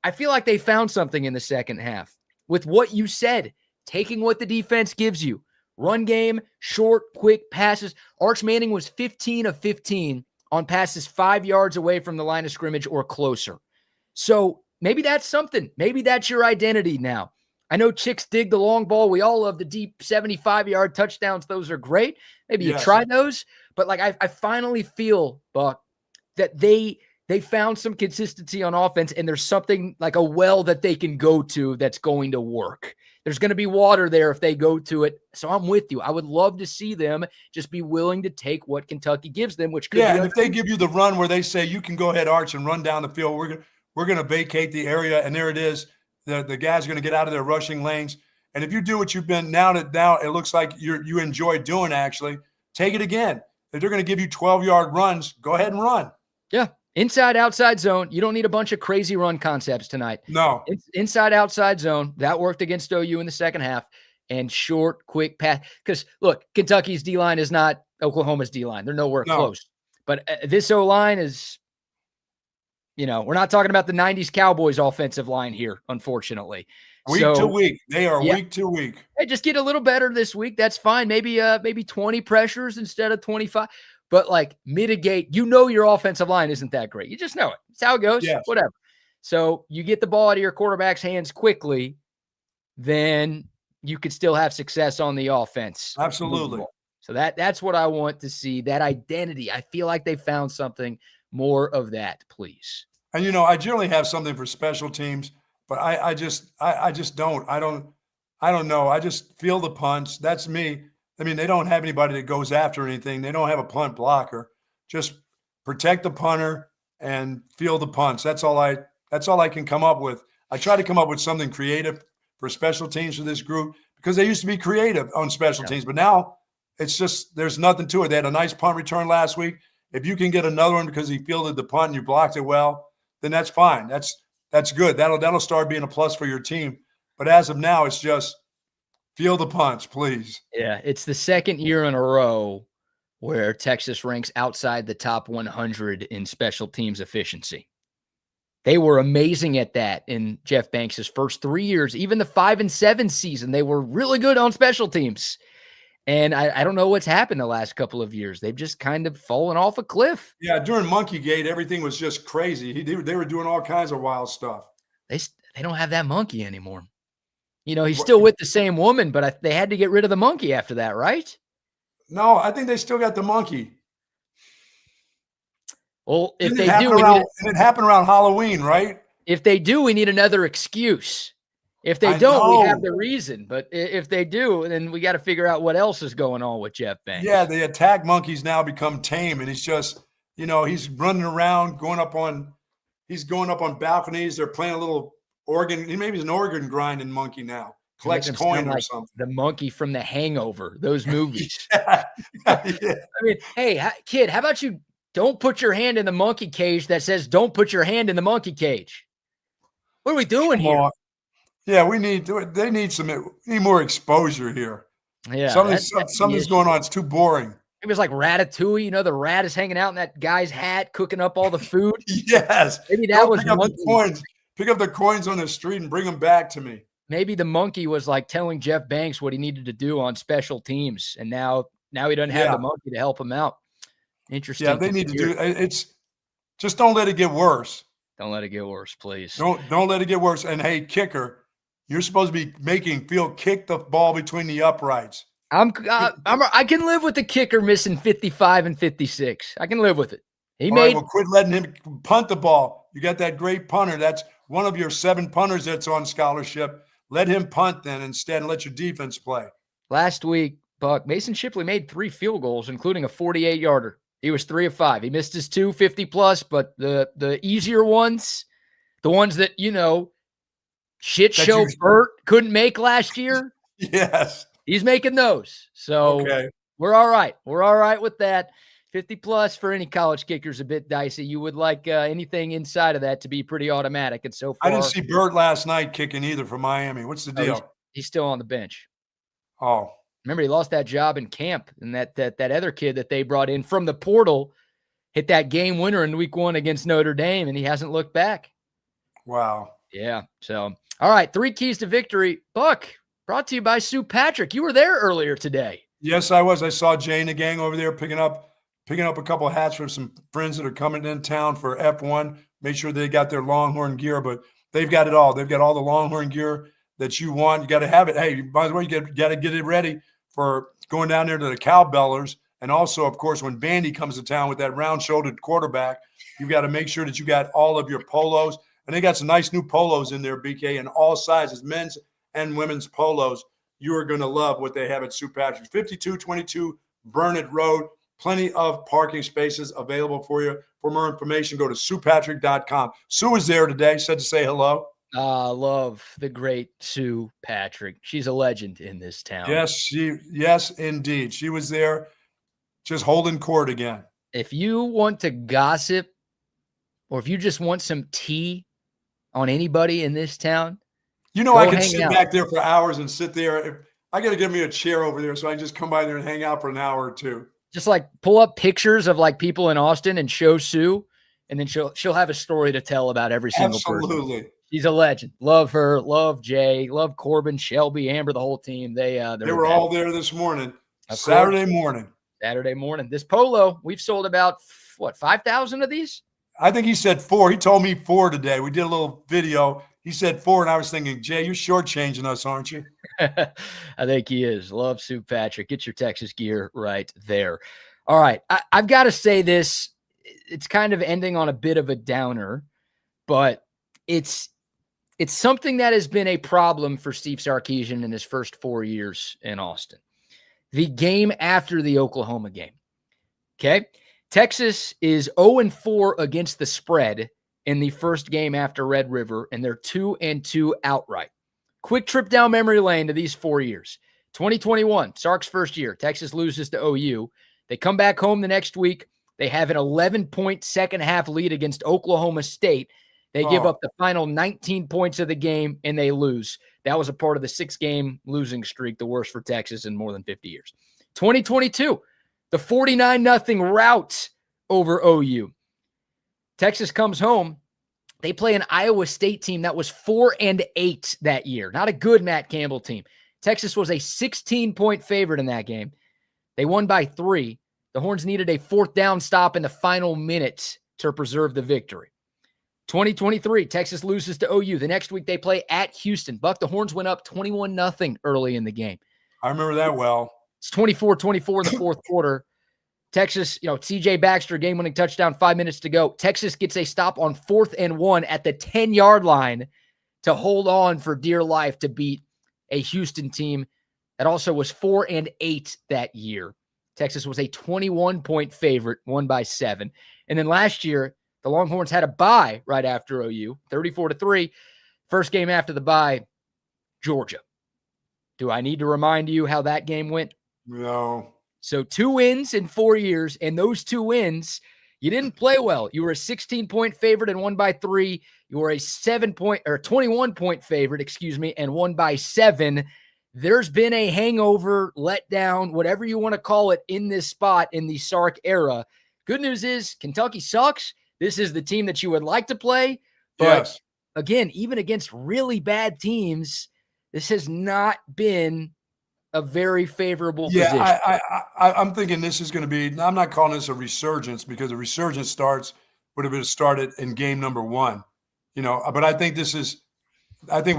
I feel like they found something in the second half with what you said, taking what the defense gives you. Run game, short, quick passes. Arch Manning was 15 of 15 on passes 5 yards away from the line of scrimmage or closer. So maybe that's something. Maybe that's your identity now. I know chicks dig the long ball. We all love the deep 75-yard touchdowns. Those are great. Maybe you try those. But like I finally feel, Buck, that they found some consistency on offense, and there's something like a well that they can go to that's going to work. There's going to be water there if they go to it. So I'm with you. I would love to see them just be willing to take what Kentucky gives them, which could be and if they give you the run where they say you can go ahead, Arch, and run down the field, we're going to vacate the area, and there it is. The guys are going to get out of their rushing lanes. And if you do what you've been now it looks like you enjoy doing, actually, take it again. If they're going to give you 12-yard runs, go ahead and run. Yeah. Inside, outside zone. You don't need a bunch of crazy run concepts tonight. No. Inside, outside zone. That worked against OU in the second half. And short, quick pass. Because, look, Kentucky's D-line is not Oklahoma's D-line. They're nowhere close. But this O-line is, we're not talking about the 90s Cowboys offensive line here, unfortunately. Week to week. They are week to week. Hey, just get a little better this week. That's fine. Maybe 20 pressures instead of 25. But, like, mitigate. Your offensive line isn't that great. You just know it. It's how it goes. Yes. Whatever. So you get the ball out of your quarterback's hands quickly, then you could still have success on the offense. Absolutely. So that's what I want to see, that identity. I feel like they found something. More of that, please. And, I generally have something for special teams, but I just don't. I don't know. I just feel the punts. That's me. I mean, they don't have anybody that goes after anything. They don't have a punt blocker. Just protect the punter and feel the punts. That's all I can come up with. I try to come up with something creative for special teams for this group because they used to be creative on special teams, but now it's just there's nothing to it. They had a nice punt return last week. If you can get another one because he fielded the punt and you blocked it well, then that's fine. That's good. That'll start being a plus for your team. But as of now, it's just field the punts, please. Yeah, it's the second year in a row where Texas ranks outside the top 100 in special teams efficiency. They were amazing at that in Jeff Banks' first 3 years. Even the 5-7 season, they were really good on special teams. And I don't know what's happened the last couple of years. They've just kind of fallen off a cliff. Yeah, during Monkeygate, everything was just crazy. They were doing all kinds of wild stuff. They don't have that monkey anymore. He's still with the same woman, but they had to get rid of the monkey after that, right? No, I think they still got the monkey. Well, if they do, it happened around Halloween, right? If they do, we need another excuse. If they don't, we have the reason. But if they do, then we got to figure out what else is going on with Jeff Banks. Yeah, the attack monkeys now become tame, and he's just, he's running around, going up on balconies. They're playing a little organ. Maybe he's an organ grinding monkey now. Collects coin or something. The monkey from The Hangover, those movies. Yeah. I mean, hey, kid, how about you don't put your hand in the monkey cage that says don't put your hand in the monkey cage? What are we doing here? Yeah, we need more exposure here. Yeah, something's going on. It's too boring. It was like Ratatouille. The rat is hanging out in that guy's hat, cooking up all the food. Yes. Maybe that was pick up the coins. Pick up the coins on the street and bring them back to me. Maybe the monkey was like telling Jeff Banks what he needed to do on special teams, and now he doesn't have the monkey to help him out. Interesting. Yeah, they need to do it's. Just don't let it get worse. Don't let it get worse, please. Don't let it get worse. And hey, kicker. You're supposed to be making Field kick the ball between the uprights. I can live with the kicker missing 55 and 56. I can live with it. Quit letting him punt the ball. You got that great punter. That's one of your 7 punters that's on scholarship. Let him punt then instead and let your defense play. Last week, Buck, Mason Shipley made 3 field goals, including a 48-yarder. He was 3 of 5. He missed his 2 50-plus, but the easier ones, the ones that, shit show Bert couldn't make last year, Yes. He's making those. So Okay. we're all right. We're all right with that. 50 plus for any college kicker is a bit dicey. You would like anything inside of that to be pretty automatic. And so far, I didn't see Burt last night kicking either for Miami. What's the deal? He's still on the bench. Oh, remember, he lost that job in camp, and that other kid that they brought in from the portal hit that game winner in week 1 against Notre Dame, and he hasn't looked back. wow. Yeah. So, all right, 3 keys to victory. Buck, brought to you by Sue Patrick. You were there earlier today. Yes, I was. I saw Jay and the gang over there picking up a couple of hats for some friends that are coming in town for F1. Make sure they got their Longhorn gear, but they've got it all. They've got all the Longhorn gear that you want. You got to have it. Hey, by the way, you got to get it ready for going down there to the Cowbellers. And also, of course, when Bandy comes to town with that round-shouldered quarterback, you've got to make sure that you got all of your polos. And they got some nice new polos in there, BK, in all sizes, men's and women's polos. You are going to love what they have at Sue Patrick. 5222 Burnett Road. Plenty of parking spaces available for you. For more information, go to SuePatrick.com. Sue is there today. Said to say hello. Love the great Sue Patrick. She's a legend in this town. Yes, indeed. She was there just holding court again. If you want to gossip or if you just want some tea on anybody in this town, I could sit back there for hours and sit there. I got to give me a chair over there so I can just come by there and hang out for an hour or two. Just like pull up pictures of like people in Austin and show Sue, and then she'll have a story to tell about every single person. Absolutely. She's a legend. Love her. Love Jay. Love Corbin, Shelby, Amber, the whole team. They were all there this morning. Saturday morning. This polo, we've sold about 5,000 of these? I think he said 4. He told me 4 today. We did a little video. He said 4, and I was thinking, Jay, you're shortchanging us, aren't you? I think he is. Love Sue Patrick. Get your Texas gear right there. All right. I've got to say this. It's kind of ending on a bit of a downer, but it's something that has been a problem for Steve Sarkeesian in his first 4 years in Austin. The game after the Oklahoma game. Okay. Texas is 0-4 against the spread in the first game after Red River, and they're 2-2 outright. Quick trip down memory lane to these 4 years. 2021, Sark's first year. Texas loses to OU. They come back home the next week. They have an 11-point second-half lead against Oklahoma State. They give up the final 19 points of the game, and they lose. That was a part of the 6-game losing streak, the worst for Texas in more than 50 years. 2022, the 49-0 rout over OU. Texas comes home. They play an Iowa State team that was 4-8 that year. Not a good Matt Campbell team. Texas was a 16-point favorite in that game. They won by 3. The Horns needed a 4th down stop in the final minutes to preserve the victory. 2023, Texas loses to OU. The next week they play at Houston. Buck, the Horns went up 21-0 early in the game. I remember that well. It's 24-24 in the fourth quarter. Texas, TJ Baxter, game-winning touchdown, 5 minutes to go. Texas gets a stop on 4th and 1 at the 10-yard line to hold on for dear life to beat a Houston team that also was 4-8 that year. Texas was a 21-point favorite, won by 7. And then last year, the Longhorns had a bye right after OU, 34-3. First game after the bye, Georgia. Do I need to remind you how that game went? No. So 2 wins in 4 years, and those 2 wins, you didn't play well. You were a 16-point favorite and won by 3. You were a 21-point favorite, and won by 7. There's been a hangover, letdown, whatever you want to call it, in this spot in the Sark era. Good news is Kentucky sucks. This is the team that you would like to play. But again, even against really bad teams, this has not been a very favorable position. I'm thinking this is going to be, I'm not calling this a resurgence because a resurgence would have been started in game number 1, but I think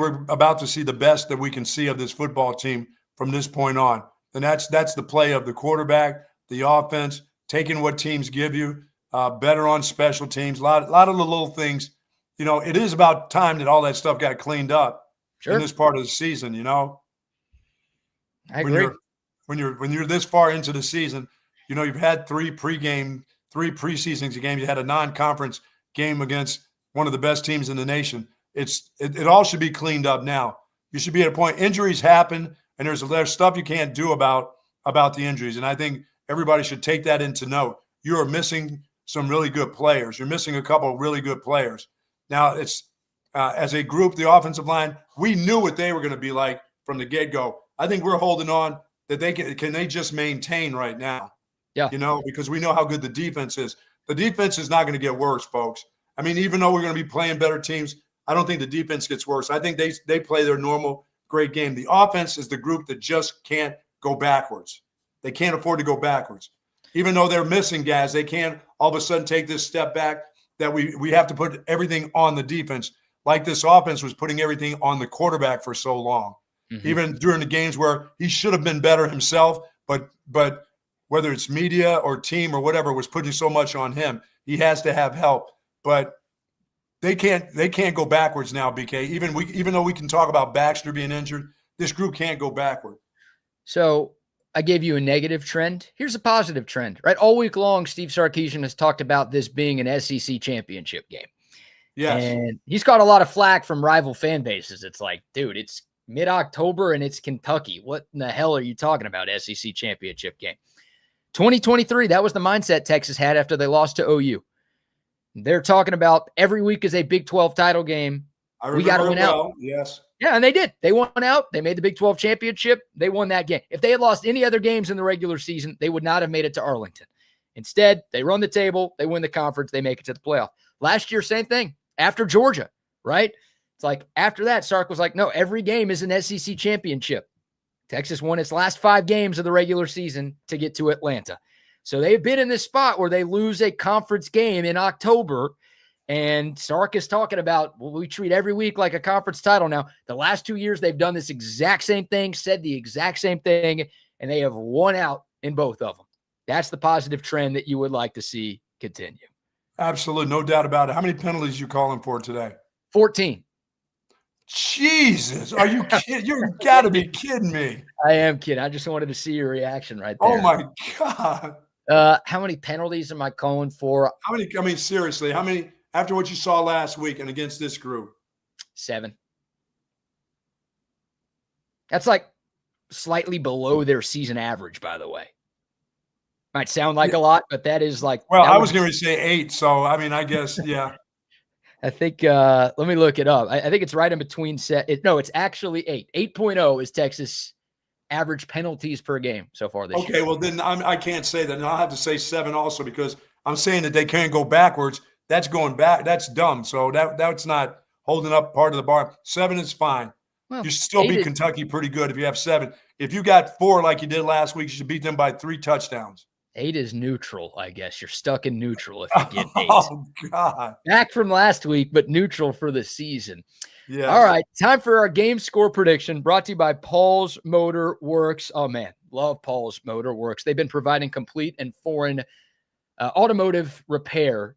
we're about to see the best that we can see of this football team from this point on. And that's the play of the quarterback, the offense, taking what teams give you, better on special teams, a lot of the little things. It is about time that all that stuff got cleaned up in this part of the season, I agree. When you're this far into the season, you've had 3 preseason games. You had a non-conference game against one of the best teams in the nation. It all should be cleaned up now. You should be at a point. Injuries happen, And there's stuff you can't do about the injuries. And I think everybody should take that into note. You are missing some really good players. You're missing a couple of really good players. Now, it's as a group, the offensive line, we knew what they were going to be like from the get-go. I think we're holding on that they can they just maintain right now. Yeah. Because we know how good the defense is. The defense is not going to get worse, folks. I mean, even though we're going to be playing better teams, I don't think the defense gets worse. I think they play their normal great game. The offense is the group that just can't go backwards. They can't afford to go backwards. Even though they're missing guys, they can't all of a sudden take this step back that we have to put everything on the defense, like this offense was putting everything on the quarterback for so long. Mm-hmm. Even during the games where he should have been better himself, but whether it's media or team or whatever was putting so much on him, he has to have help. But they can't go backwards now, BK. Even though we can talk about Baxter being injured, this group can't go backward. So I gave you a negative trend. Here's a positive trend, right? All week long, Steve Sarkeesian has talked about this being an SEC championship game. Yes. And he's got a lot of flack from rival fan bases. It's like, dude, it's mid-October and it's Kentucky. What in the hell are you talking about, SEC championship game? 2023, that was the mindset Texas had after they lost to OU. They're talking about every week is a Big 12 title game. We got to win out. Yes. Yeah, and they did. They won out. They made the Big 12 championship. They won that game. If they had lost any other games in the regular season, they would not have made it to Arlington. Instead, they run the table. They win the conference. They make it to the playoff. Last year, same thing. After Georgia, right? It's like after that, Sark was like, no, every game is an SEC championship. Texas won its last 5 games of the regular season to get to Atlanta. So they've been in this spot where they lose a conference game in October. And Sark is talking about, well, we treat every week like a conference title now. The last 2 years, they've done this exact same thing, said the exact same thing, and they have won out in both of them. That's the positive trend that you would like to see continue. Absolutely. No doubt about it. How many penalties are you calling for today? 14. Jesus. Are you kidding? You got to be kidding me. I am kidding. I just wanted to see your reaction right there. Oh, my God. How many penalties am I calling for? How many? I mean, seriously, how many after what you saw last week and against this group? 7. That's like slightly below their season average, by the way. Might sound like a lot, but that is like. Well, I was going to say 8. So, I mean, I guess, yeah. I think, let me look it up. I think it's right in between No, it's actually 8. 8.0 is Texas average penalties per game so far this year. Okay, well, then I can't say that. And I'll have to say 7 also because I'm saying that they can't go backwards. That's going back. That's dumb. So that's not holding up part of the bar. 7 is fine. Well, you still beat Kentucky pretty good if you have 7. If you got 4 like you did last week, you should beat them by 3 touchdowns. 8 is neutral, I guess. You're stuck in neutral if you get 8. Oh, God. Back from last week, but neutral for the season. Yeah. All right, time for our game score prediction brought to you by Paul's Motor Works. Oh, man, love Paul's Motor Works. They've been providing complete and foreign automotive repair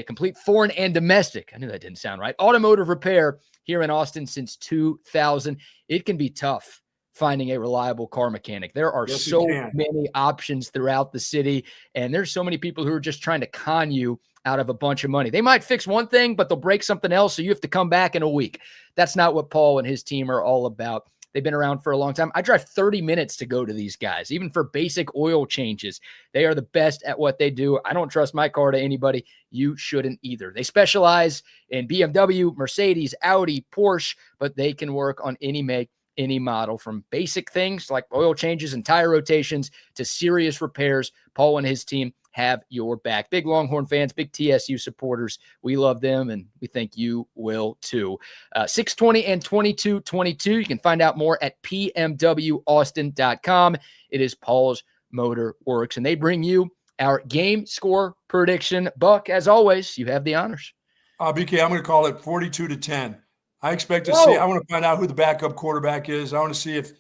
complete foreign and domestic. I knew that didn't sound right. Automotive repair here in Austin since 2000. It can be tough finding a reliable car mechanic. There are so many options throughout the city, and there's so many people who are just trying to con you out of a bunch of money. They might fix one thing, but they'll break something else, so you have to come back in a week. That's not what Paul and his team are all about. They've been around for a long time. I drive 30 minutes to go to these guys, even for basic oil changes. They are the best at what they do. I don't trust my car to anybody. You shouldn't either. They specialize in BMW, Mercedes, Audi, Porsche, but they can work on any make, any model, from basic things like oil changes and tire rotations to serious repairs. Paul and his team have your back. Big Longhorn fans, big TSU supporters. We love them, and we think you will too. 620 and 2222. You can find out more at pmwaustin.com. It is Paul's Motor Works, and they bring you our game score prediction. Buck, as always, you have the honors. BK, I'm going to call it 42-10. I expect to see – I want to find out who the backup quarterback is. I want to see if,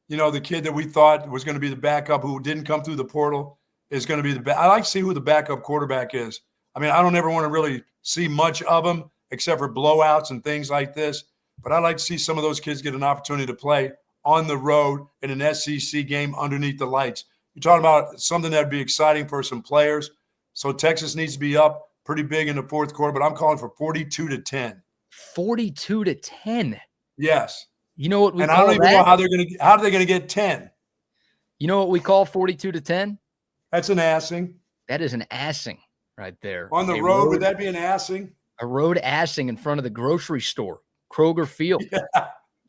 the kid that we thought was going to be the backup who didn't come through the portal is going to be the I like to see who the backup quarterback is. I mean, I don't ever want to really see much of them except for blowouts and things like this, but I like to see some of those kids get an opportunity to play on the road in an SEC game underneath the lights. You're talking about something that would be exciting for some players. So Texas needs to be up pretty big in the fourth quarter, but I'm calling for 42-10. 42-10. Yes. You know what we And call I don't even know that? how they're going to get 10. You know what we call 42-10? That's an assing. That is an assing right there. On the road, would that be an assing? A road assing in front of the grocery store, Kroger Field. Yeah.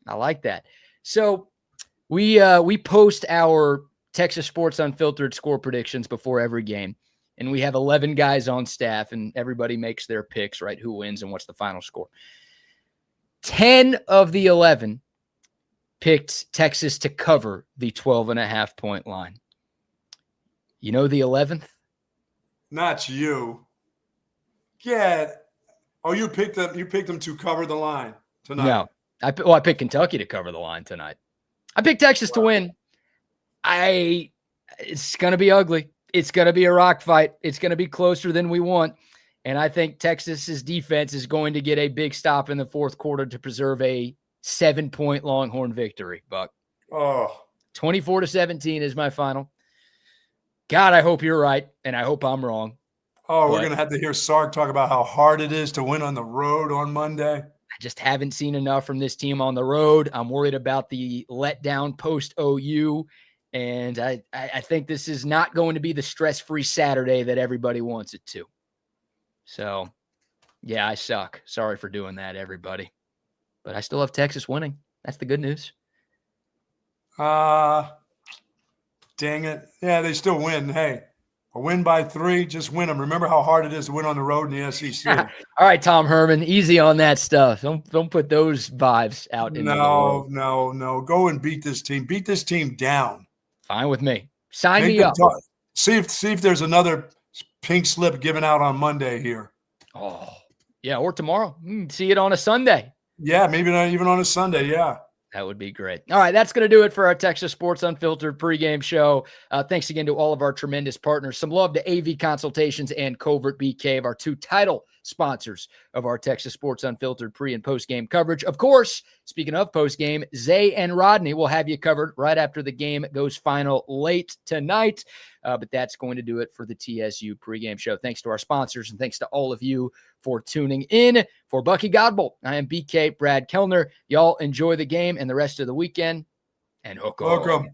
I like that. So we post our Texas Sports Unfiltered score predictions before every game, and we have 11 guys on staff, and everybody makes their picks, right? Who wins and what's the final score. 10 of the 11 picked Texas to cover the 12.5-point line. You know the 11th? Not you. Yeah. Oh, you picked them to cover the line tonight. No. I picked Kentucky to cover the line tonight. I picked Texas to win. It's going to be ugly. It's going to be a rock fight. It's going to be closer than we want. And I think Texas's defense is going to get a big stop in the fourth quarter to preserve a 7-point Longhorn victory, Buck. Oh. 24-17 is my final. God, I hope you're right, and I hope I'm wrong. Oh, we're going to have to hear Sark talk about how hard it is to win on the road on Monday. I just haven't seen enough from this team on the road. I'm worried about the letdown post-OU, and I think this is not going to be the stress-free Saturday that everybody wants it to. So, yeah, I suck. Sorry for doing that, everybody. But I still have Texas winning. That's the good news. Dang it. Yeah, they still win. Hey, a win by 3, just win them. Remember how hard it is to win on the road in the SEC. All right, Tom Herman, easy on that stuff. Don't put those vibes out into the world. No. Go and beat this team. Beat this team down. Fine with me. Sign me up. See if there's another pink slip given out on Monday here. Oh, yeah, or tomorrow. See it on a Sunday. Yeah, maybe not even on a Sunday. Yeah. That would be great. All right, that's going to do it for our Texas Sports Unfiltered pregame show. Thanks again to all of our tremendous partners. Some love to AV Consultations and Covert Bee Cave, our 2 title sponsors of our Texas Sports Unfiltered pre- and post-game coverage. Of course, speaking of post-game, Zay and Rodney will have you covered right after the game goes final late tonight. But that's going to do it for the TSU pregame show. Thanks to our sponsors and thanks to all of you for tuning in. For Bucky Godbolt, I am BK Brad Kellner. Y'all enjoy the game and the rest of the weekend. And hook 'em.